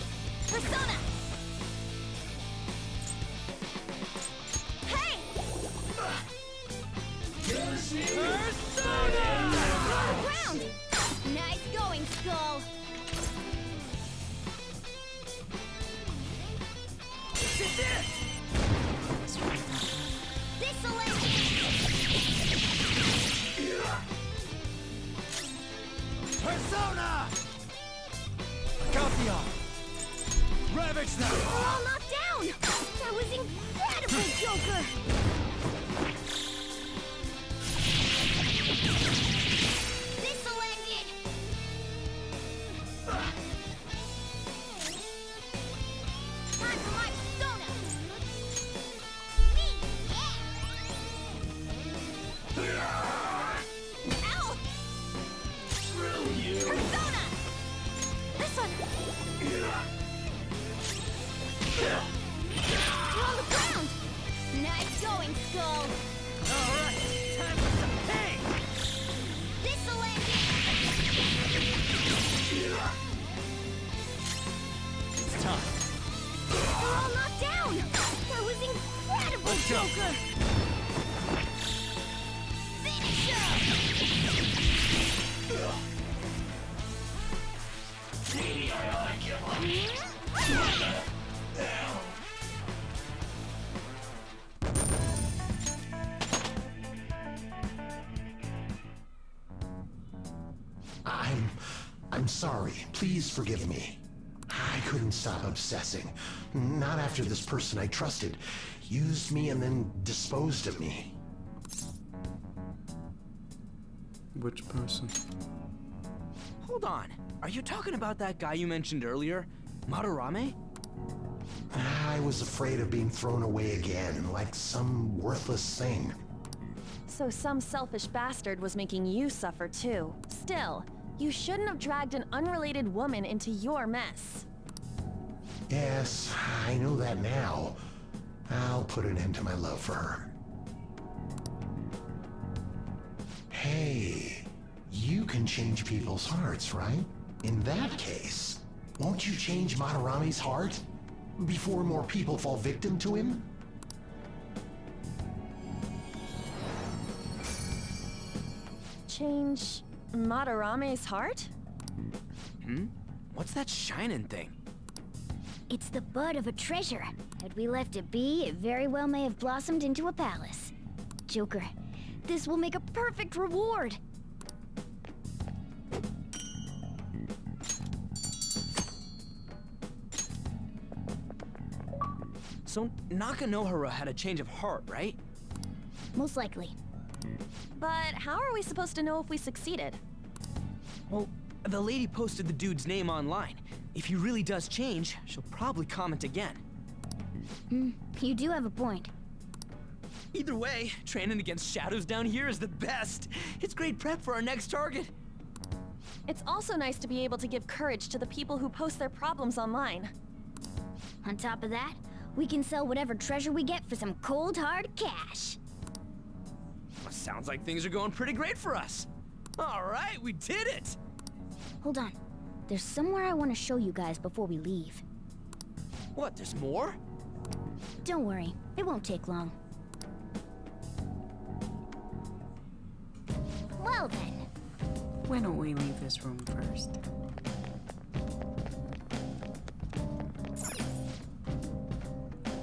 Speaker 4: Persona. Hey. Persona. Ground. Nice going, Skull.
Speaker 12: This is it!
Speaker 4: This'll end.
Speaker 12: Persona! Accompagnon! Ravage them!
Speaker 4: We're all knocked down. That was incredible, Joker. This'll end it. Time for my persona. Me, yeah. Ow!
Speaker 5: Screw you.
Speaker 4: Persona. This one. You're on the ground. Nice going, Skull.
Speaker 12: All right, time for some pain!
Speaker 4: This'll end
Speaker 12: It's time.
Speaker 4: We're all knocked down. That was incredible,
Speaker 12: Let's go.
Speaker 4: Joker. Finish
Speaker 5: I'm sorry. Please forgive me. I couldn't stop obsessing. Not after this person I trusted used me and then disposed of me.
Speaker 2: Which person?
Speaker 12: Hold on. Are you talking about that guy you mentioned earlier? Madarame?
Speaker 5: I was afraid of being thrown away again, like some worthless thing.
Speaker 7: So some selfish bastard was making you suffer too. Still, you shouldn't have dragged an unrelated woman into your mess.
Speaker 5: Yes, I know that now. I'll put an end to my love for her. Hey, you can change people's hearts, right? In that case, won't you change Madarame's heart? Before more people fall victim to him?
Speaker 7: Change Madarame's heart?
Speaker 12: What's that shining thing?
Speaker 4: It's the bud of a treasure. Had we left it be, it very well may have blossomed into a palace. Joker, this will make a perfect reward.
Speaker 12: So Nakanohara had a change of heart, right?
Speaker 4: Most likely.
Speaker 7: But how are we supposed to know if we succeeded?
Speaker 12: Well, the lady posted the dude's name online. If he really does change, she'll probably comment again.
Speaker 4: You do have a point.
Speaker 12: Either way, training against shadows down here is the best. It's great prep for our next target.
Speaker 7: It's also nice to be able to give courage to the people who post their problems online.
Speaker 4: On top of that, we can sell whatever treasure we get for some cold, hard cash.
Speaker 12: Well, sounds like things are going pretty great for us. All right, we did it!
Speaker 4: Hold on. There's somewhere I want to show you guys before we leave.
Speaker 12: What, there's more?
Speaker 4: Don't worry, it won't take long. Well then.
Speaker 1: Why don't we leave this room first?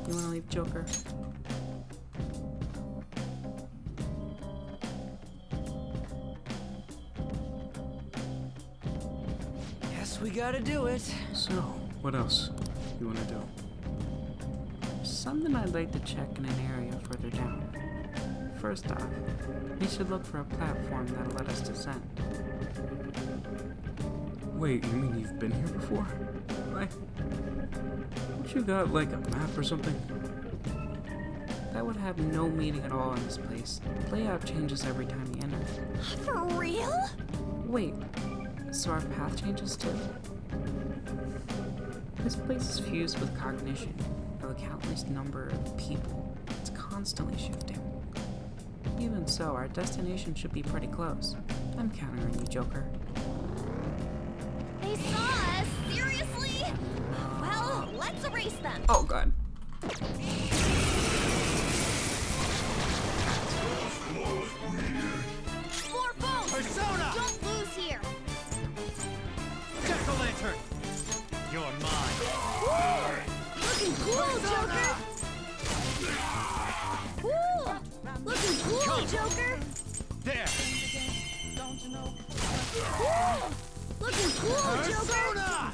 Speaker 1: You wanna leave, Joker?
Speaker 12: Guess we gotta do it.
Speaker 2: So, what else you wanna do?
Speaker 1: Something I'd like to check in an area further down. First off, we should look for a platform that'll let us descend.
Speaker 2: Wait, you mean you've been here before? Don't you got like a map or something?
Speaker 1: That would have no meaning at all in this place. The layout changes every time you enter.
Speaker 7: For real?
Speaker 1: Wait, so our path changes too? This place is fused with cognition of a countless number of people. It's constantly shifting. Even so, our destination should be pretty close. I'm counting on you, Joker.
Speaker 7: They saw us? Seriously? Well, let's erase them.
Speaker 1: Oh god.
Speaker 7: More boats!
Speaker 12: Persona!
Speaker 7: Don't lose here!
Speaker 12: Jack-o'-lantern! You're mine.
Speaker 7: Looking cool, Joker! Woo! Looking cool, Joker!
Speaker 12: There!
Speaker 7: Woo! Looking cool, Joker!
Speaker 12: Persona!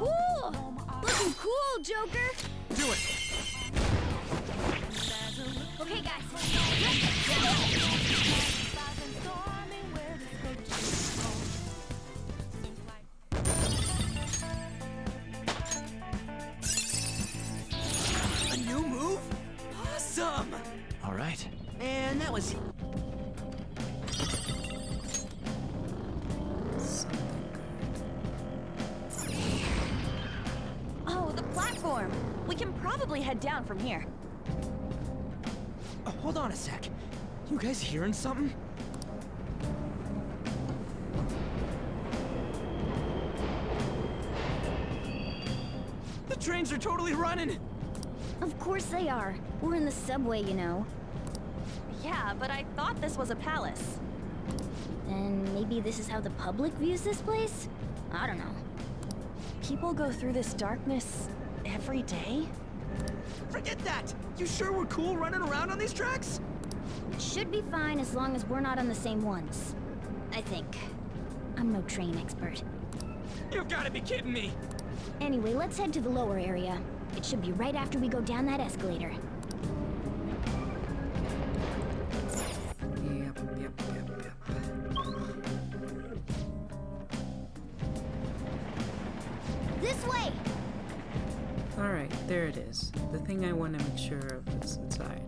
Speaker 7: Woo! Looking cool, Joker!
Speaker 12: Do it!
Speaker 7: Okay, guys.
Speaker 12: A new move? Awesome!
Speaker 3: All right.
Speaker 12: Man, that was...
Speaker 7: Oh, the platform. We can probably head down from here.
Speaker 12: Oh, hold on a sec. You guys hearing something? The trains are totally running!
Speaker 4: Of course they are. We're in the subway, you know.
Speaker 7: Yeah, but I thought this was a palace.
Speaker 4: Then maybe this is how the public views this place? I don't know.
Speaker 7: People go through this darkness every day?
Speaker 12: Forget that! You sure we're cool running around on these tracks?
Speaker 4: It should be fine as long as we're not on the same ones. I think. I'm no train expert.
Speaker 12: You've gotta be kidding me!
Speaker 4: Anyway, let's head to the lower area. It should be right after we go down that escalator.
Speaker 1: Yep.
Speaker 4: This way!
Speaker 1: Alright, there it is. The thing I want to make sure of is inside.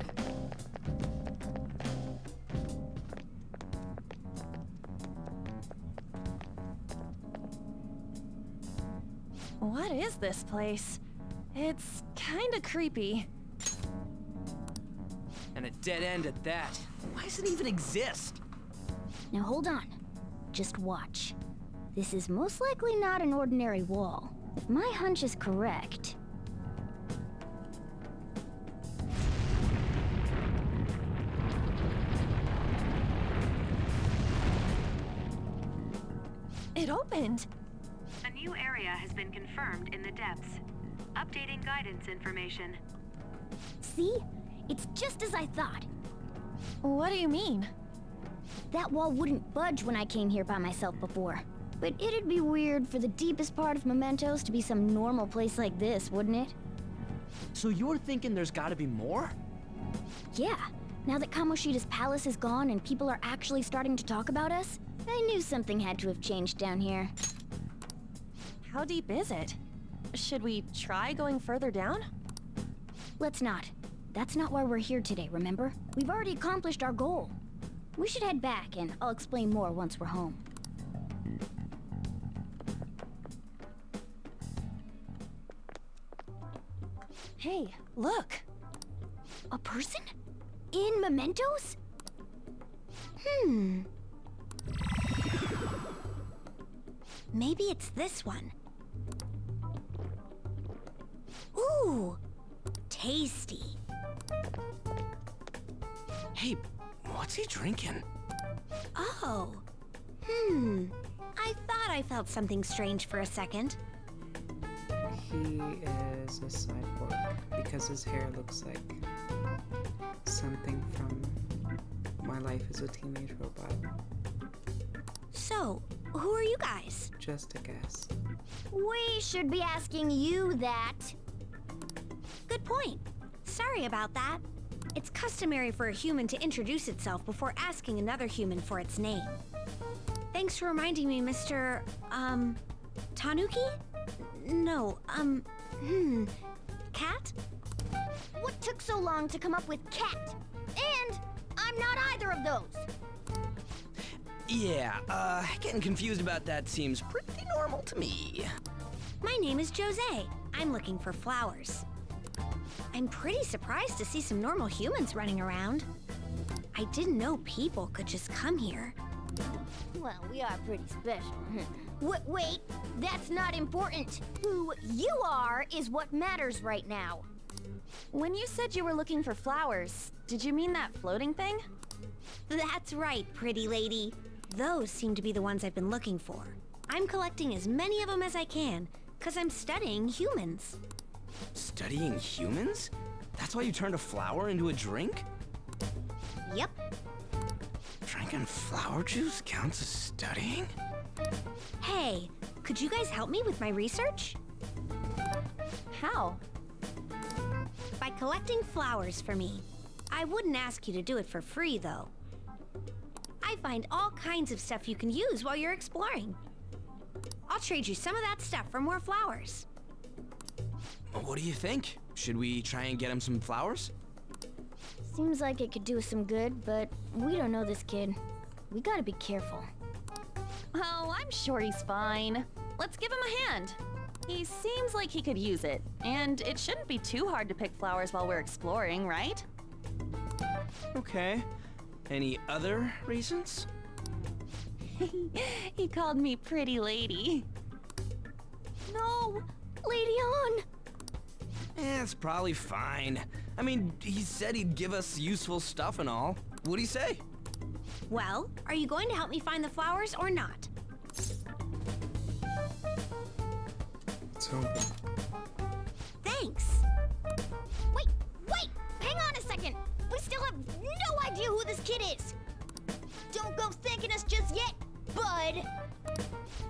Speaker 7: What is this place? It's kinda creepy.
Speaker 12: And a dead end at that. Why does it even exist?
Speaker 4: Now hold on. Just watch. This is most likely not an ordinary wall. If my hunch is correct...
Speaker 7: It opened!
Speaker 15: A new area has been confirmed in the depths. Updating guidance information.
Speaker 4: See? It's just as I thought.
Speaker 7: What do you mean?
Speaker 4: That wall wouldn't budge when I came here by myself before. But it'd be weird for the deepest part of Mementos to be some normal place like this, wouldn't it?
Speaker 12: So you're thinking there's gotta be more?
Speaker 4: Yeah. Now that Kamoshida's palace is gone and people are actually starting to talk about us, I knew something had to have changed down here.
Speaker 7: How deep is it? Should we try going further down?
Speaker 4: Let's not. That's not why we're here today, remember? We've already accomplished our goal. We should head back, and I'll explain more once we're home.
Speaker 7: Hey, look!
Speaker 4: A person? In Mementos? Maybe it's this one. Ooh, tasty.
Speaker 12: Hey, what's he drinking?
Speaker 4: Oh. I thought I felt something strange for a second.
Speaker 1: He is a cyborg because his hair looks like something from My Life as a Teenage Robot.
Speaker 4: So, who are you guys?
Speaker 1: Just a guess.
Speaker 4: We should be asking you that. Good point. Sorry about that. It's customary for a human to introduce itself before asking another human for its name. Thanks for reminding me, Mr. Tanuki? No, Cat? What took so long to come up with cat? And I'm not either of those.
Speaker 12: Yeah, getting confused about that seems pretty normal to me.
Speaker 4: My name is Jose. I'm looking for flowers. I'm pretty surprised to see some normal humans running around. I didn't know people could just come here. Well, we are pretty special. Wait, that's not important. Who you are is what matters right now.
Speaker 7: When you said you were looking for flowers, did you mean that floating thing?
Speaker 4: That's right, pretty lady. Those seem to be the ones I've been looking for. I'm collecting as many of them as I can, because I'm studying humans.
Speaker 12: Studying humans? That's why you turned a flower into a drink?
Speaker 4: Yep.
Speaker 12: Drinking flower juice counts as studying?
Speaker 4: Hey, could you guys help me with my research?
Speaker 7: How?
Speaker 4: By collecting flowers for me. I wouldn't ask you to do it for free, though. I find all kinds of stuff you can use while you're exploring. I'll trade you some of that stuff for more flowers.
Speaker 12: What do you think? Should we try and get him some flowers?
Speaker 4: Seems like it could do us some good, but we don't know this kid. We gotta be careful.
Speaker 7: Oh, I'm sure he's fine. Let's give him a hand. He seems like he could use it, and it shouldn't be too hard to pick flowers while we're exploring, right?
Speaker 12: Okay. Any other reasons?
Speaker 7: He called me pretty lady.
Speaker 4: No! Lady on!
Speaker 12: It's probably fine. I mean, he said he'd give us useful stuff and all. What'd he say?
Speaker 4: Well, are you going to help me find the flowers or not?
Speaker 1: It's open.
Speaker 4: Thanks! Wait! Hang on a second! We still have no idea who this kid is! Don't go thanking us just yet, bud!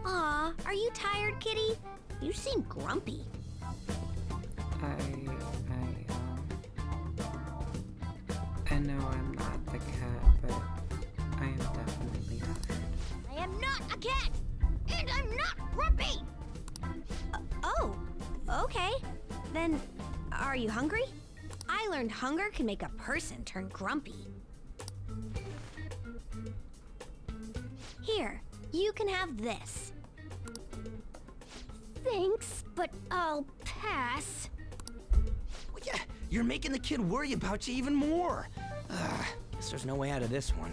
Speaker 4: Aw, are you tired, kitty? You seem grumpy.
Speaker 1: I know I'm not the cat, but I am definitely tired.
Speaker 4: I am not a cat! And I'm not grumpy! Oh, okay. Then, are you hungry? I learned hunger can make a person turn grumpy. Here, you can have this. Thanks, but I'll pass.
Speaker 12: Well, yeah, you're making the kid worry about you even more. Guess there's no way out of this one.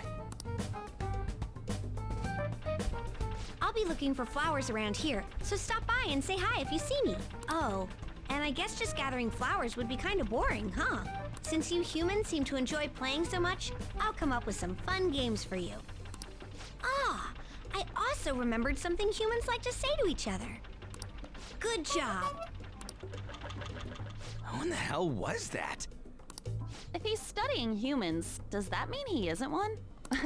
Speaker 4: I'll be looking for flowers around here, so stop by and say hi if you see me. Oh, and I guess just gathering flowers would be kind of boring, huh? Since you humans seem to enjoy playing so much, I'll come up with some fun games for you. Ah, I also remembered something humans like to say to each other. Good job.
Speaker 12: Who in the hell was that?
Speaker 7: If he's studying humans, does that mean he isn't one?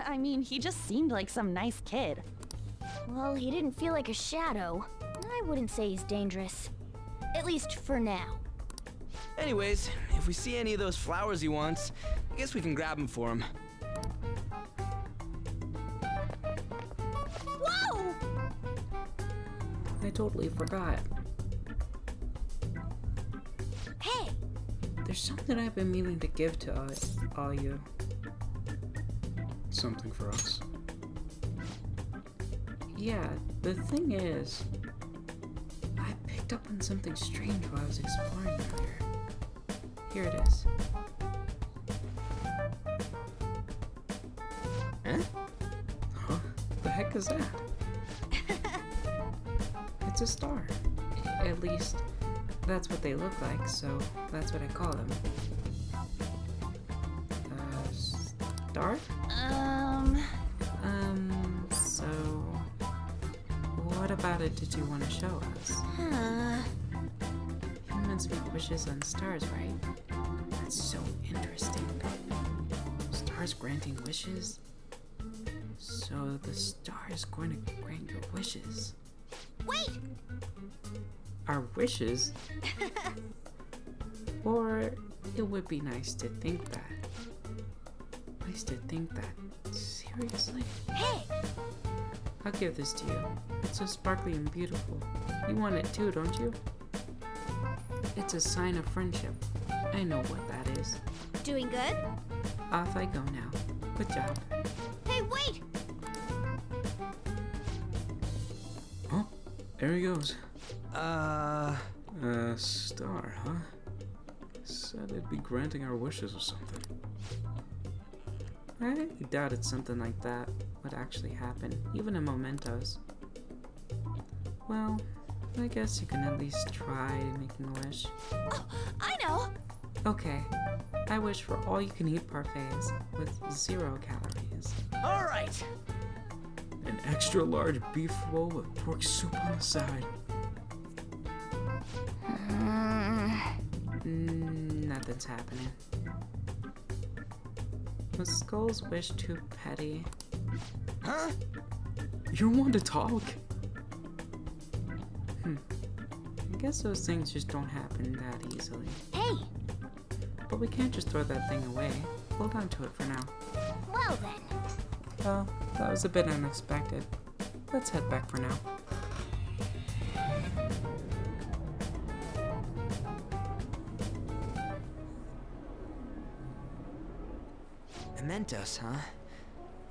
Speaker 7: I mean, he just seemed like some nice kid.
Speaker 4: Well, he didn't feel like a shadow. I wouldn't say he's dangerous. At least for now.
Speaker 12: Anyways, if we see any of those flowers he wants, I guess we can grab them for him.
Speaker 4: Whoa!
Speaker 1: I totally forgot.
Speaker 4: Hey!
Speaker 1: There's something I've been meaning to give to all you.
Speaker 2: Something for us?
Speaker 1: Yeah, the thing is, I picked up on something strange while I was exploring earlier. Here it is. Huh? The heck is that? It's a star. At least, that's what they look like, so that's what I call them. Star? So... what about it did you want to show us? Humans make wishes on stars, right? That's so interesting. Stars granting wishes? So the star is going to grant your wishes.
Speaker 4: Wait!
Speaker 1: Our wishes? Or it would be nice to think that. Nice to think that. Seriously?
Speaker 4: Hey!
Speaker 1: I'll give this to you. It's so sparkly and beautiful. You want it too, don't you? It's a sign of friendship. I know what that is.
Speaker 4: Doing good?
Speaker 1: Off I go now. Good job.
Speaker 4: Hey, wait!
Speaker 2: Oh, there he goes. Star, huh? Said it'd be granting our wishes or something.
Speaker 1: I doubt it's something like that would actually happen, even in mementos. Well, I guess you can at least try making a wish.
Speaker 7: Oh, I know!
Speaker 1: Okay, I wish for all-you-can-eat parfaits with 0 calories.
Speaker 12: Alright!
Speaker 2: An extra large beef roll with pork soup on the side.
Speaker 1: Nothing's happening. Was Skull's wish too petty?
Speaker 12: Huh?
Speaker 2: You're one to talk.
Speaker 1: I guess those things just don't happen that easily.
Speaker 4: Hey!
Speaker 1: But we can't just throw that thing away. Hold on to it for now.
Speaker 4: Well then.
Speaker 1: Well, that was a bit unexpected. Let's head back for now.
Speaker 12: Mementos, huh?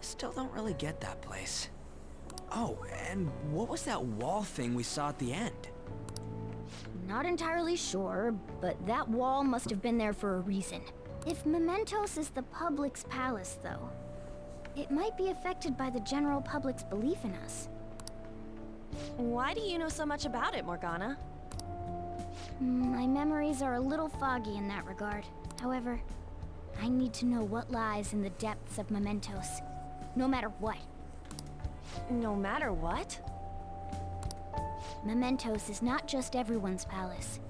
Speaker 12: Still don't really get that place. Oh, and what was that wall thing we saw at the end?
Speaker 4: Not entirely sure, but that wall must have been there for a reason. If Mementos is the public's palace, though, it might be affected by the general public's belief in us.
Speaker 7: Why do you know so much about it, Morgana?
Speaker 4: My memories are a little foggy in that regard. However, I need to know what lies in the depths of Mementos, no matter what.
Speaker 7: No matter what?
Speaker 4: Mementos is not just everyone's palace.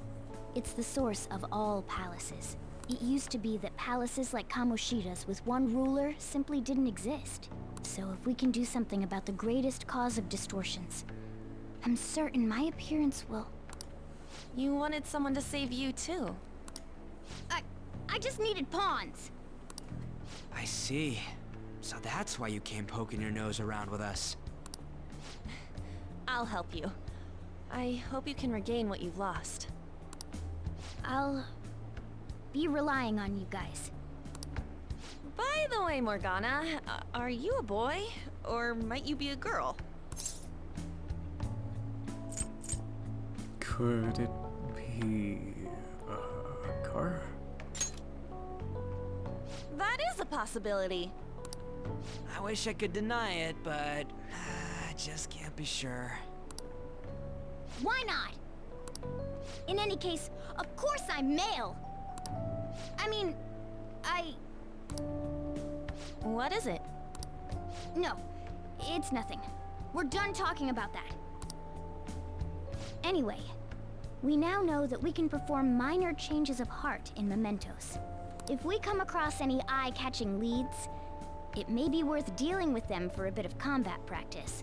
Speaker 4: It's the source of all palaces. It used to be that palaces like Kamoshida's with one ruler simply didn't exist. So if we can do something about the greatest cause of distortions, I'm certain my appearance will...
Speaker 7: You wanted someone to save you too.
Speaker 4: I just needed pawns.
Speaker 12: I see. So that's why you came poking your nose around with us.
Speaker 7: I'll help you. I hope you can regain what you've lost.
Speaker 4: I'll be relying on you guys.
Speaker 7: By the way, Morgana, are you a boy? Or might you be a girl?
Speaker 2: Could it be a car?
Speaker 7: That is a possibility.
Speaker 12: I wish I could deny it, but I just can't be sure.
Speaker 4: Why not? In any case, of course I'm male. I mean,
Speaker 7: What is it?
Speaker 4: No, it's nothing. We're done talking about that. Anyway, we now know that we can perform minor changes of heart in Mementos. If we come across any eye-catching leads, it may be worth dealing with them for a bit of combat practice.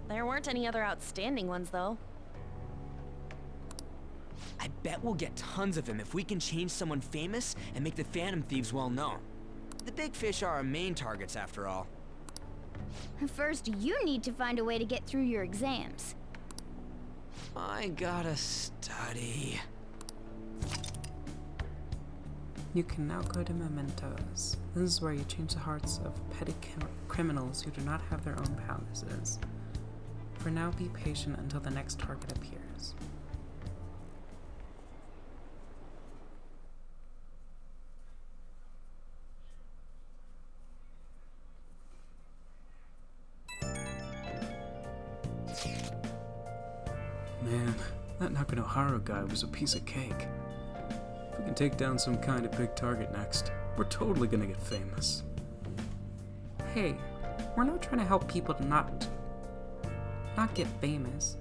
Speaker 7: There weren't any other outstanding ones, though.
Speaker 12: I bet we'll get tons of them if we can change someone famous and make the Phantom Thieves well known. The big fish are our main targets, after all.
Speaker 4: First, you need to find a way to get through your exams.
Speaker 12: I gotta study.
Speaker 1: You can now go to Mementos. This is where you change the hearts of petty criminals who do not have their own palaces. For now, be patient until the next target appears.
Speaker 2: man, that Nakanohara guy was a piece of cake. If we can take down some kind of big target next, we're totally gonna get famous.
Speaker 1: Hey, we're not trying to help people to not get famous.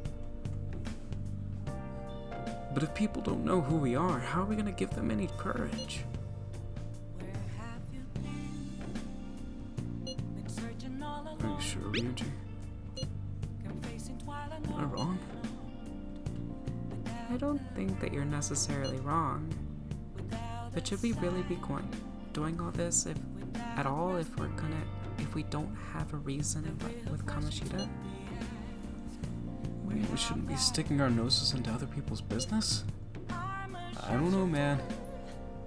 Speaker 2: But if people don't know who we are, how are we gonna give them any courage? Are you sure, Ryuji? Am I wrong?
Speaker 1: I don't think that you're necessarily wrong. But should we really be doing all this if we don't have a reason with Kamoshida?
Speaker 2: We shouldn't be sticking our noses into other people's business? I don't know, man.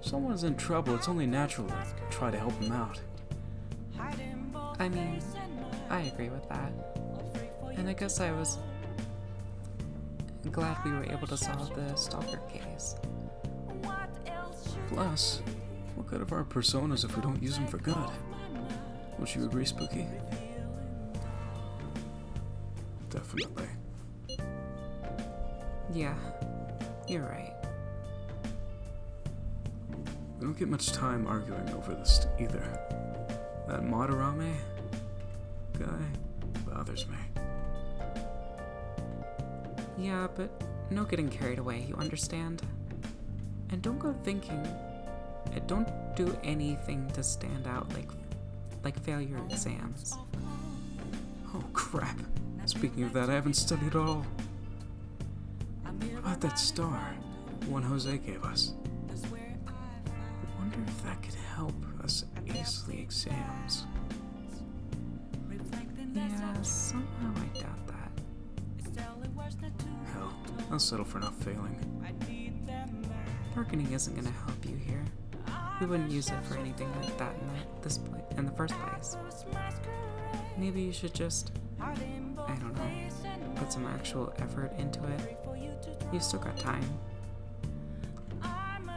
Speaker 2: If someone's in trouble, it's only natural to try to help them out.
Speaker 1: I mean, I agree with that. And I guess I was glad we were able to solve the stalker case.
Speaker 2: Plus, what good of our personas if we don't use them for good? Would you agree, Spooky? Definitely.
Speaker 1: Yeah, you're right.
Speaker 2: We don't get much time arguing over this either. That Madarame guy bothers me.
Speaker 1: Yeah, but no getting carried away, you understand? And don't go thinking, and don't do anything to stand out like fail your exams.
Speaker 2: Oh crap. Speaking of that, I haven't studied at all. What about that star? The one Jose gave us? I wonder if that could help us ace the exams.
Speaker 1: Yeah, somehow I doubt that.
Speaker 2: Hell, I'll settle for not failing.
Speaker 1: Bargaining isn't gonna help you here. We wouldn't use it for anything like that in the first place. Maybe you should just, I don't know, put some actual effort into it. You've still got time.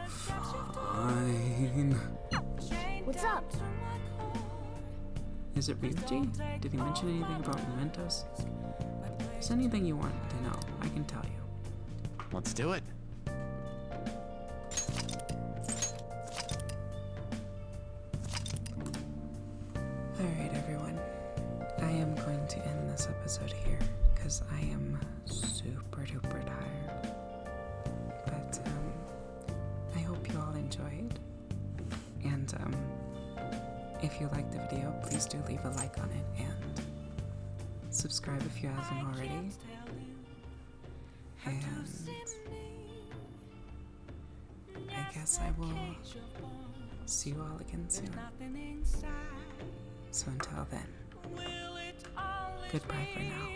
Speaker 2: Fine.
Speaker 4: What's up?
Speaker 1: Is it Ryuji? Did he mention anything about mementos? If there's anything you want to know, I can tell you.
Speaker 10: Let's do it.
Speaker 1: Alright, everyone. I am going to end this episode here because I am super duper tired. But I hope you all enjoyed. And if you liked the video, please do leave a like on it and subscribe if you haven't already. And I guess I will see you all again soon. So until then, goodbye for now.